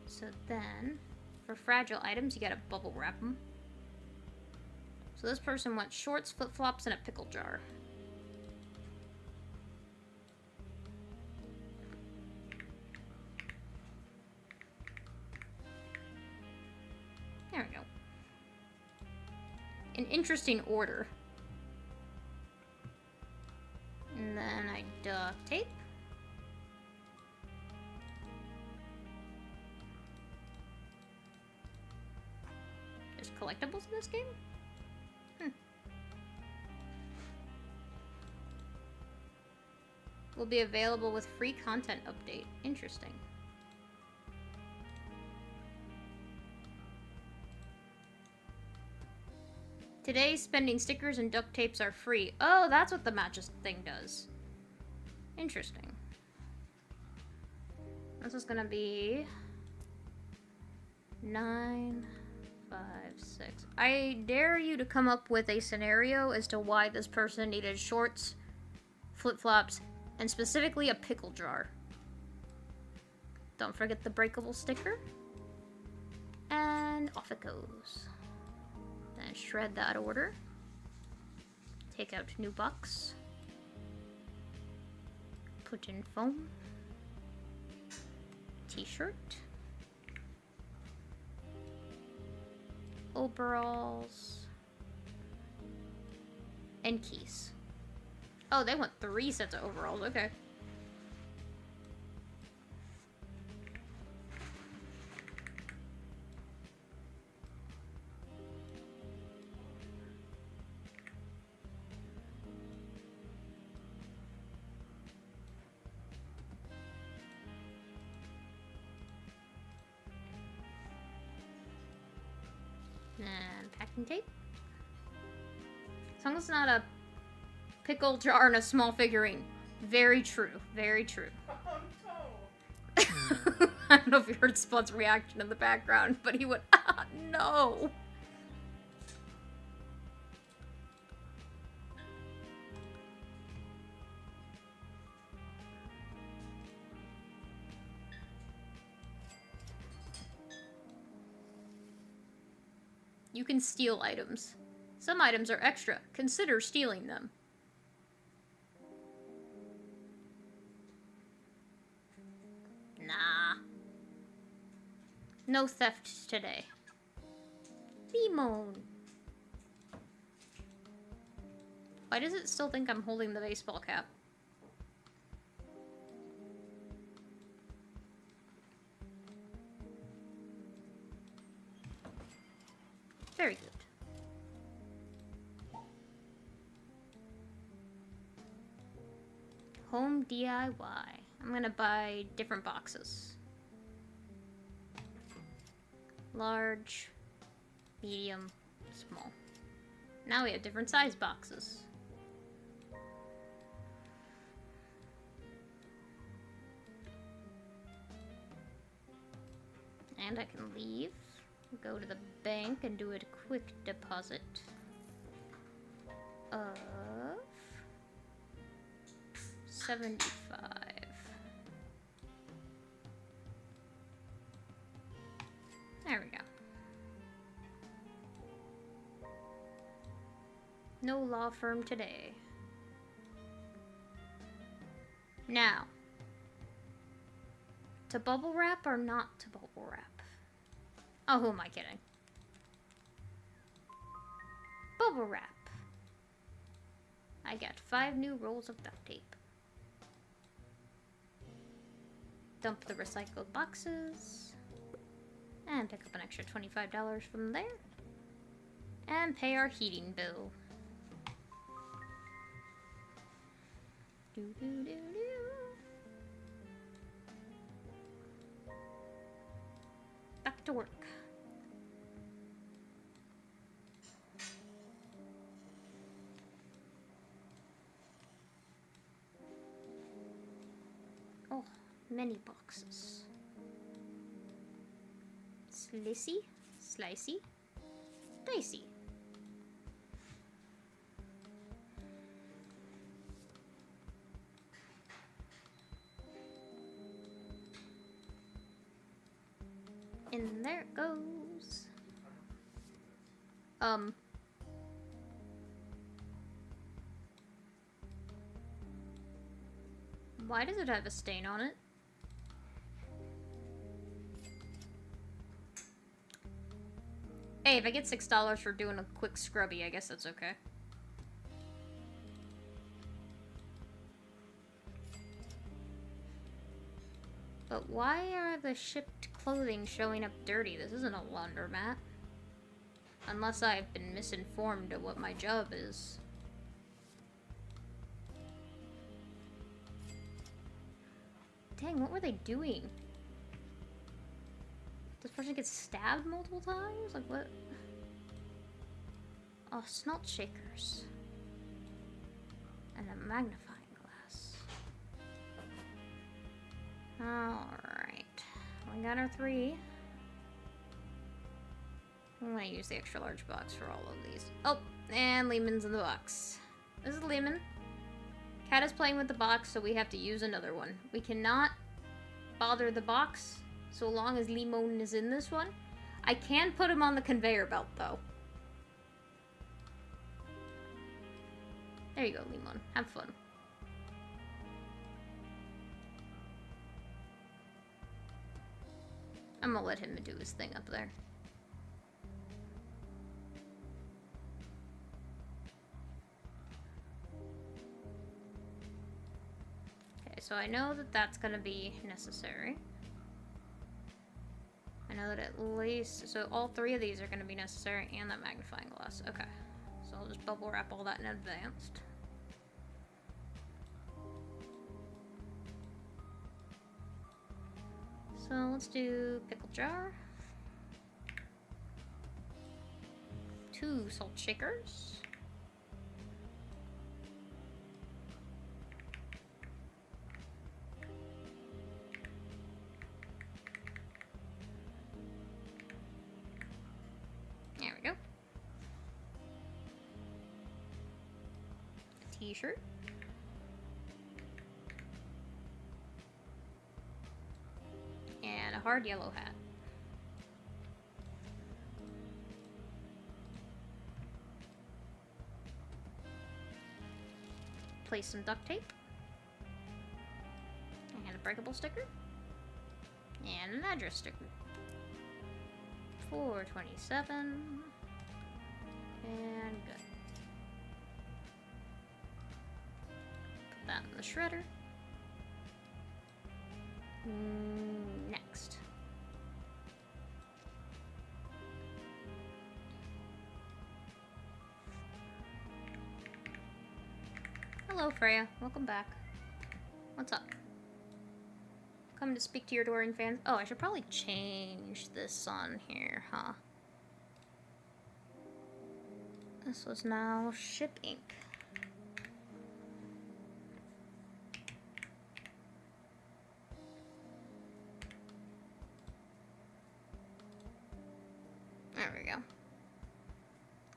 So then, for fragile items, you gotta bubble wrap them. So this person wants shorts, flip-flops, and a pickle jar. There we go. An interesting order. And then I duct tape. There's collectibles in this game? Will be available with free content update. Interesting. Today, spending stickers and duct tapes are free. Oh, that's what the matches thing does. Interesting. This is gonna be 9, 5, 6. I dare you to come up with a scenario as to why this person needed shorts, flip-flops, and specifically a pickle jar. Don't forget the breakable sticker. And off it goes. Then shred that order. Take out new box. Put in foam. T-shirt. Overalls. And keys. Oh, they want 3 sets of overalls. Okay. And packing tape. As long as it's not a pickle jar and a small figurine. Very true. Very true. Oh, no. I don't know if you heard Spud's reaction in the background, but he went, ah, no. You can steal items. Some items are extra. Consider stealing them. Nah. No theft today. Limon. Why does it still think I'm holding the baseball cap? Very good. Home DIY. I'm gonna buy different boxes. Large, medium, small. Now we have different size boxes. And I can leave, go to the bank and do a quick deposit of 75. There we go. No law firm today. Now, to bubble wrap or not to bubble wrap? Oh, who am I kidding? Bubble wrap. I got 5 new rolls of duct tape. Dump the recycled boxes. And pick up an extra $25 from there. And pay our heating bill. Back to work. Oh, many boxes. Slicey, slicey, dicey. And there it goes. Why does it have a stain on it? Hey, if I get $6 for doing a quick scrubby, I guess that's okay. But why are the shipped clothing showing up dirty? This isn't a laundromat. Unless I've been misinformed of what my job is. Dang, what were they doing? This person gets stabbed multiple times? Like, what? Oh, smelt shakers. And a magnifying glass. Alright. We got our 3. I'm gonna use the extra large box for all of these. Oh, and Lehman's in the box. This is Lehman. Cat is playing with the box, so we have to use another one. We cannot bother the box so long as Lemon is in this one. I can put him on the conveyor belt, though. There you go, Lemon. Have fun. I'm gonna let him do his thing up there. Okay, so I know that that's gonna be necessary. I know that at least, so all 3 of these are gonna be necessary, and that magnifying glass. Okay, so I'll just bubble wrap all that in advance. So let's do pickle jar. 2 salt shakers. There we go. A t-shirt. And a hard yellow hat. Place some duct tape. And a breakable sticker. And an address sticker. 427. And good. Put that in the shredder. Next. Hello, Freya. Welcome back. What's up? Come to speak to your adoring fans. Oh, I should probably change this on here, huh? This was now ship ink. There we go.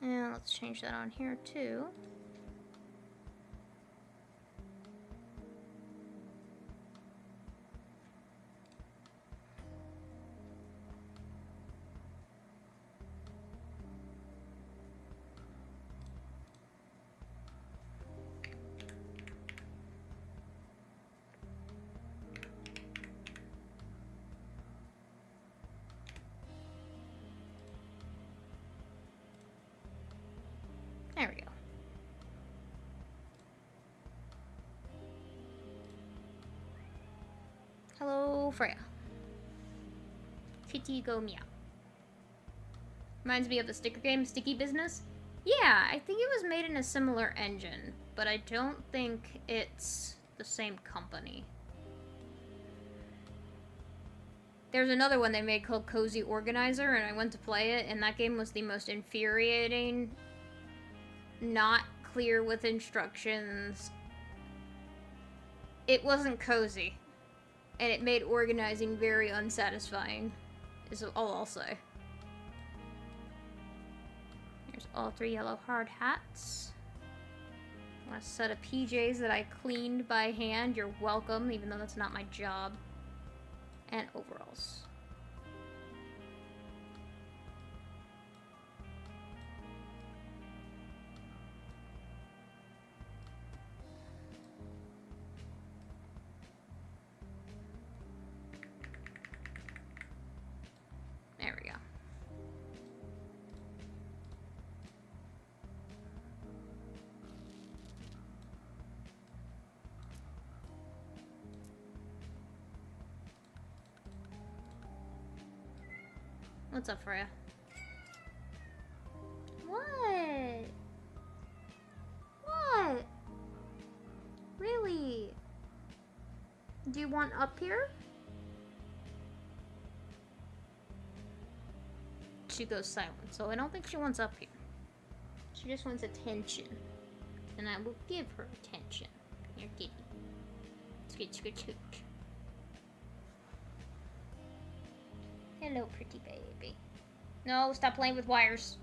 And let's change that on here too. There we go. Hello, Freya. Kitty go meow. Reminds me of the sticker game Sticky Business. Yeah, I think it was made in a similar engine, but I don't think it's the same company. There's another one they made called Cozy Organizer, and I went to play it, and that game was the most infuriating, not clear with instructions. It wasn't cozy, and it made organizing very unsatisfying, is all I'll say. Here's all 3 yellow hard hats. A set of PJs that I cleaned by hand. You're welcome, even though that's not my job. And overalls. There we go. What's up, Freya? What? What? Really? Do you want up here? She goes silent, so I don't think she wants up here. She just wants attention. And I will give her attention. You're kitty. Scoot, scoot, scoot. Hello, pretty baby. No, stop playing with wires.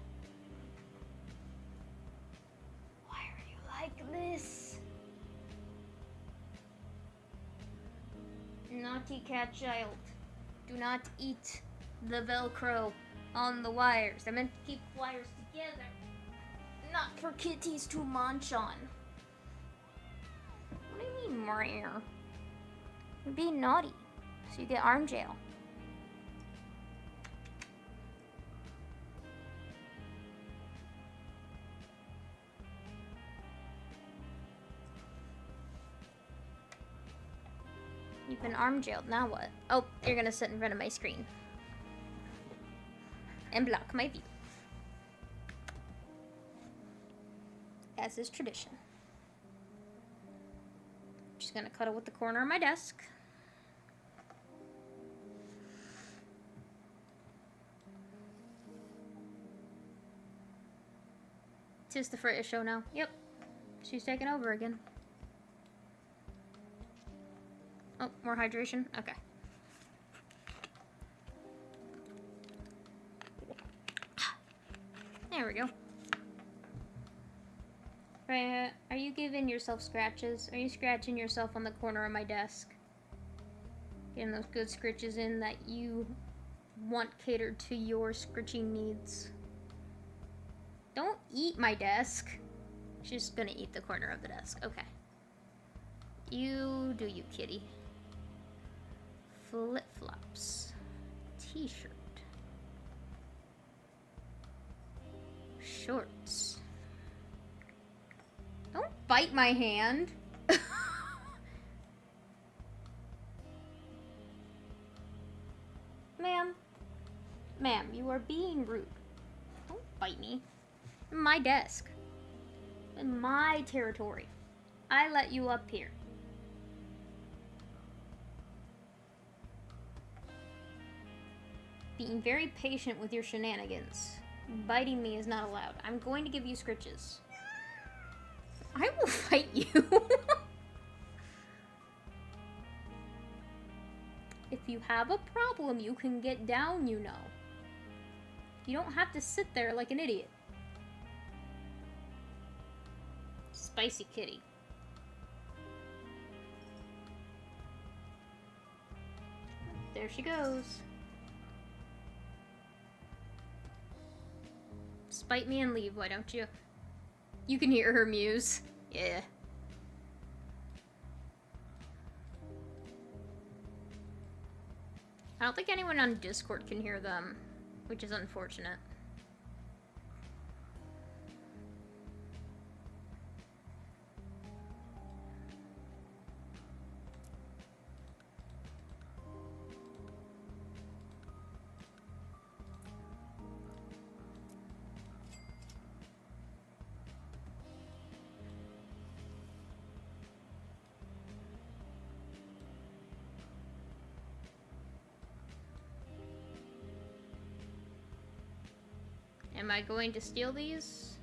Why are you like this? Naughty cat child. Do not eat the Velcro on the wires. They're meant to keep wires together. Not for kitties to munch on. What do you mean, Maria? You're being naughty, so you get arm jail. You've been arm jailed, now what? Oh, you're gonna sit in front of my screen. And block my view. As is tradition. Just gonna cuddle with the corner of my desk. Tis the Freya show now. Yep. She's taking over again. Oh, more hydration? Okay. There we go. Freya, are you giving yourself scratches? Are you scratching yourself on the corner of my desk? Getting those good scritches in that you want catered to your scritching needs. Don't eat my desk. She's gonna eat the corner of the desk. Okay. You do you, kitty. Flip-flops. T-shirt. Shorts. Don't bite my hand. Ma'am. Ma'am, you are being rude. Don't bite me. My desk. In my territory. I let you up here. being very patient with your shenanigans. Biting me is not allowed. I'm going to give you scritches. I will fight you. If you have a problem, you can get down, you know. You don't have to sit there like an idiot. Spicy kitty. There she goes. Spite me and leave, why don't you? You can hear her muse. Yeah. I don't think anyone on Discord can hear them, which is unfortunate. Am I going to steal these?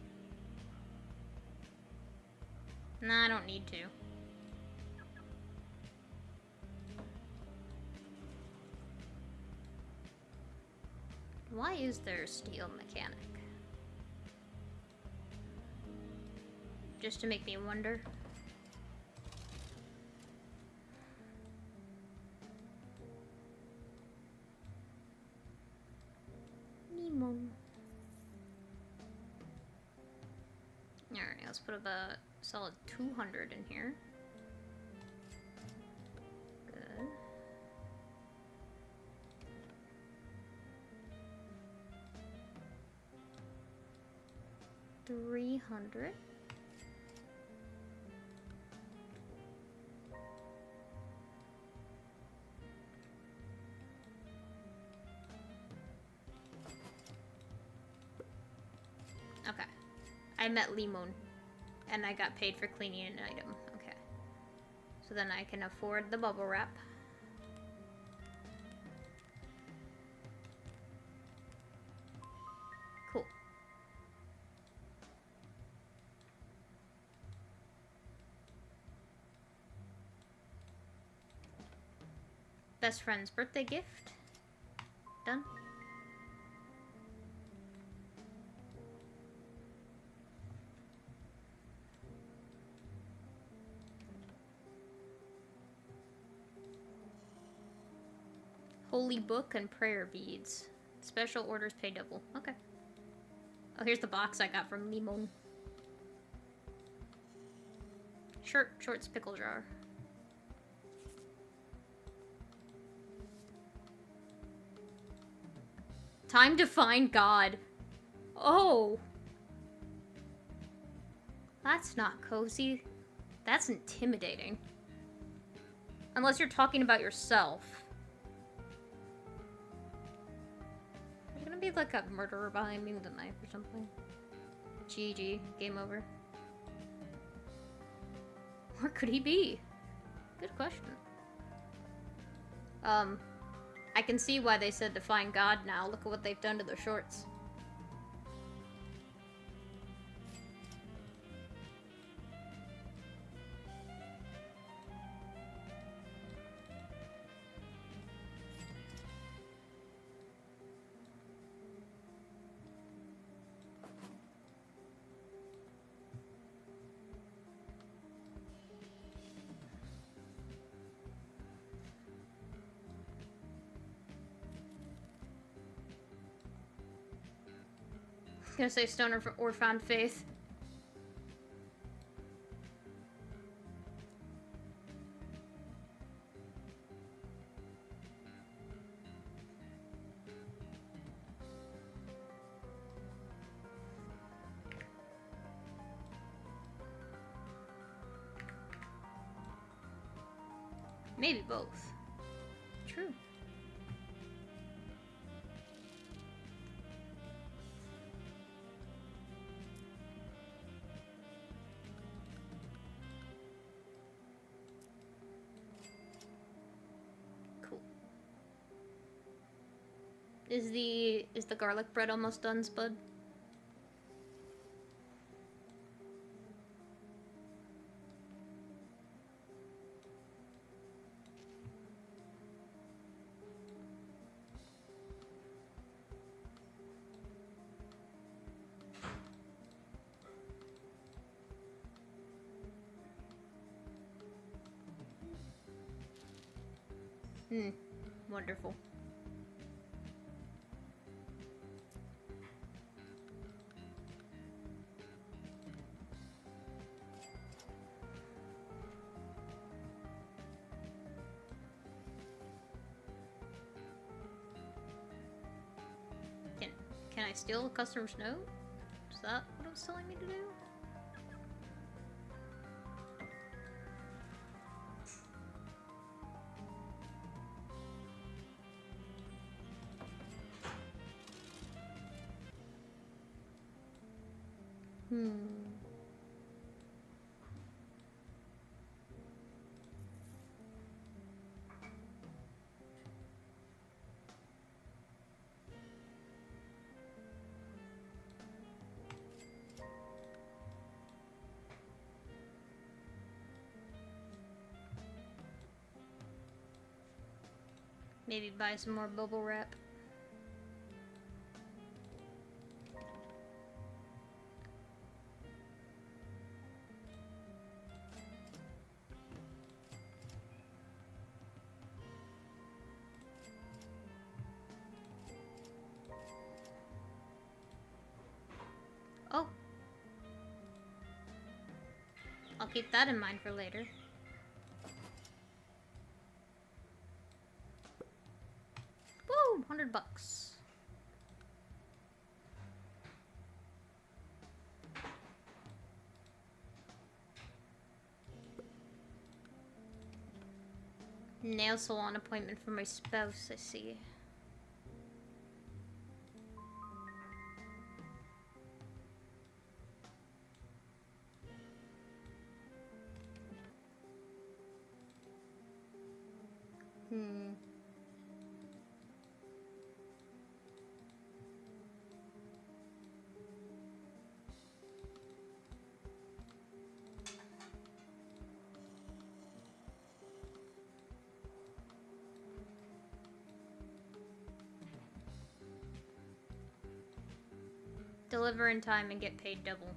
Nah, I don't need to. Why is there a steel mechanic? Just to make me wonder. Lemon. Alright, let's put about solid 200 in here. Good. $300. Okay. I met Limon, and I got paid for cleaning an item. Okay. So then I can afford the bubble wrap. Cool. Best friend's birthday gift. Done. Holy book and prayer beads. Special orders pay double. Okay. Oh, here's the box I got from Limon. Shorts pickle jar. Time to find God. Oh. That's not cozy. That's intimidating. Unless you're talking about yourself. There's gonna be like a murderer behind me with a knife or something. GG. Game over. Where could he be? Good question. I can see why they said to find God now. Look at what they've done to their shorts. Gonna say stoner or found faith. Maybe both. True. Is the garlic bread almost done, Spud? Wonderful. Can I steal a customer's note? Is that what it was telling me to do? Maybe buy some more bubble wrap. Oh. I'll keep that in mind for later. Woo! $100. Nail salon appointment for my spouse, I see. Deliver in time and get paid double.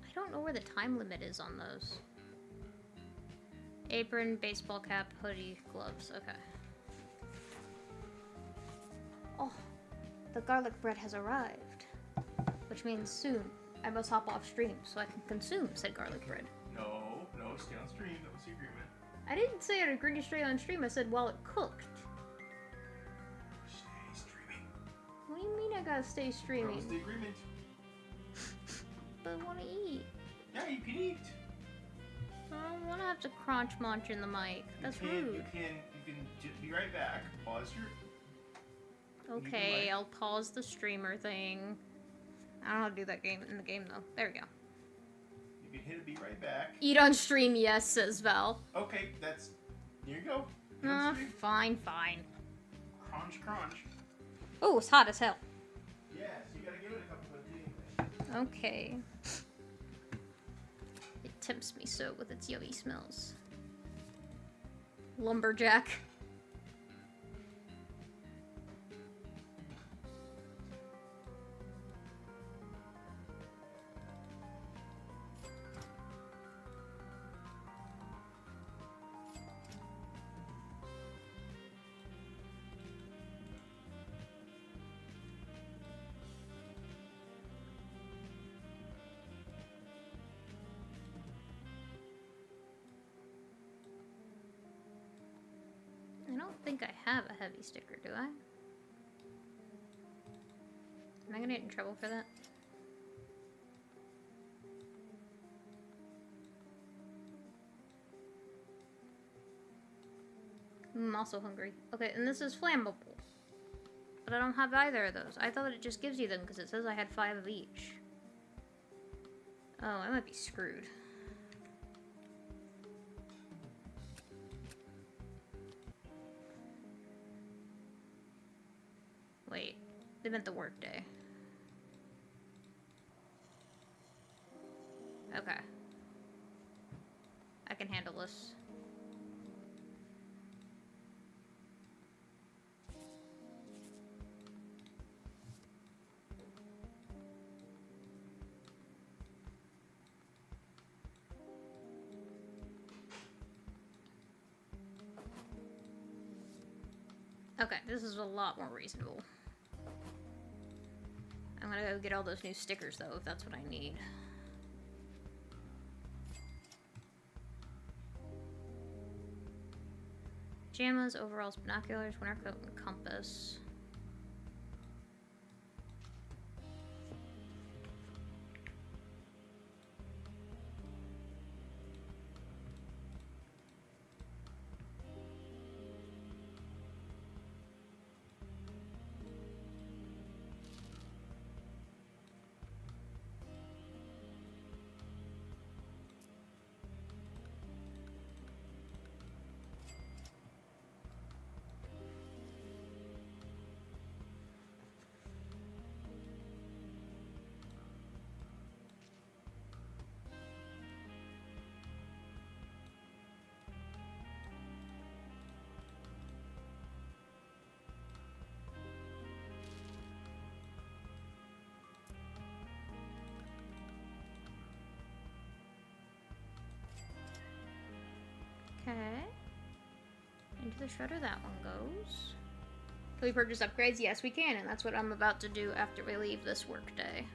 I don't know where the time limit is on those. Apron, baseball cap, hoodie, gloves. Okay. Oh, the garlic bread has arrived. Which means soon I must hop off stream so I can consume said garlic bread. No, stay on stream. That was the agreement. I didn't say I'd agree to stay on stream. I said while it cooked. Stay streaming. What do you mean I gotta stay streaming? That was the agreement. But I wanna eat. Yeah, you can eat. I don't wanna have to crunch munch in the mic. That's rude. You can just be right back. Pause your... Okay, I'll pause the streamer thing. I don't know how to do that game in the game though. There we go. You can hit a be right back. Eat on stream, yes, says Val. Okay, that's... Here you go. Fine. Crunch, crunch. Oh, it's hot as hell. Yes, you gotta give it a couple of days. Okay. It tempts me so with its yummy smells. Lumberjack. I don't think I have a heavy sticker, do I? Am I gonna get in trouble for that? I'm also hungry. Okay, and this is flammable. But I don't have either of those. I thought it just gives you them because it says I had 5 of each. Oh, I might be screwed. Wait, they meant the work day. Okay. I can handle this. Okay, this is a lot more reasonable. I'm gonna go get all those new stickers, though, if that's what I need. Pajamas, overalls, binoculars, winter coat, and compass. Okay. Into the shredder that one goes. Can we purchase upgrades? Yes, we can, and that's what I'm about to do after we leave this work day.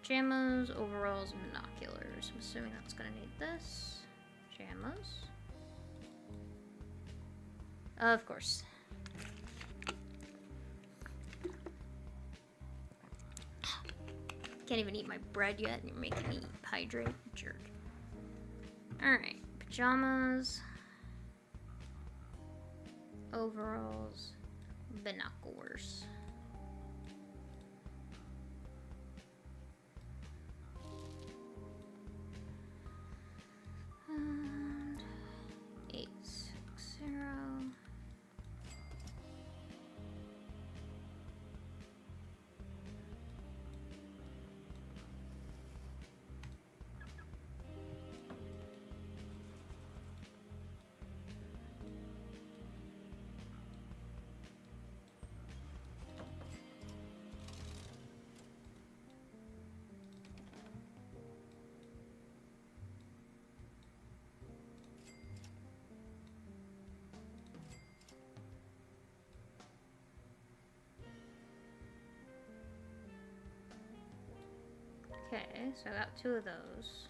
Pajamas, overalls, and binoculars. I'm assuming that's gonna need this. Pajamas. Of course. Can't even eat my bread yet, and you're making me hydrate. Jerk. Alright. Pajamas. Overalls. Binoculars. And 860. Okay, so I got 2 of those.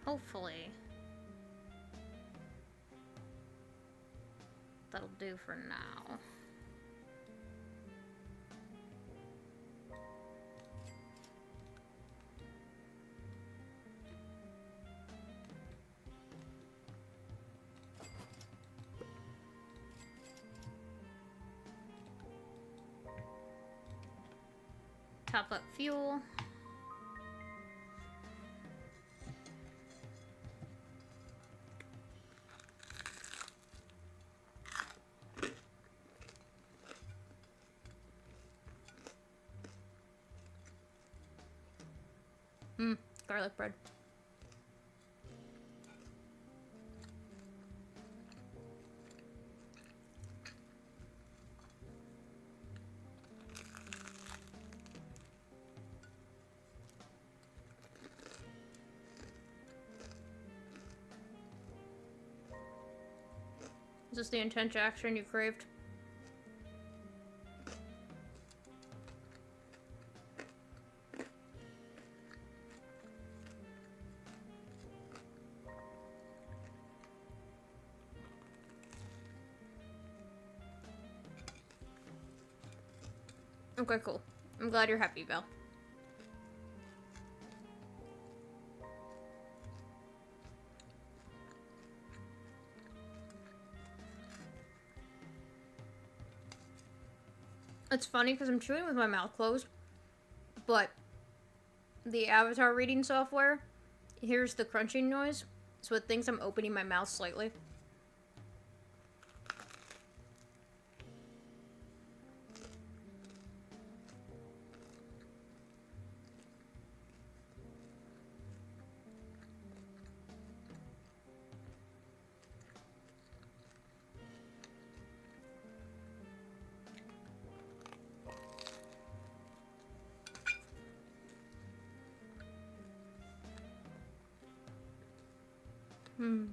Hopefully, that'll do for now. Top up fuel. Garlic bread. Is this the intense action you craved? Okay, cool. I'm glad you're happy, Val. It's funny because I'm chewing with my mouth closed, but the avatar reading software hears the crunching noise, so it thinks I'm opening my mouth slightly. Hmm.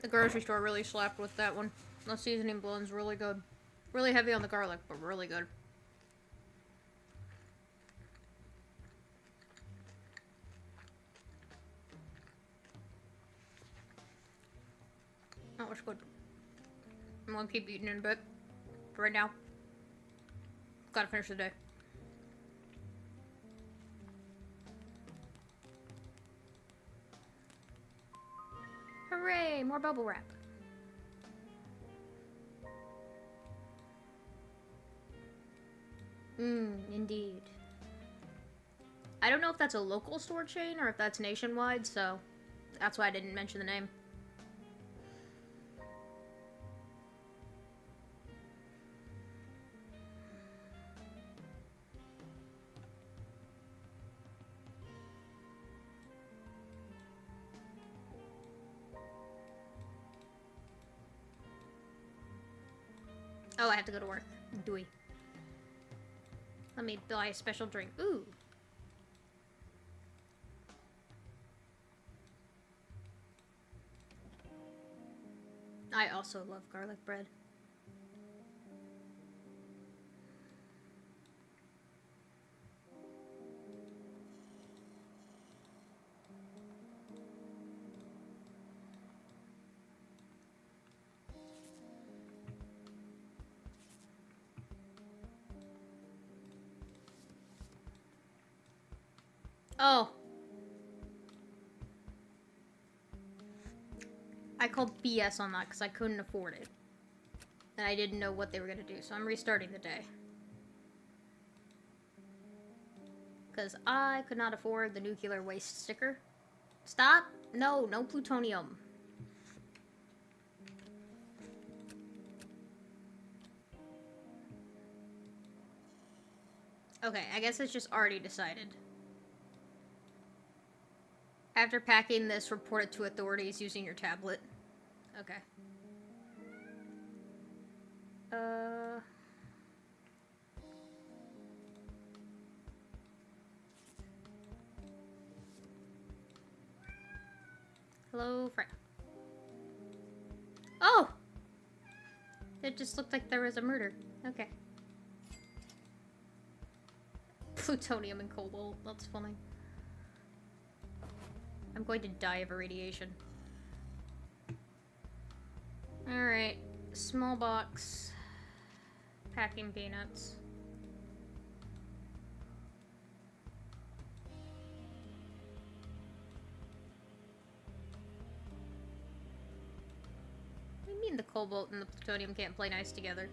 The grocery store really slapped with that one. The seasoning blend's really good. Really heavy on the garlic, but really good. That was good. I'm gonna keep eating in a bit. For right now, gotta finish the day. Hooray! More bubble wrap. Indeed. I don't know if that's a local store chain or if that's nationwide, so that's why I didn't mention the name. Oh, I have to go to work. Dewey. Let me buy a special drink. Ooh. I also love garlic bread. Oh. I called BS on that because I couldn't afford it. And I didn't know what they were going to do, so I'm restarting the day. Because I could not afford the nuclear waste sticker. Stop! No, no plutonium. Okay, I guess it's just already decided. After packing this, report it to authorities using your tablet. Okay. Hello, Frank. Oh! It just looked like there was a murder. Okay. Plutonium and cobalt. That's funny. I'm going to die of irradiation. Alright. Small box. Packing peanuts. What do you mean the cobalt and the plutonium can't play nice together?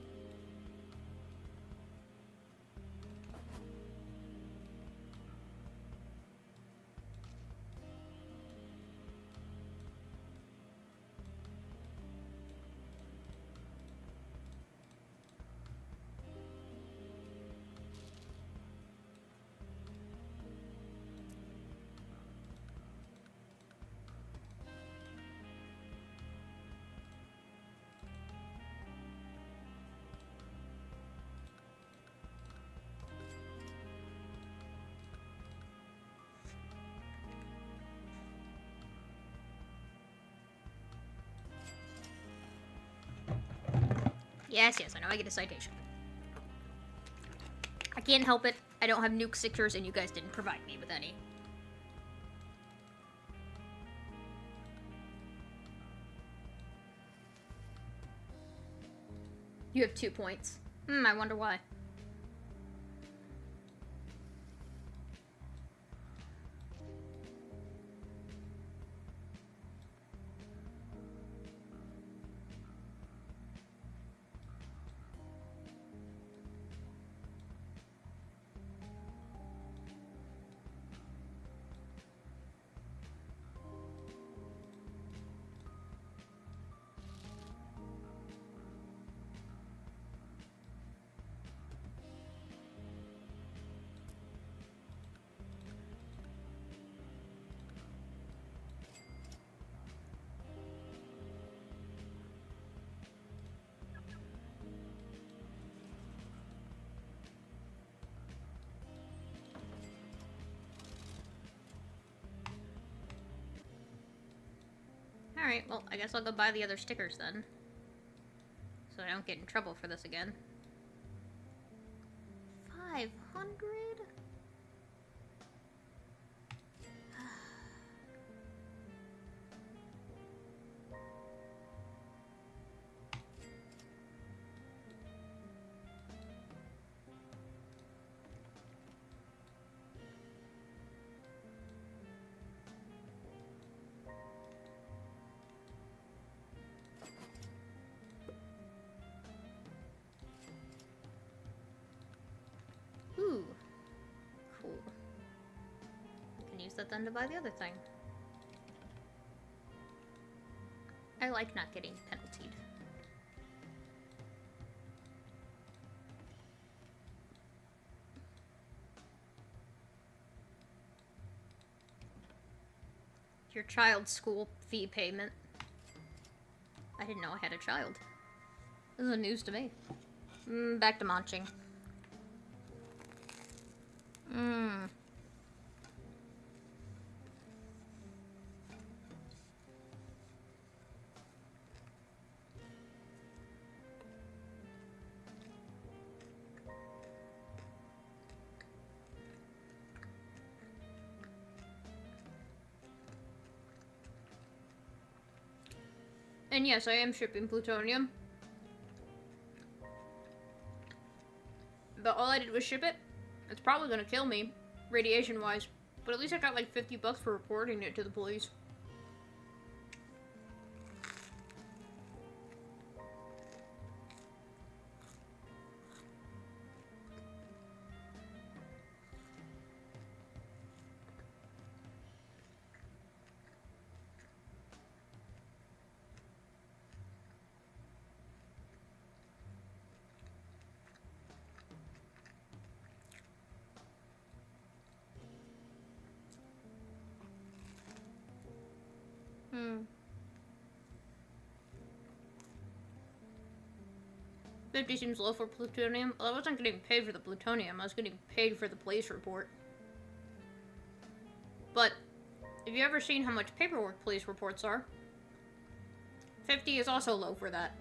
Yes, I know I get a citation. I can't help it. I don't have nuke stickers and you guys didn't provide me with any. You have 2 points. I wonder why. Alright, well, I guess I'll go buy the other stickers then. So I don't get in trouble for this again. 500? Ooh. Cool. I can use that then to buy the other thing. I like not getting penaltied. Your child's school fee payment. I didn't know I had a child. This is news to me. Back to munching. And yes, I am shipping plutonium. But all I did was ship it. It's probably gonna kill me, radiation-wise. But at least I got like 50 bucks for reporting it to the police. Hmm. 50 seems low for plutonium. Well, I wasn't getting paid for the plutonium. I was getting paid for the police report. But, have you ever seen how much paperwork police reports are? 50 is also low for that.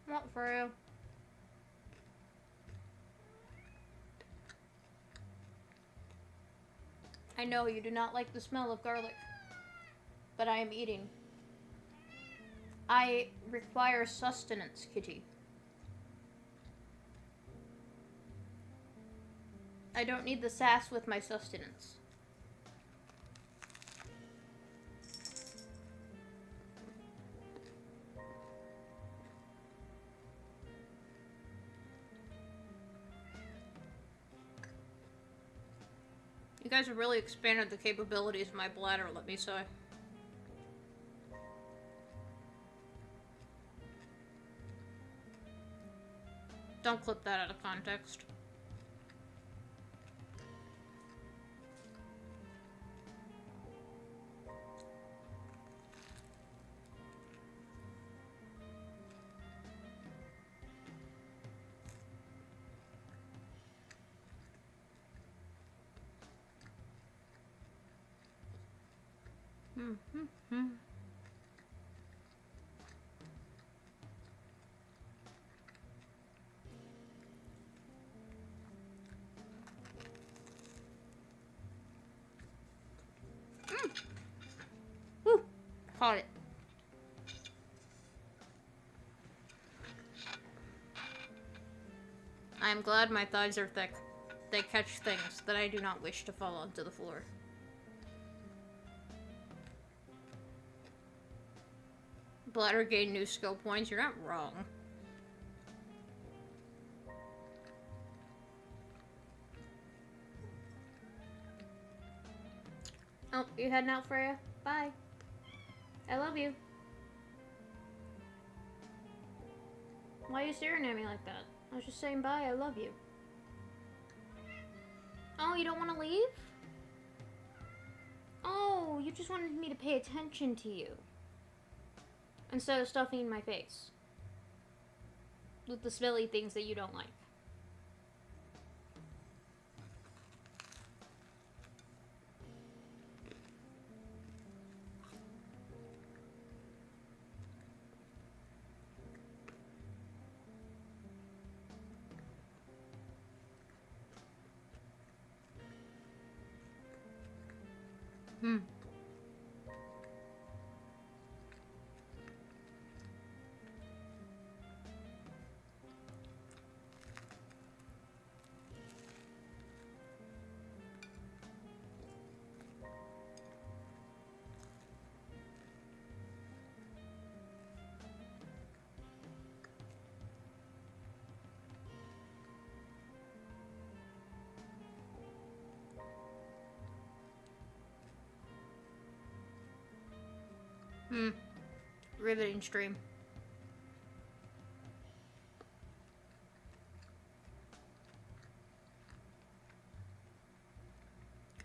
Not for you. I know you do not like the smell of garlic, but I am eating. I require sustenance, Kitty. I don't need the sass with my sustenance. You guys have really expanded the capabilities of my bladder, let me say. Don't clip that out of context. Woo! Caught it. I am glad my thighs are thick. They catch things that I do not wish to fall onto the floor. Bladder gain new skill points. You're not wrong. Oh, you heading out, Freya? Bye. I love you. Why are you staring at me like that? I was just saying bye, I love you. Oh, you don't want to leave? Oh, you just wanted me to pay attention to you. Instead of stuffing in my face. With the smelly things that you don't like. Hmm. Hmm. Riveting stream.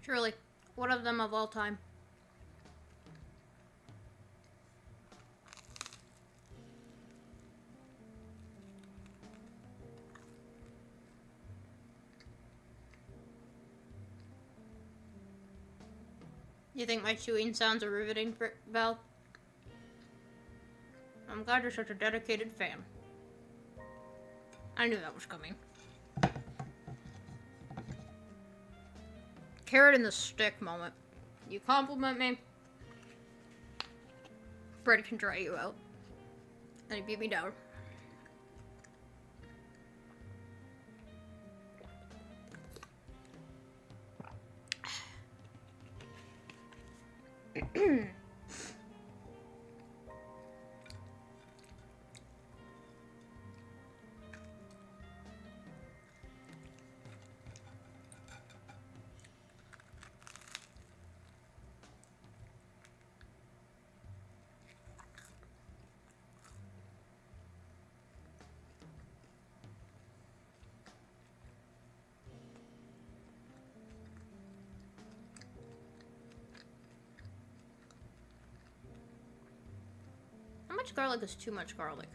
Truly, one of them of all time. You think my chewing sounds are riveting, Val? I'm glad you're such a dedicated fan. I knew that was coming. Carrot in the stick moment. You compliment me, Fred can dry you out. And he beat me down. How much garlic is too much garlic?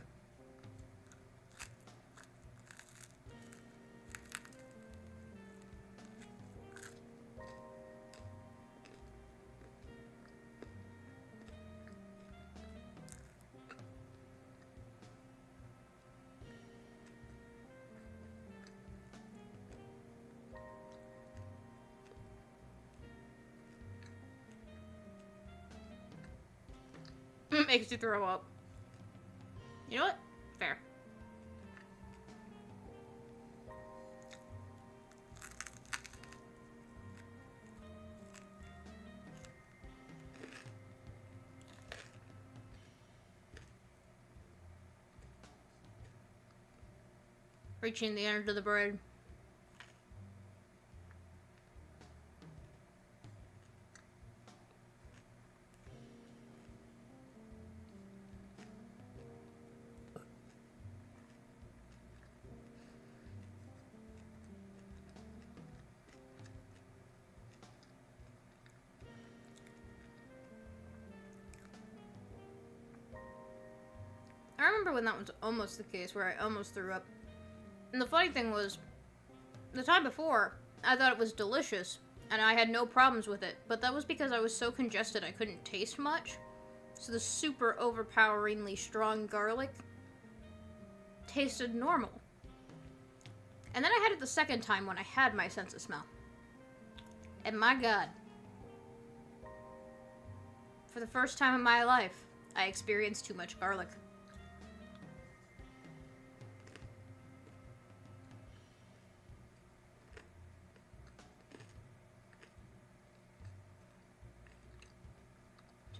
Makes you throw up. You know what? Fair. Reaching the end of the bread. I remember when that was almost the case, where I almost threw up. And the funny thing was, the time before, I thought it was delicious, and I had no problems with it, but that was because I was so congested I couldn't taste much. So the super overpoweringly strong garlic tasted normal. And then I had it the second time when I had my sense of smell. And my god. For the first time in my life, I experienced too much garlic.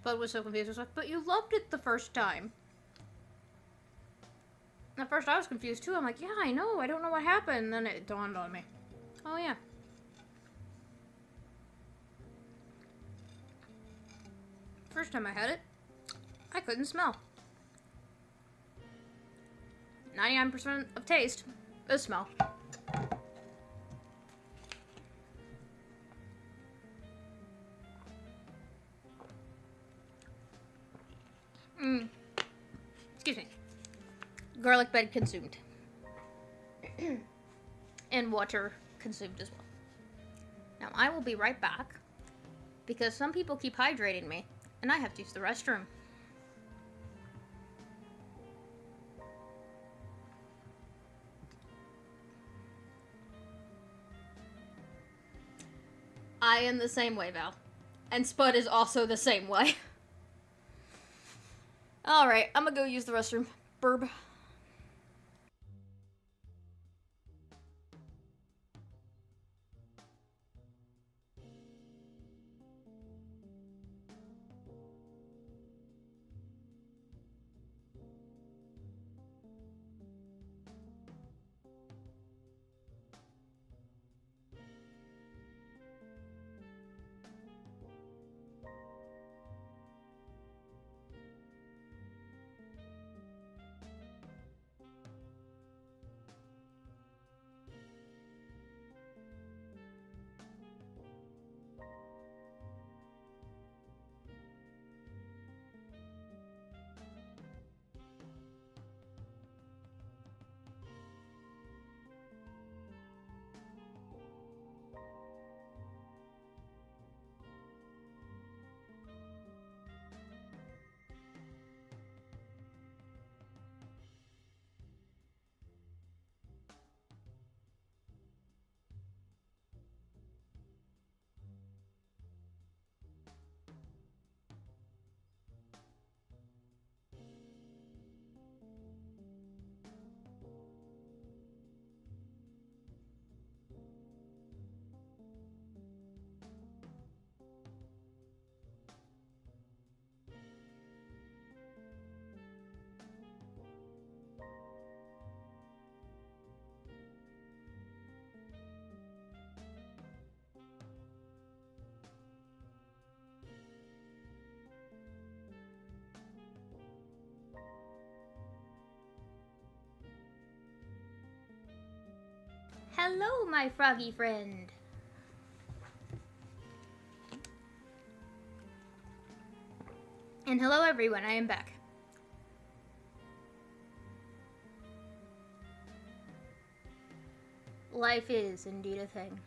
Bud was so confused. I was like, but you loved it the first time. At first I was confused too. I'm like, yeah, I know. I don't know what happened. And then it dawned on me. Oh, yeah. First time I had it, I couldn't smell. 99% of taste is smell. Excuse me. Garlic bread consumed. And water consumed as well. Now I will be right back because some people keep hydrating me and I have to use the restroom. I am the same way, Val. And Spud is also the same way. Alright, I'm gonna go use the restroom. Burb. Hello, my froggy friend. And hello, everyone. I am back. Life is indeed a thing.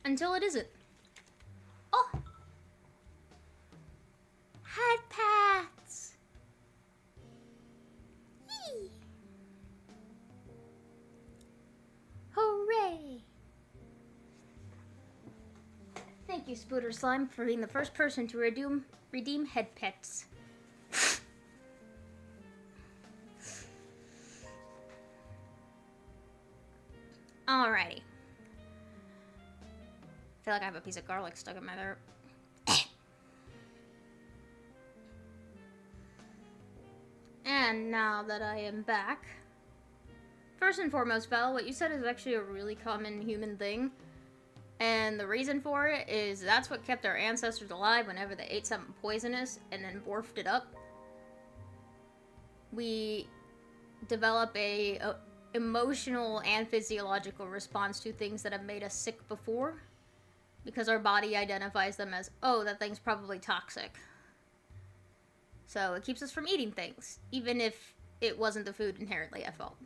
Until it isn't. Oh! Head pats! Yee! Hooray! Thank you, Spooter Slime, for being the first person to redeem head pets. Alrighty. I feel like I have a piece of garlic stuck in my throat. And now that I am back, first and foremost, Val, what you said is actually a really common human thing. And the reason for it is that's what kept our ancestors alive whenever they ate something poisonous and then borfed it up. We develop a emotional and physiological response to things that have made us sick before, because our body identifies them as, oh, that thing's probably toxic. So it keeps us from eating things, even if it wasn't the food inherently at fault.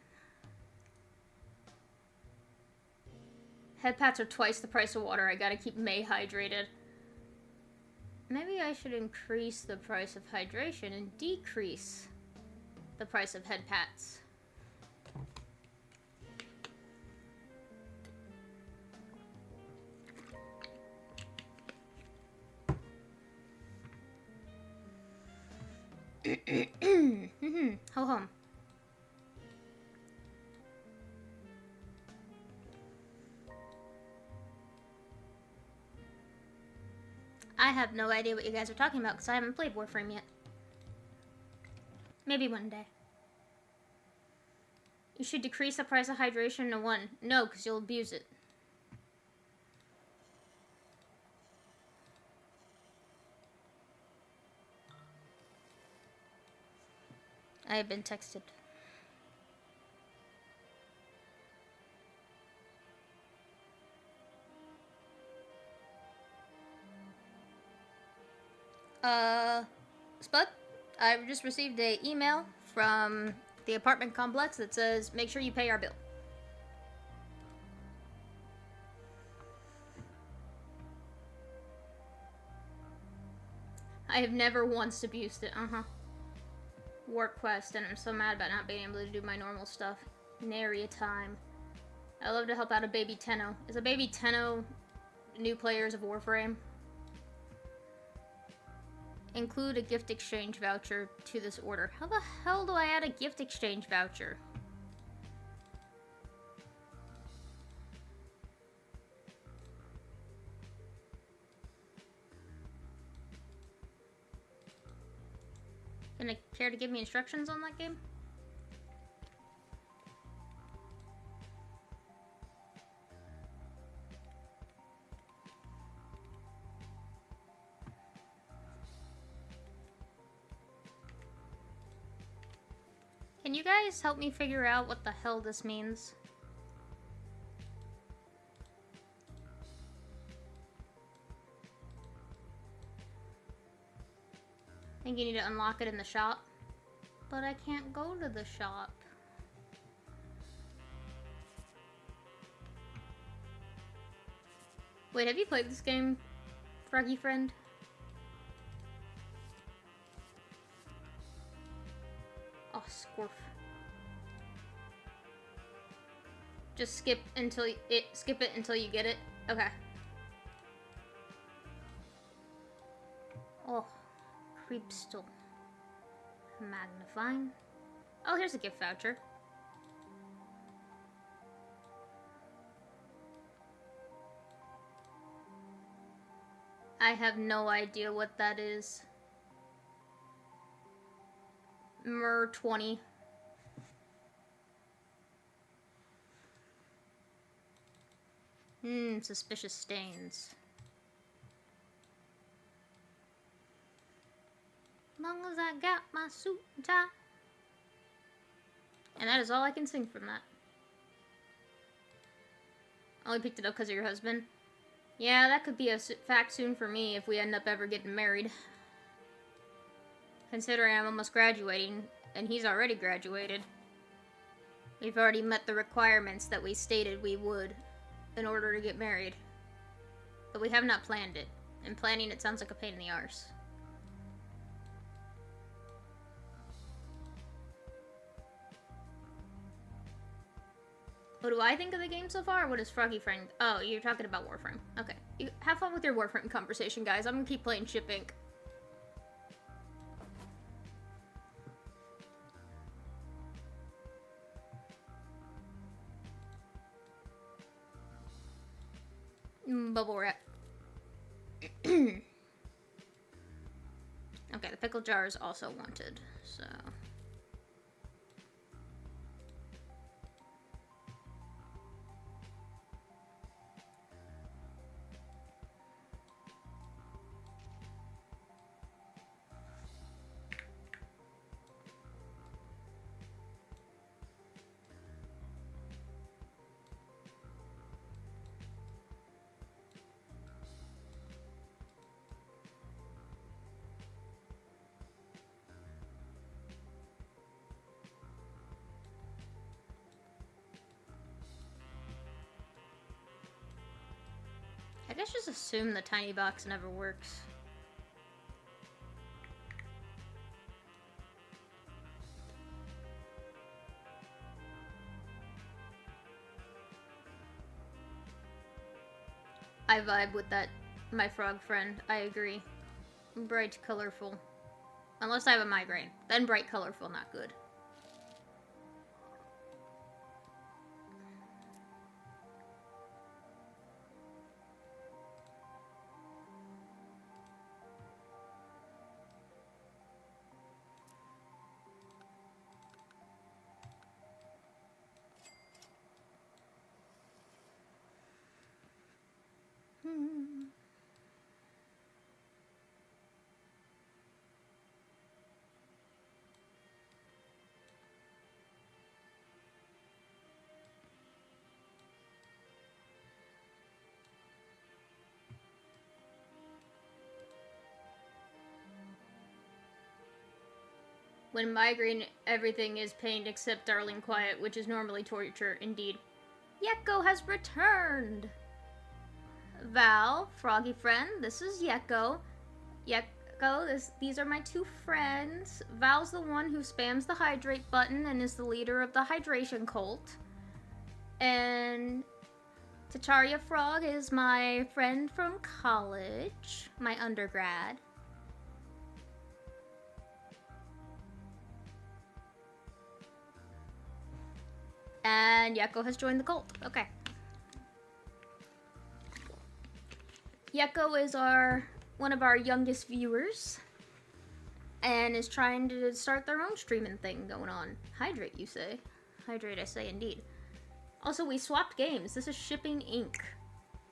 Head pats are twice the price of water. I gotta keep Mei hydrated. Maybe I should increase the price of hydration and decrease the price of head pats. Ho hum. I have no idea what you guys are talking about because I haven't played Warframe yet. Maybe one day. You should decrease the price of hydration to 1. No, because you'll abuse it. I have been texted. Spud, I just received an email from the apartment complex that says, make sure you pay our bill. I have never once abused it, Work quest, and I'm so mad about not being able to do my normal stuff. Nary a time. I love to help out a baby Tenno. Is a baby Tenno new players of Warframe? Include a gift exchange voucher to this order. How the hell do I add a gift exchange voucher? Gonna care to give me instructions on that game? Can you guys help me figure out what the hell this means? I think you need to unlock it in the shop. But I can't go to the shop. Wait, have you played this game, Froggy friend? Oh, scorf. Just skip it until you get it. Okay. Oh, creepstill. Magnifying. Oh, here's a gift voucher. I have no idea what that is. Mer 20. Suspicious stains. Long as I got my suit and tie. And that is all I can sing from that. Only picked it up because of your husband. Yeah, that could be a fact soon for me if we end up ever getting married. Considering I'm almost graduating, and he's already graduated. We've already met the requirements that we stated we would in order to get married. But we have not planned it. And planning it sounds like a pain in the arse. What do I think of the game so far? What is Froggy Friend? Oh, you're talking about Warframe. Okay. You have fun with your Warframe conversation, guys. I'm gonna keep playing Ship Inc. Bubble wrap. Okay, the pickle jar is also wanted, so... I guess just assume the tiny box never works. I vibe with that, my frog friend. I agree. Bright, colorful. Unless I have a migraine. Then bright, colorful, not good. When migraine, everything is pain except darling quiet, which is normally torture, indeed. Yeko has returned! Val, froggy friend, this is Yeko. These are my two friends. Val's the one who spams the hydrate button and is the leader of the hydration cult. And Tataria Frog is my friend from college, my undergrad. And Yeko has joined the cult. Okay. Yeko is one of our youngest viewers and is trying to start their own streaming thing going on. Hydrate, you say? Hydrate, I say indeed. Also, we swapped games. This is Shipping Inc.,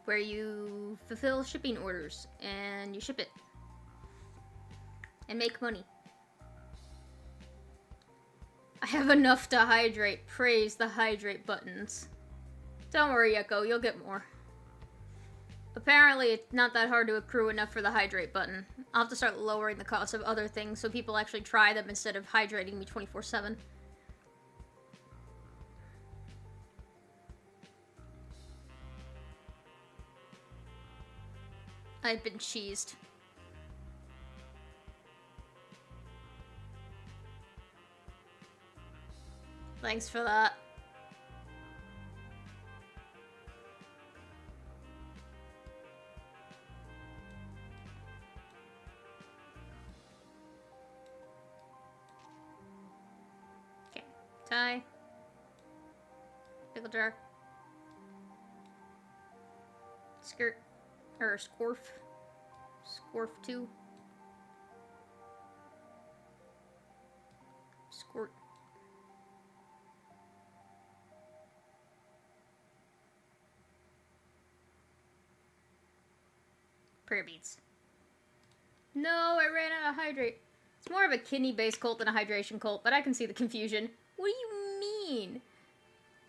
where you fulfill shipping orders and you ship it and make money. I have enough to hydrate. Praise the hydrate buttons. Don't worry, Yeko, you'll get more. Apparently, it's not that hard to accrue enough for the hydrate button. I'll have to start lowering the cost of other things so people actually try them instead of hydrating me 24/7. I've been cheesed. Thanks for that. Okay, tie. Pickle jar. Skirt. Or scorf. Scorf 2. Squirt. Prayer beads. No, I ran out of hydrate. It's more of a kidney-based cult than a hydration cult, but I can see the confusion. What do you mean?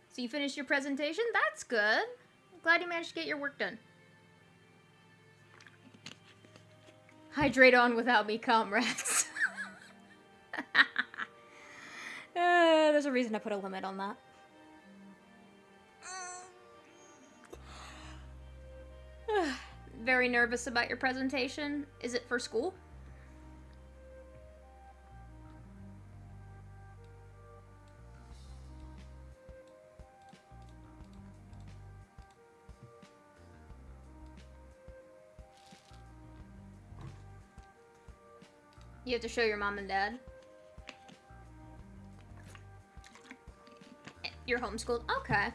So you finished your presentation? That's good. I'm glad you managed to get your work done. Hydrate on without me, comrades. There's a reason to put a limit on that. Very nervous about your presentation. Is it for school? You have to show your mom and dad. You're homeschooled? Okay.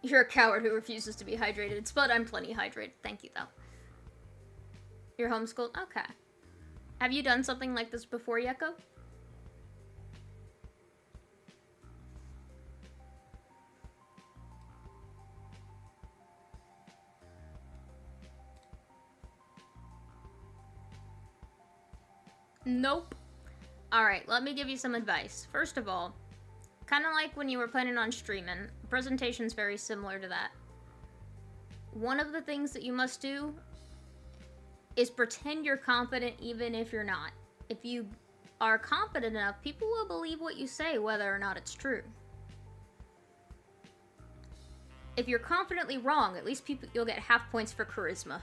You're a coward who refuses to be hydrated, but I'm plenty hydrated. Thank you, though. You're homeschooled? Okay. Have you done something like this before, Yeko? Nope. Alright, let me give you some advice. First of all, kind of like when you were planning on streaming, the presentation's very similar to that. One of the things that you must do is pretend you're confident even if you're not. If you are confident enough, people will believe what you say whether or not it's true. If you're confidently wrong, at least you'll get half points for charisma.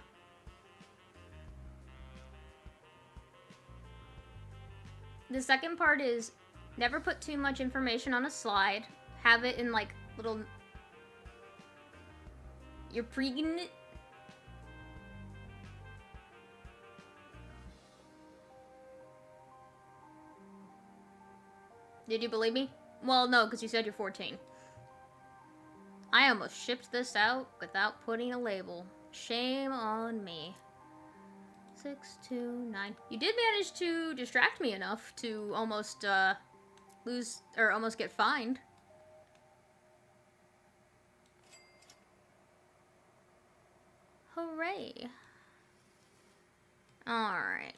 The second part is never put too much information on a slide. Have it in like little... You're pregnant? Did you believe me? Well, no, because you said you're 14. I almost shipped this out without putting a label. Shame on me. 629. You did manage to distract me enough to almost lose or almost get fined. Hooray. Alright.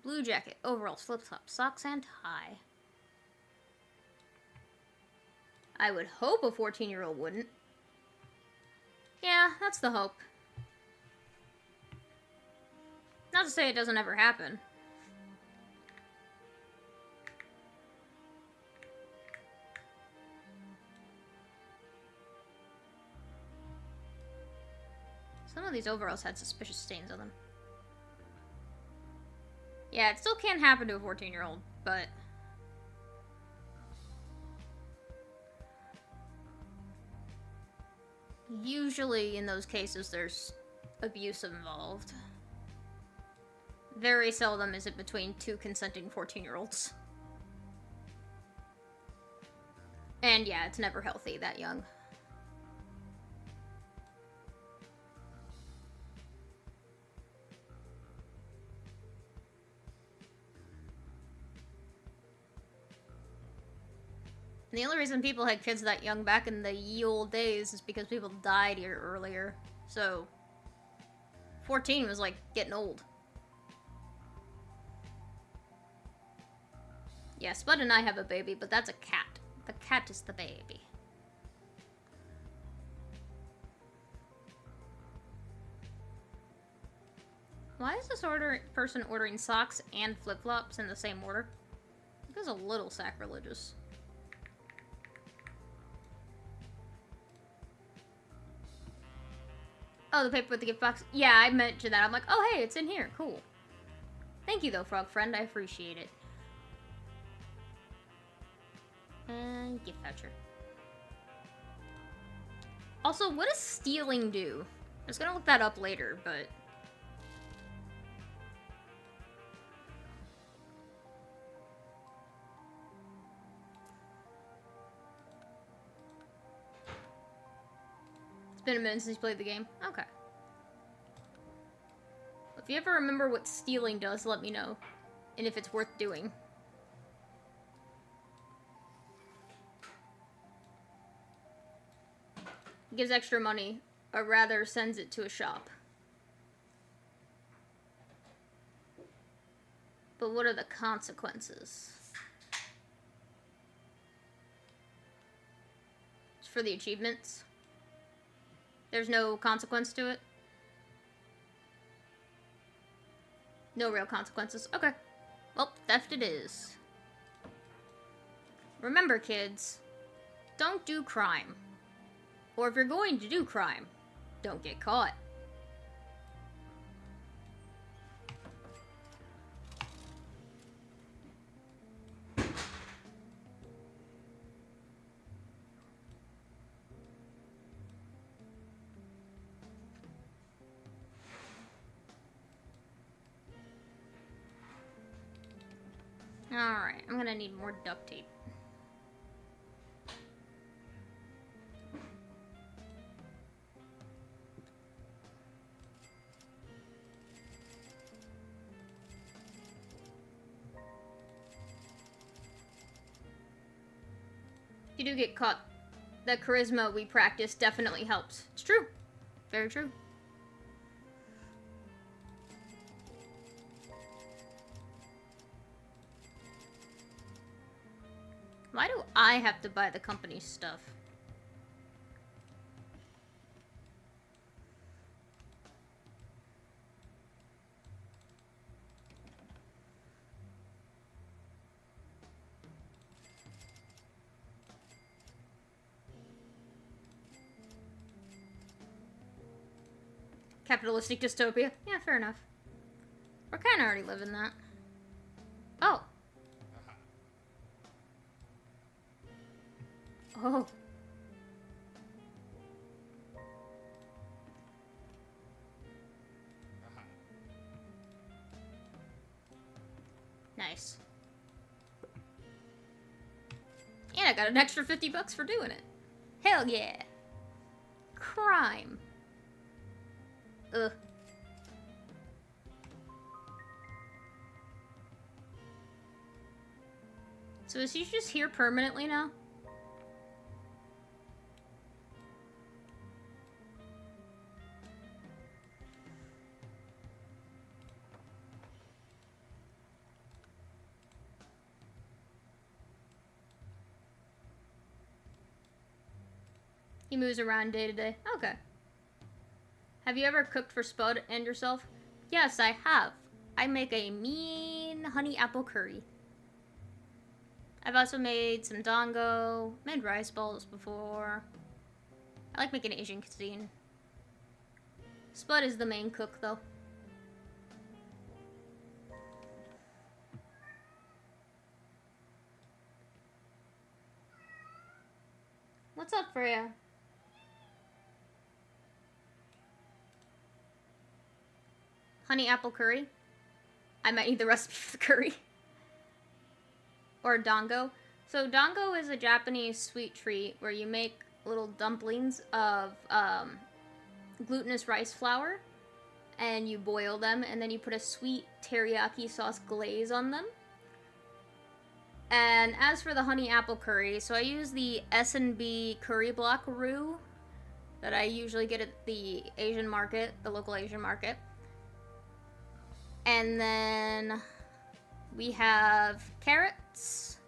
Blue jacket, overalls, flip-flops, socks, and tie. I would hope a 14-year-old wouldn't. Yeah, that's the hope. Not to say it doesn't ever happen. of these overalls had suspicious stains on them. Yeah, it still can't happen to a 14-year-old, but... usually, in those cases, there's abuse involved. Very seldom is it between two consenting 14-year-olds. And yeah, it's never healthy that young. And the only reason people had kids that young back in the ye old days is because people died here earlier. So, 14 was like getting old. Yeah, Spud and I have a baby, but that's a cat. The cat is the baby. Why is this person ordering socks and flip-flops in the same order? It feels a little sacrilegious. Oh, the paper with the gift box? Yeah, I mentioned that. I'm like, oh, hey, it's in here. Cool. Thank you, though, frog friend. I appreciate it. And gift voucher. Also, what does stealing do? I was gonna look that up later, but... it's been a minute since you played the game. Okay. If you ever remember what stealing does, let me know. And if it's worth doing. It gives extra money, or rather sends it to a shop. But what are the consequences? It's for the achievements. There's no consequence to it? No real consequences. Okay. Well, theft it is. Remember, kids, don't do crime. Or if you're going to do crime, don't get caught. Alright, I'm gonna need more duct tape. You do get caught. The charisma we practice definitely helps. It's true. Very true. Why do I have to buy the company's stuff? Capitalistic dystopia? Yeah, fair enough. We're kind of already living that. Oh. Oh. Nice. And I got an extra 50 bucks for doing it. Hell yeah. Crime. Ugh. So is he just here permanently now? He moves around day to day. Okay. Have you ever cooked for Spud and yourself? Yes, I have. I make a mean honey apple curry. I've also made some dango, made rice balls before. I like making Asian cuisine. Spud is the main cook, though. What's up, Freya? Honey apple curry. I might need the recipe for the curry. Or dango. So dango is a Japanese sweet treat where you make little dumplings of glutinous rice flour, and you boil them, and then you put a sweet teriyaki sauce glaze on them. And as for the honey apple curry, so I use the S&B curry block roux that I usually get at the Asian market, the local Asian market. And then we have carrots,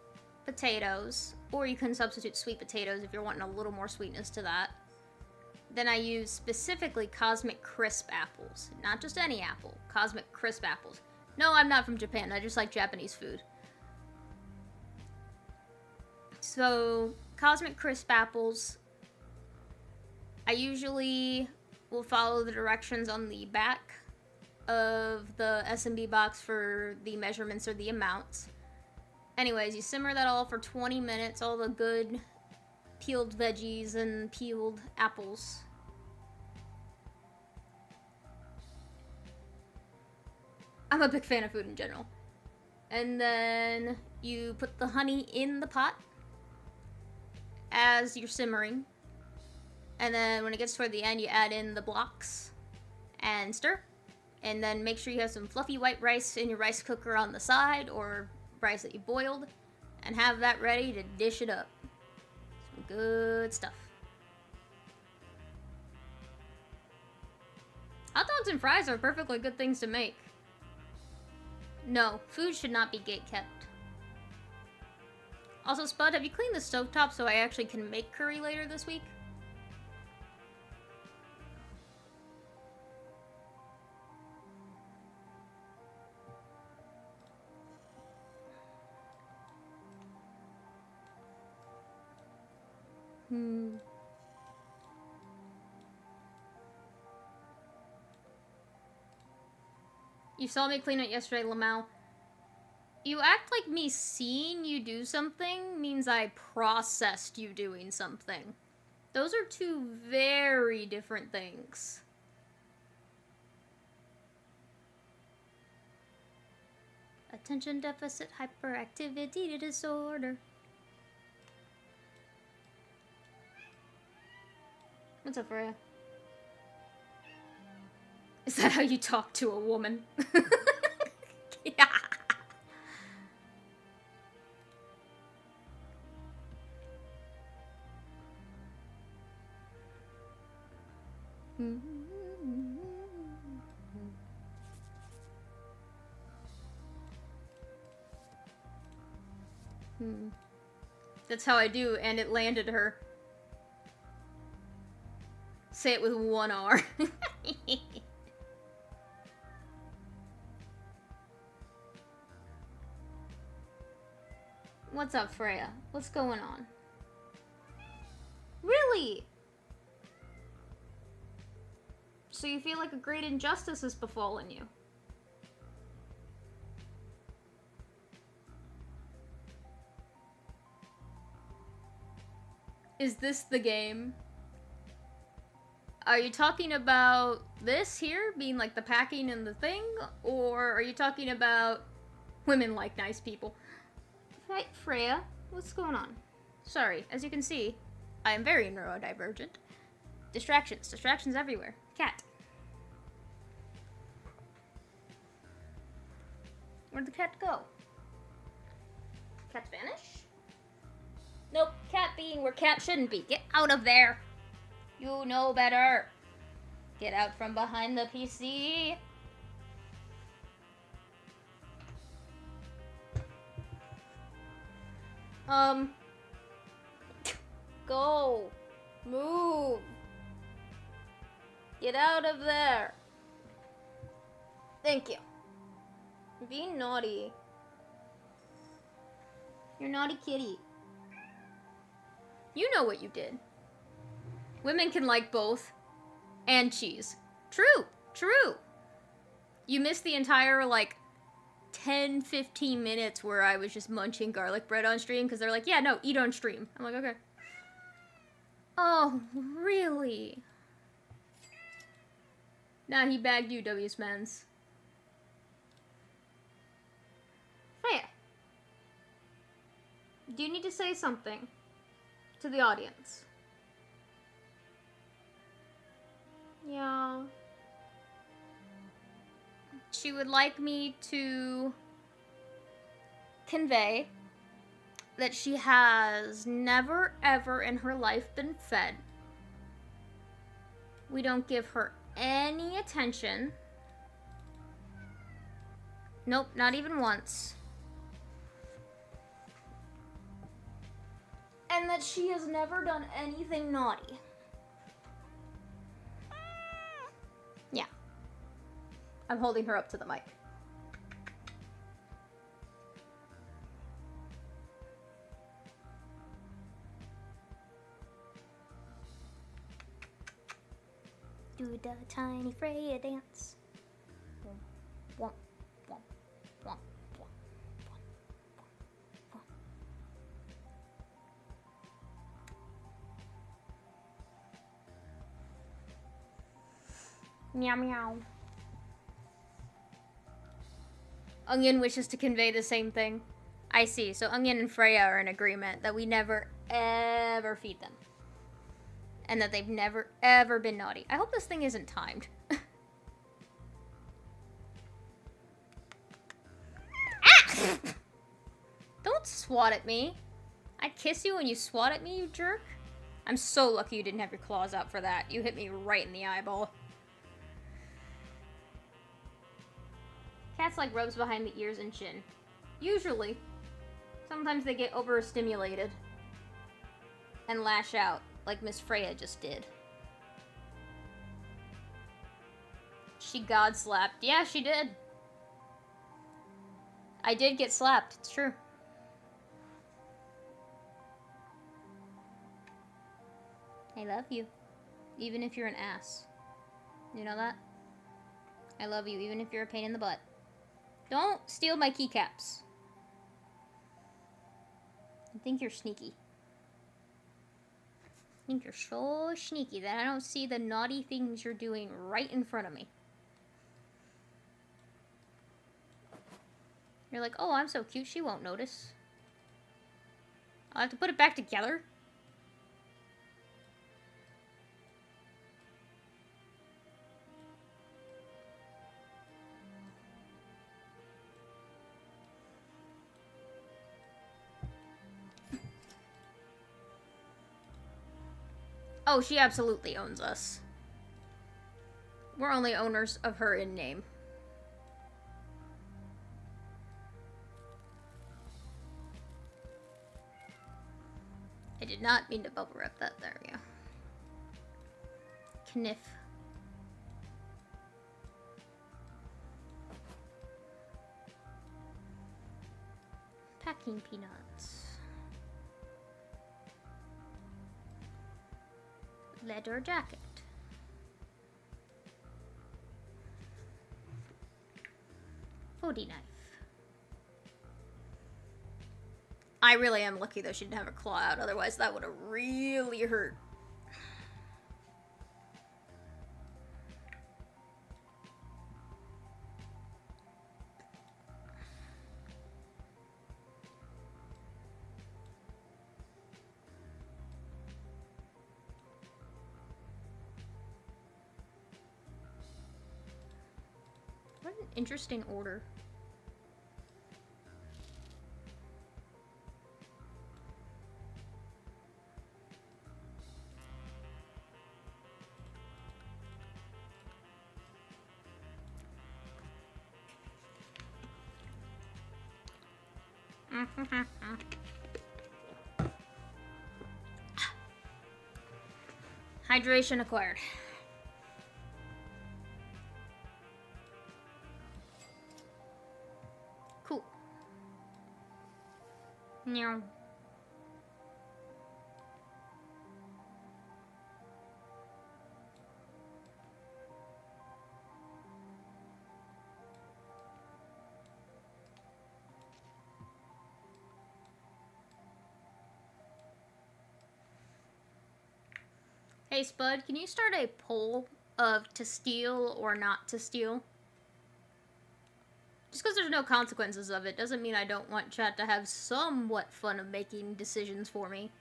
potatoes, or you can substitute sweet potatoes if you're wanting a little more sweetness to that. Then I use specifically Cosmic Crisp apples. Not just any apple, Cosmic Crisp apples. No, I'm not from Japan, I just like Japanese food. So, Cosmic Crisp apples, I usually will follow the directions on the back of the S&B box for the measurements or the amounts. Anyways, you simmer that all for 20 minutes, all the good peeled veggies and peeled apples. I'm a big fan of food in general. And then you put the honey in the pot as you're simmering. And then when it gets toward the end, you add in the blocks and stir. And then make sure you have some fluffy white rice in your rice cooker on the side, or rice that you boiled, and have that ready to dish it up. Some good stuff. Hot dogs and fries are perfectly good things to make. No, food should not be gate-kept. Also, Spud, have you cleaned the stovetop so I actually can make curry later this week? You saw me clean it yesterday, Lamau. You act like me seeing you do something means I processed you doing something. Those are two very different things. Attention deficit hyperactivity disorder. What's up, Freya? Is that how you talk to a woman? Yeah. That's how I do, and it landed her. Say it with one R. What's up, Freya? What's going on? Really? So you feel like a great injustice has befallen you? Is this the game? Are you talking about this here, being like the packing and the thing? Or are you talking about women like nice people? Right, Freya, what's going on? Sorry, as you can see, I am very neurodivergent. Distractions. Distractions everywhere. Cat. Where'd the cat go? Cat vanish? Nope, cat being where cat shouldn't be. Get out of there! You know better. Get out from behind the PC. Go. Move. Get out of there. Thank you. You're being naughty. You're naughty kitty. You know what you did. Women can like both. And cheese. True. True. You missed the entire, like, 10, 15 minutes where I was just munching garlic bread on stream because they're like, yeah, no, eat on stream. I'm like, okay. Oh, really? Nah, he bagged you, W. Smens. Hey. Do you need to say something to the audience? Yeah. She would like me to convey that she has never ever in her life been fed. We don't give her any attention. Nope, not even once. And that she has never done anything naughty. Yeah. I'm holding her up to the mic. Do the tiny Freya dance. Womp, womp, womp, womp, womp, womp, womp. Meow meow. Onion wishes to convey the same thing. I see. So Onion and Freya are in agreement that we never ever feed them. And that they've never ever been naughty. I hope this thing isn't timed. Ah! Don't swat at me. I'd kiss you when you swat at me, you jerk. I'm so lucky you didn't have your claws out for that. You hit me right in the eyeball. Cats like rubs behind the ears and chin. Usually. Sometimes they get overstimulated and lash out, like Miss Freya just did. She god slapped. Yeah, she did. I did get slapped. It's true. I love you. Even if you're an ass. You know that? I love you, even if you're a pain in the butt. Don't steal my keycaps. I think you're sneaky. I think you're so sneaky that I don't see the naughty things you're doing right in front of me. You're like, oh, I'm so cute, she won't notice. I'll have to put it back together. Oh, she absolutely owns us. We're only owners of her in name. I did not mean to bubble wrap that. There we go. Kniff. Packing peanuts. Leather jacket. Foodie knife. I really am lucky though she didn't have her claw out, otherwise that would have really hurt. What an interesting order. Hydration acquired. Cool. Meow. Hey Spud, can you start a poll of to steal or not to steal? Just because there's no consequences of it doesn't mean I don't want chat to have somewhat fun of making decisions for me.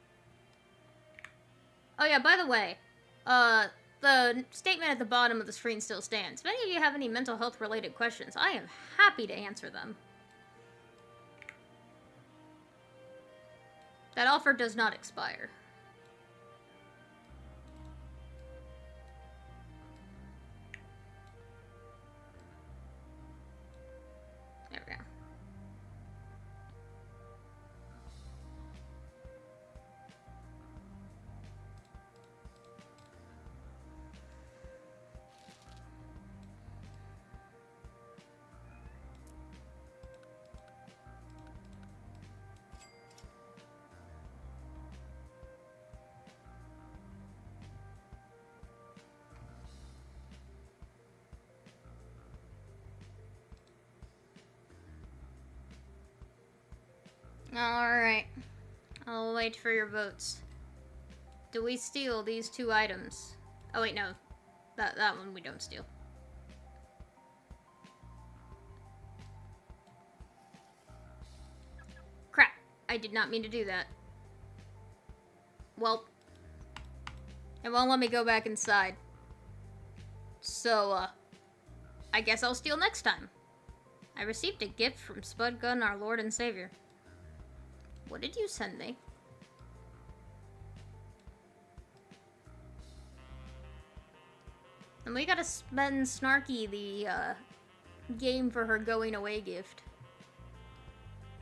Oh yeah, by the way, the statement at the bottom of the screen still stands. If any of you have any mental health related questions, I am happy to answer them. That offer does not expire. There we go. Alright. I'll wait for your votes. Do we steal these 2 items? Oh wait, no. That one we don't steal. Crap. I did not mean to do that. Well, it won't let me go back inside. So, I guess I'll steal next time. I received a gift from Spud Gunn, our Lord and Savior. What did you send me? And we gotta spend Snarky the, game for her going away gift.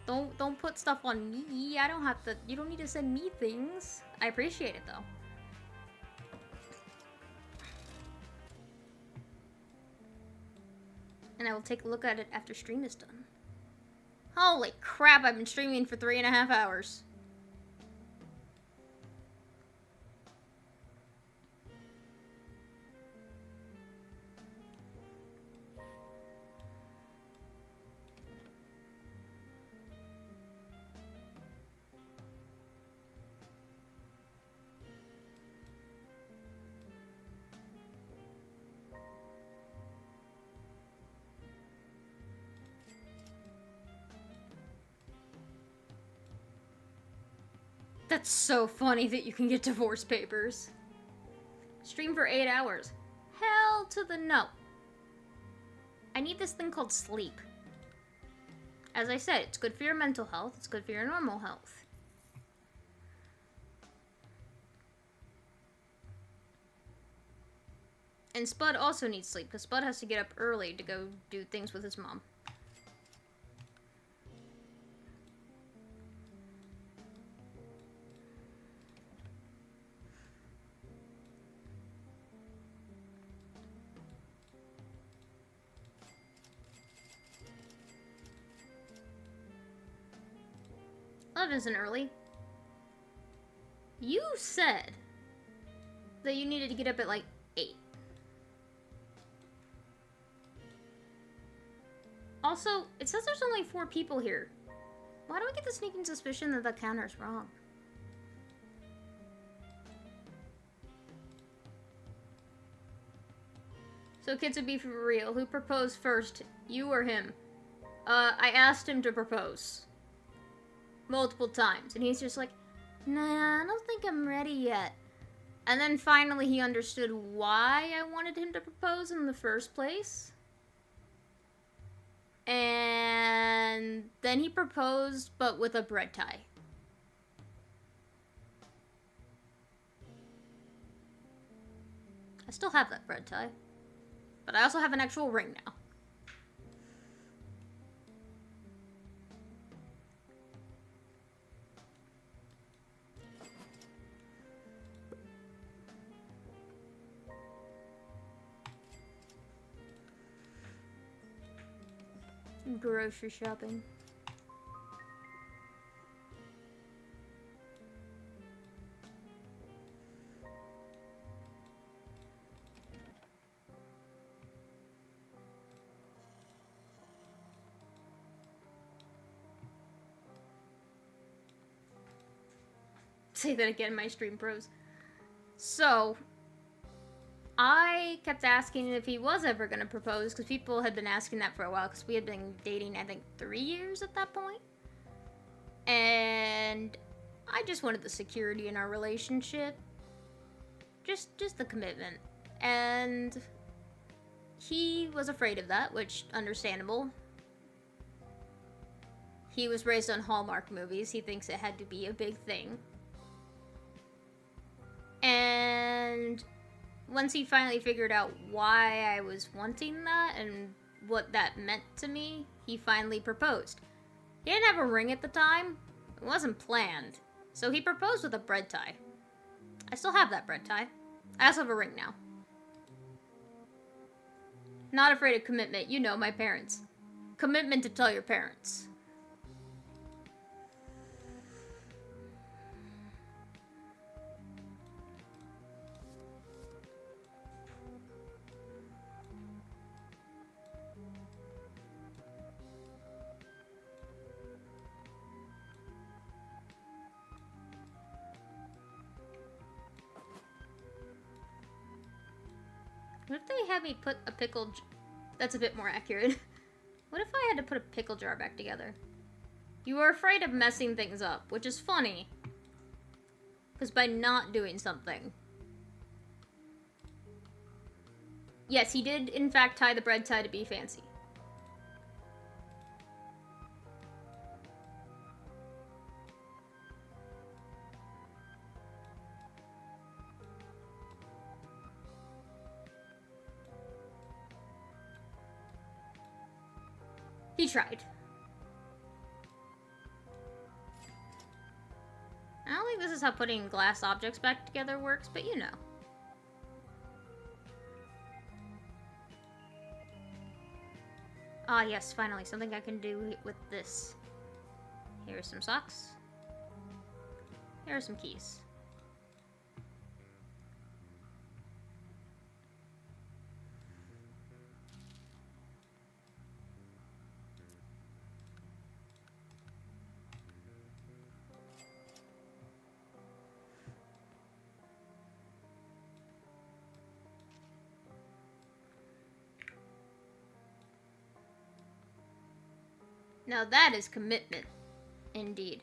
Don't put stuff on me. I don't have to. You don't need to send me things. I appreciate it though. And I will take a look at it after stream is done. Holy crap, I've been streaming for 3.5 hours. That's so funny that you can get divorce papers. Stream for 8 hours. Hell to the no. I need this thing called sleep. As I said, it's good for your mental health. It's good for your normal health. And Spud also needs sleep, because Spud has to get up early to go do things with his mom. That isn't early. You said that you needed to get up at like 8. Also, it says there's only 4 people here. Why do I get the sneaking suspicion that the counter's wrong? So kids would be for real. Who proposed first? You or him? I asked him to propose. Multiple times. And he's just like, nah, I don't think I'm ready yet. And then finally he understood why I wanted him to propose in the first place. And then he proposed, but with a bread tie. I still have that bread tie. But I also have an actual ring now. Grocery shopping. Say that again, my stream pros. So, I kept asking if he was ever going to propose, because people had been asking that for a while, because we had been dating, I think, 3 years at that point. And I just wanted the security in our relationship. Just the commitment. And he was afraid of that, which, understandable. He was raised on Hallmark movies. He thinks it had to be a big thing. And once he finally figured out why I was wanting that and what that meant to me, he finally proposed. He didn't have a ring at the time. It wasn't planned. So he proposed with a bread tie. I still have that bread tie. I also have a ring now. Not afraid of commitment. You know, my parents. Commitment to tell your parents. What if they had me put a pickle... That's a bit more accurate. What if I had to put a pickle jar back together? You were afraid of messing things up, which is funny. Because by not doing something... Yes, he did, in fact, tie the bread tie to be fancy. He tried. I don't think this is how putting glass objects back together works, but you know. Ah, yes, finally, something I can do with this. Here are some socks. Here are some keys. Now that is commitment, indeed.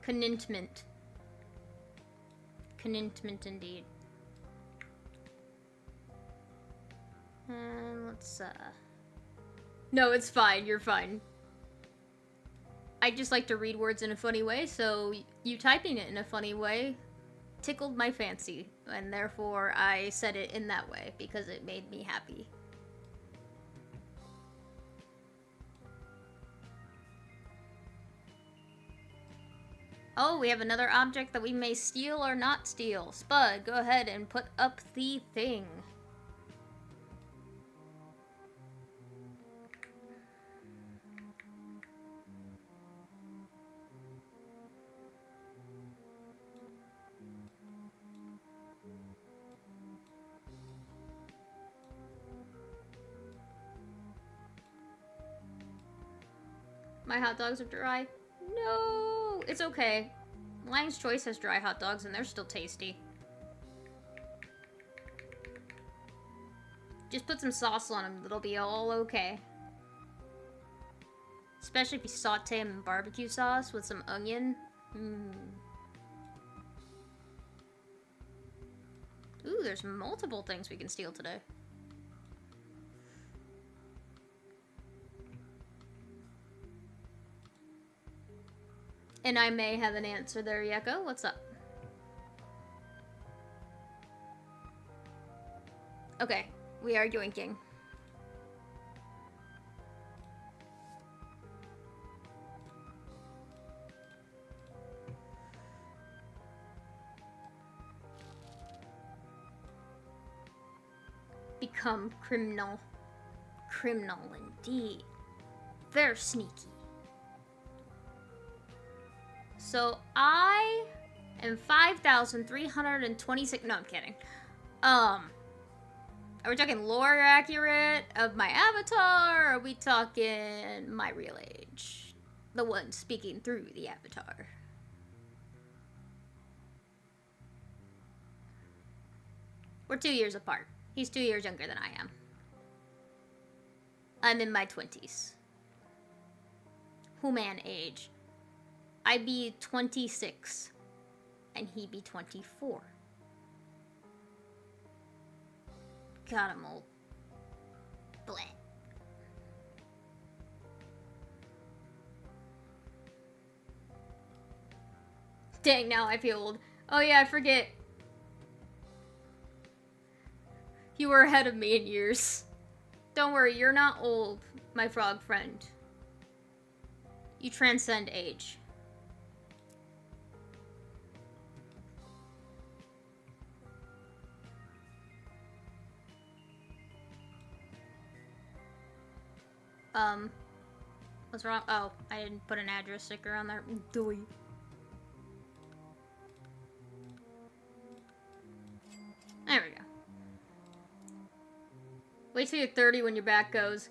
Commitment. Commitment, indeed. And let's, No, it's fine, you're fine. I just like to read words in a funny way, so you typing it in a funny way tickled my fancy, and therefore I said it in that way, because it made me happy. Oh, we have another object that we may steal or not steal. Spud, go ahead and put up the thing. My hot dogs are dry. No, it's okay. Lion's Choice has dry hot dogs and they're still tasty. Just put some sauce on them, it'll be all okay. Especially if you saute them in barbecue sauce with some onion. Ooh, there's multiple things we can steal today. And I may have an answer there, Yeko. What's up? Okay, we are yoinking. Become criminal. Criminal indeed. Very sneaky. So I am 5,326. No, I'm kidding. Are we talking lore accurate of my avatar? Or are we talking my real age? The one speaking through the avatar. We're 2 years apart. He's 2 years younger than I am. I'm in my 20s. Who man age? I be 26. And he be 24. God, I'm old. Bleh. Dang, now I feel old. Oh yeah, I forget. You were ahead of me in years. Don't worry, you're not old, my frog friend. You transcend age. What's wrong? Oh, I didn't put an address sticker on there. Doy. There we go. Wait till you're 30 when your back goes.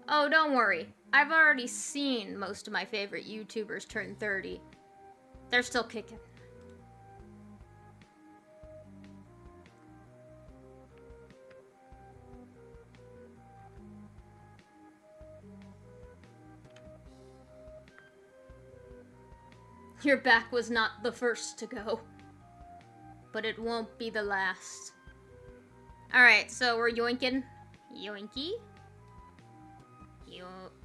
Oh, don't worry. I've already seen most of my favorite YouTubers turn 30. They're still kicking. Your back was not the first to go. But it won't be the last. Alright, so we're yoinking. Yoinky?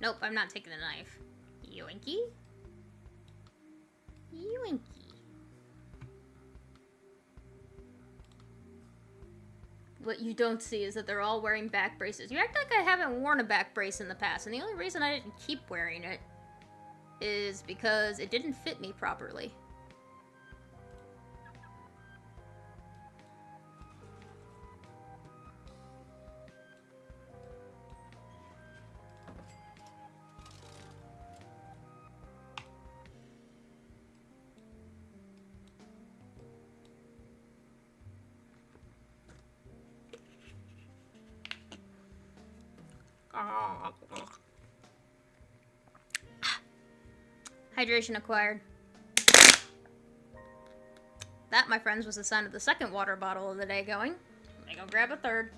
Nope, I'm not taking the knife. Yoinky? Yoinky. What you don't see is that they're all wearing back braces. You act like I haven't worn a back brace in the past, and the only reason I didn't keep wearing it is because it didn't fit me properly. Hydration acquired. That, my friends, was the sign of the second water bottle of the day going. Let me go grab a third.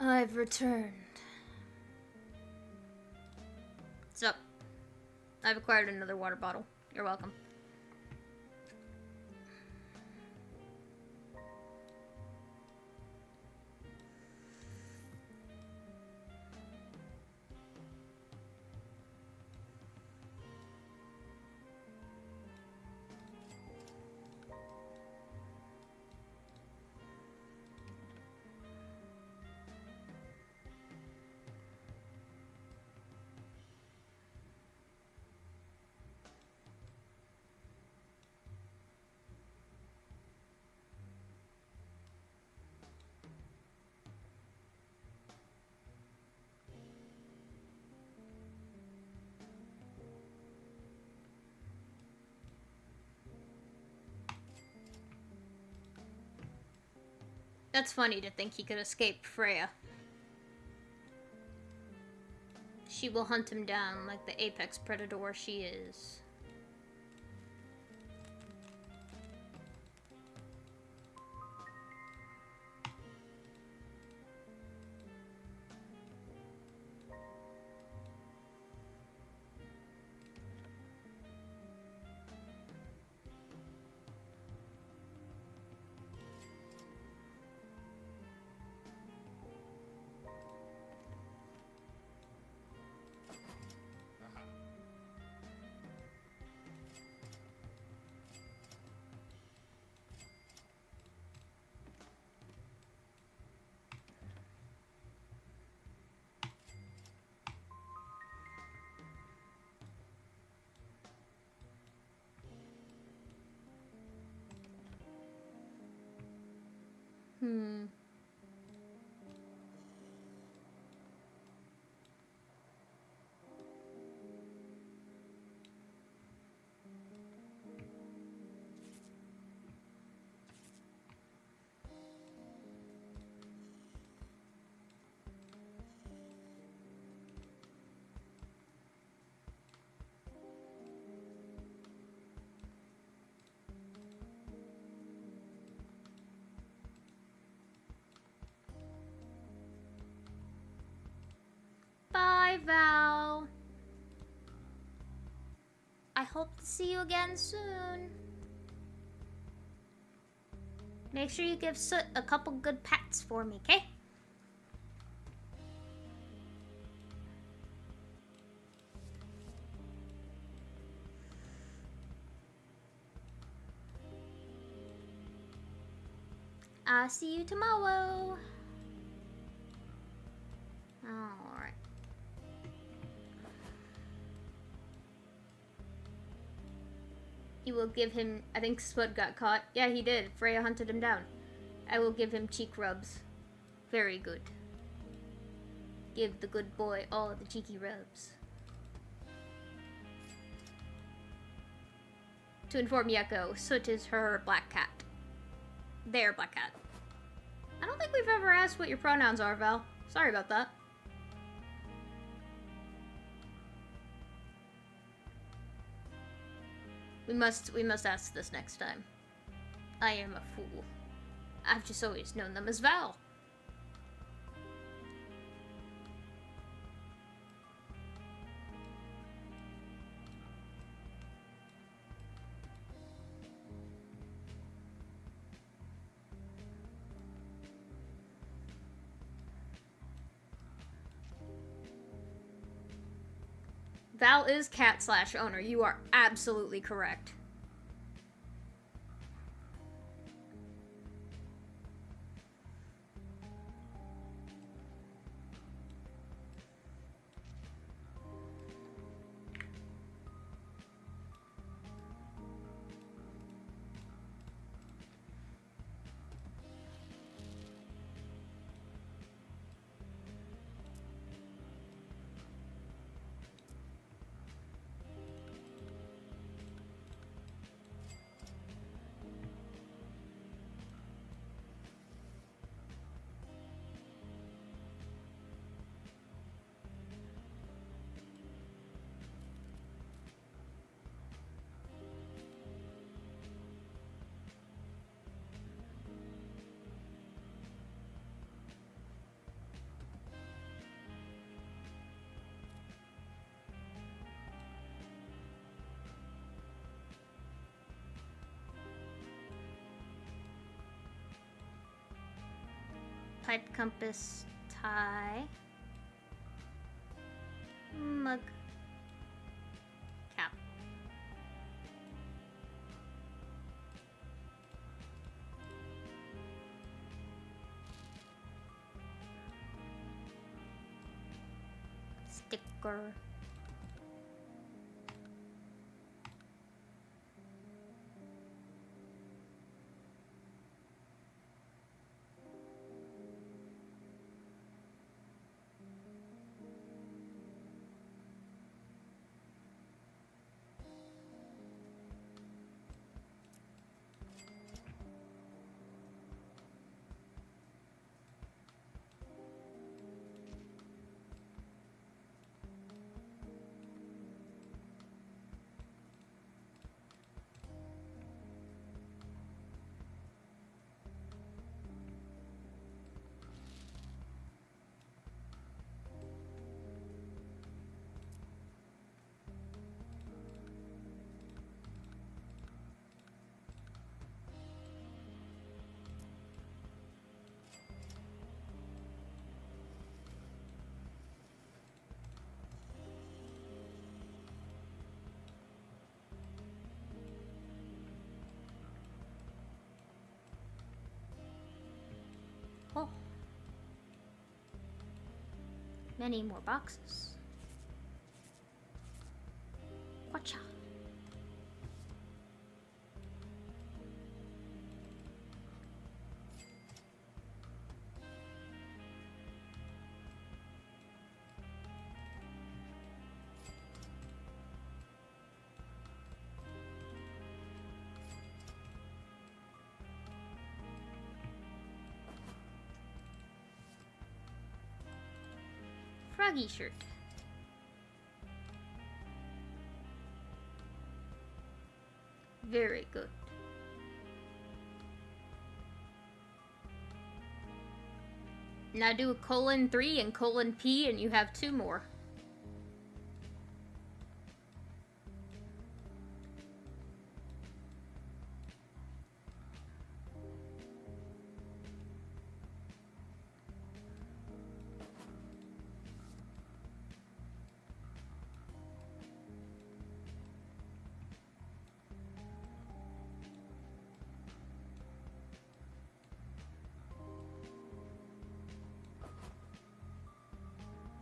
I've returned. So, I've acquired another water bottle. You're welcome. That's funny to think he could escape Freya. She will hunt him down like the apex predator she is. Hmm. Bye, Val. I hope to see you again soon. Make sure you give Soot a couple good pats for me, okay? I'll see you tomorrow. Alright. You will give him... I think Spud got caught. Yeah, he did. Freya hunted him down. I will give him cheek rubs. Very good. Give the good boy all the cheeky rubs. To inform Yuko, Soot is her black cat. Their black cat. I don't think we've ever asked what your pronouns are, Val. Sorry about that. We must ask this next time. I am a fool. I've just always known them as Val. Val is cat/owner. You are absolutely correct. Pipe, compass, tie, mug, cap. Sticker. Oh. Many more boxes. Watcha. Froggy shirt. Very good. Now do a :3 and :P and you have 2 more.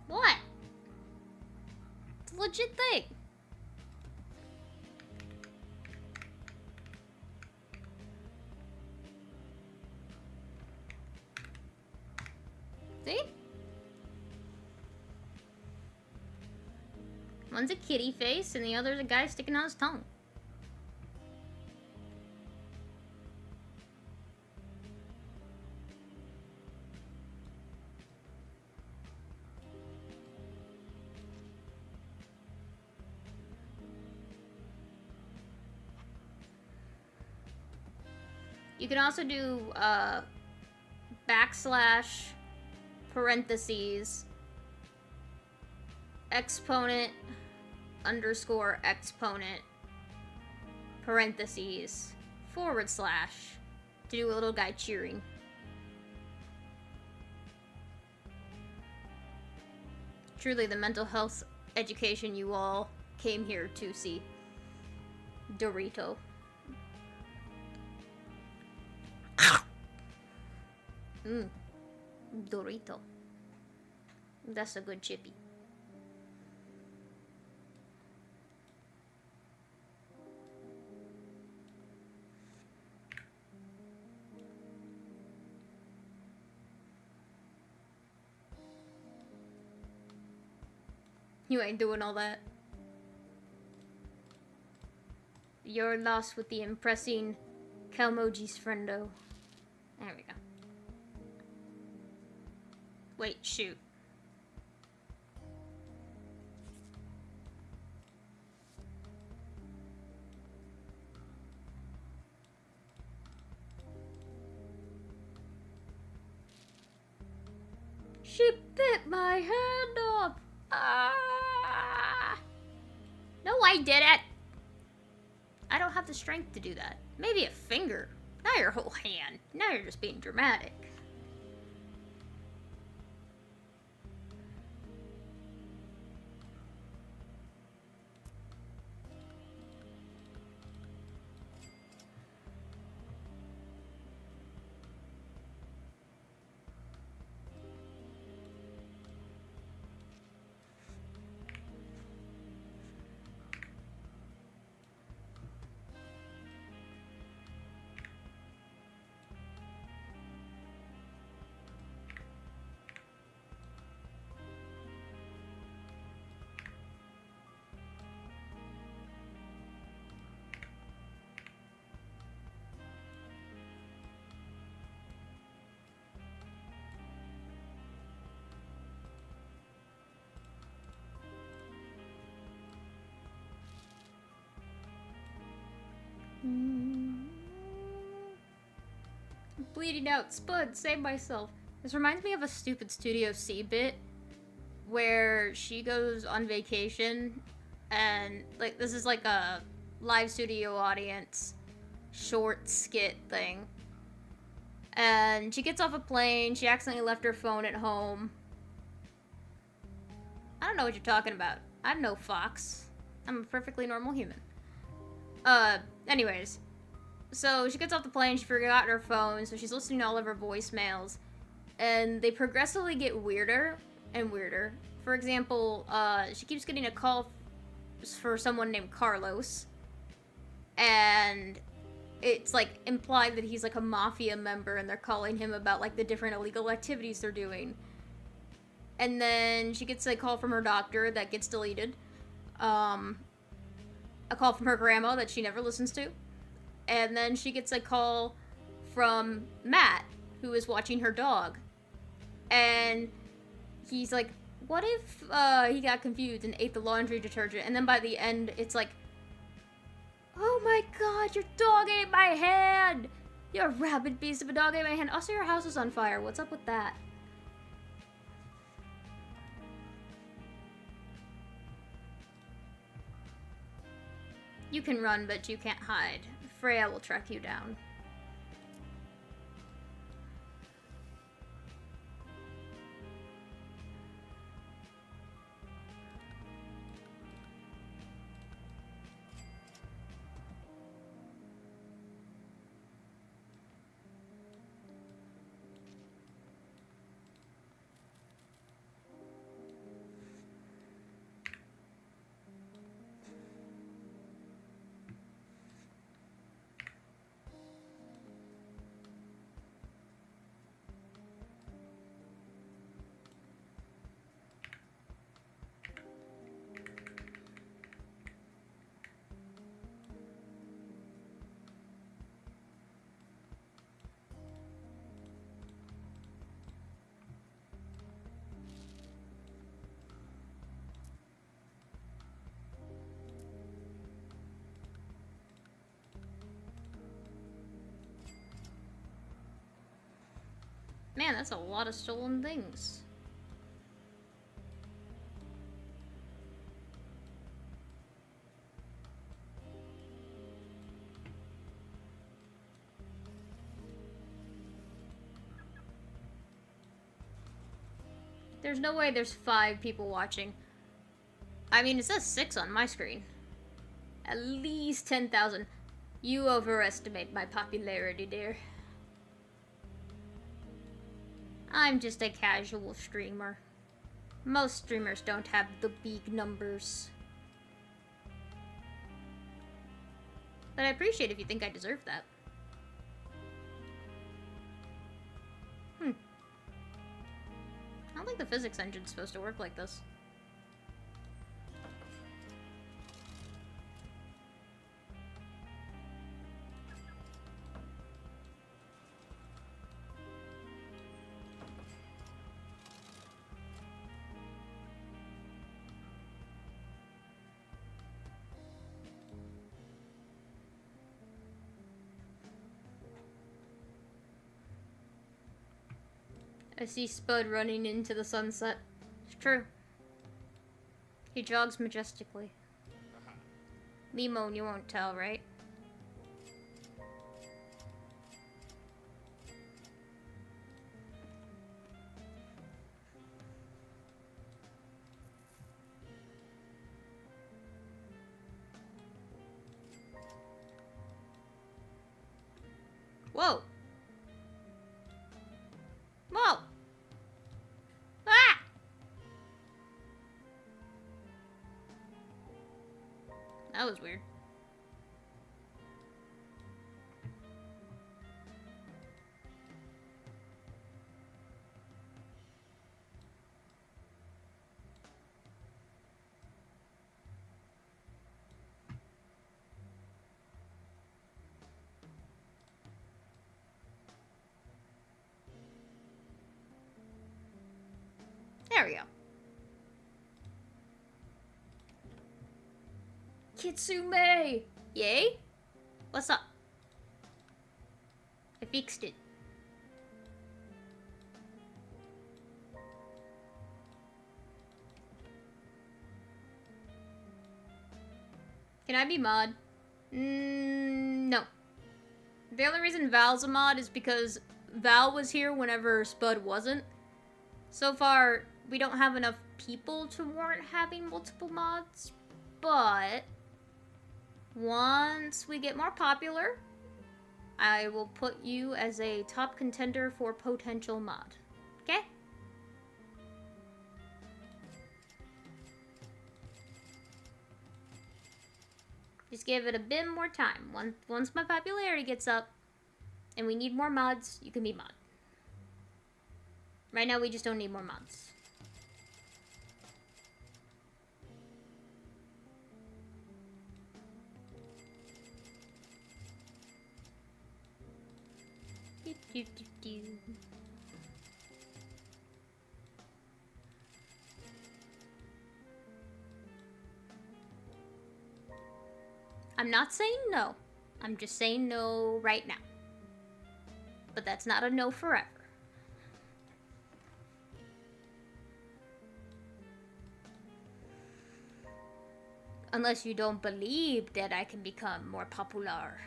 What? It's a legit thing. See? One's a kitty face and the other's a guy sticking out his tongue. You can also do backslash parentheses exponent underscore exponent parentheses / to do a little guy cheering. Truly the mental health education you all came here to see. Dorito. Dorito. That's a good chippy. You ain't doing all that. You're lost with the impressing Calmoji's friendo. There we go. Wait, shoot. She bit my hand off. Ah! No, I didn't. I don't have the strength to do that. Maybe a finger. Not your whole hand. Now you're just being dramatic. Bleeding out, Spud, save myself. This reminds me of a stupid Studio C bit where she goes on vacation and like this is like a live studio audience short skit thing. And she gets off a plane, she accidentally left her phone at home. I don't know what you're talking about. I'm no fox. I'm a perfectly normal human. Anyways. So she gets off the plane, she forgot her phone, so she's listening to all of her voicemails. And they progressively get weirder and weirder. For example, she keeps getting a call for someone named Carlos. And it's like implied that he's like a mafia member and they're calling him about like the different illegal activities they're doing. And then she gets a call from her doctor that gets deleted. A call from her grandma that she never listens to. And then she gets a call from Matt, who is watching her dog. And he's like What if he got confused and ate the laundry detergent, and then by the end it's like, oh my god, your dog ate my hand! Your rabid beast of a dog ate my hand. Also, your house is on fire. What's up with that? You can run, but you can't hide. Freya will track you down. Man, that's a lot of stolen things. There's no way there's 5 people watching. I mean, it says 6 on my screen. At least 10,000. You overestimate my popularity, dear. I'm just a casual streamer. Most streamers don't have the big numbers. But I appreciate if you think I deserve that. I don't think the physics engine's supposed to work like this. I see Spud running into the sunset. It's true. He jogs majestically. Limon, you won't tell, right? Whoa! Whoa! Ah! That was weird. There we go. Kitsu-Mei! Yay? What's up? I fixed it. Can I be mod? No. The only reason Val's a mod is because Val was here whenever Spud wasn't. So far, we don't have enough people to warrant having multiple mods, but once we get more popular, I will put you as a top contender for potential mod. Okay? Just give it a bit more time. Once my popularity gets up and we need more mods, you can be mod. Right now, we just don't need more mods. Do, do, do, do. I'm not saying no. I'm just saying no right now. But that's not a no forever. Unless you don't believe that I can become more popular.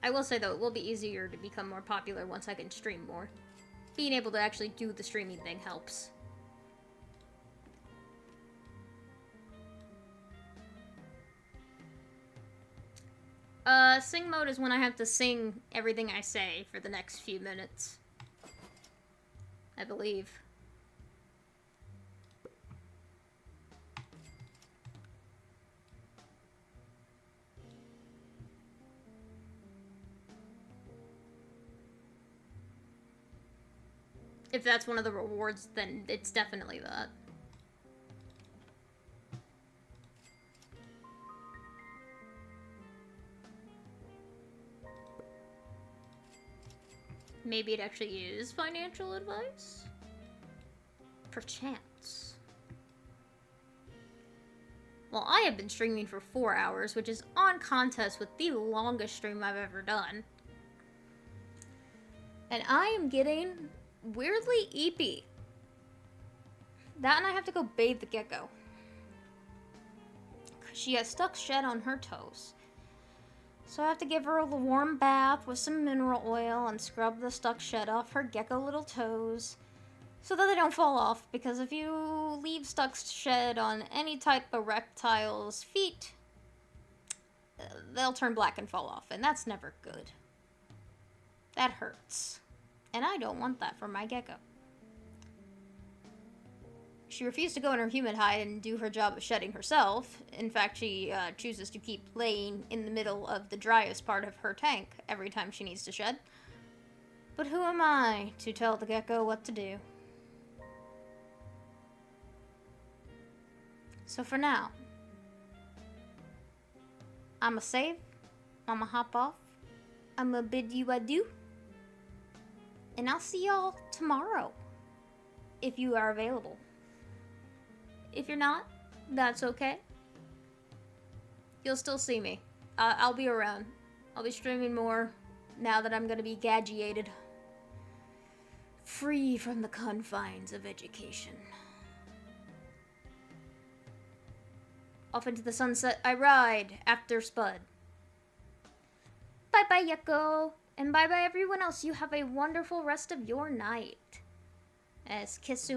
I will say though, it will be easier to become more popular once I can stream more. Being able to actually do the streaming thing helps. Sing mode is when I have to sing everything I say for the next few minutes. I believe. If that's one of the rewards, then it's definitely that. Maybe it actually is financial advice? Perchance. Well, I have been streaming for 4 hours, which is on contest with the longest stream I've ever done. And I am getting weirdly eepy. That and I have to go bathe the gecko. She has stuck shed on her toes. So I have to give her a warm bath with some mineral oil and scrub the stuck shed off her gecko little toes so that they don't fall off, because if you leave stuck shed on any type of reptile's feet, they'll turn black and fall off, and that's never good. That hurts. And I don't want that for my gecko. She refused to go in her human hide and do her job of shedding herself. In fact, she chooses to keep laying in the middle of the driest part of her tank every time she needs to shed. But who am I to tell the gecko what to do? So for now, I'ma save, I'ma hop off, I'ma bid you adieu, and I'll see y'all tomorrow, if you are available. If you're not, that's okay. You'll still see me. I'll be around. I'll be streaming more now that I'm gonna be gadgeated. Free from the confines of education. Off into the sunset I ride after Spud. Bye-bye, Yucko. And bye-bye everyone else. You have a wonderful rest of your night. As Kitsu-Mei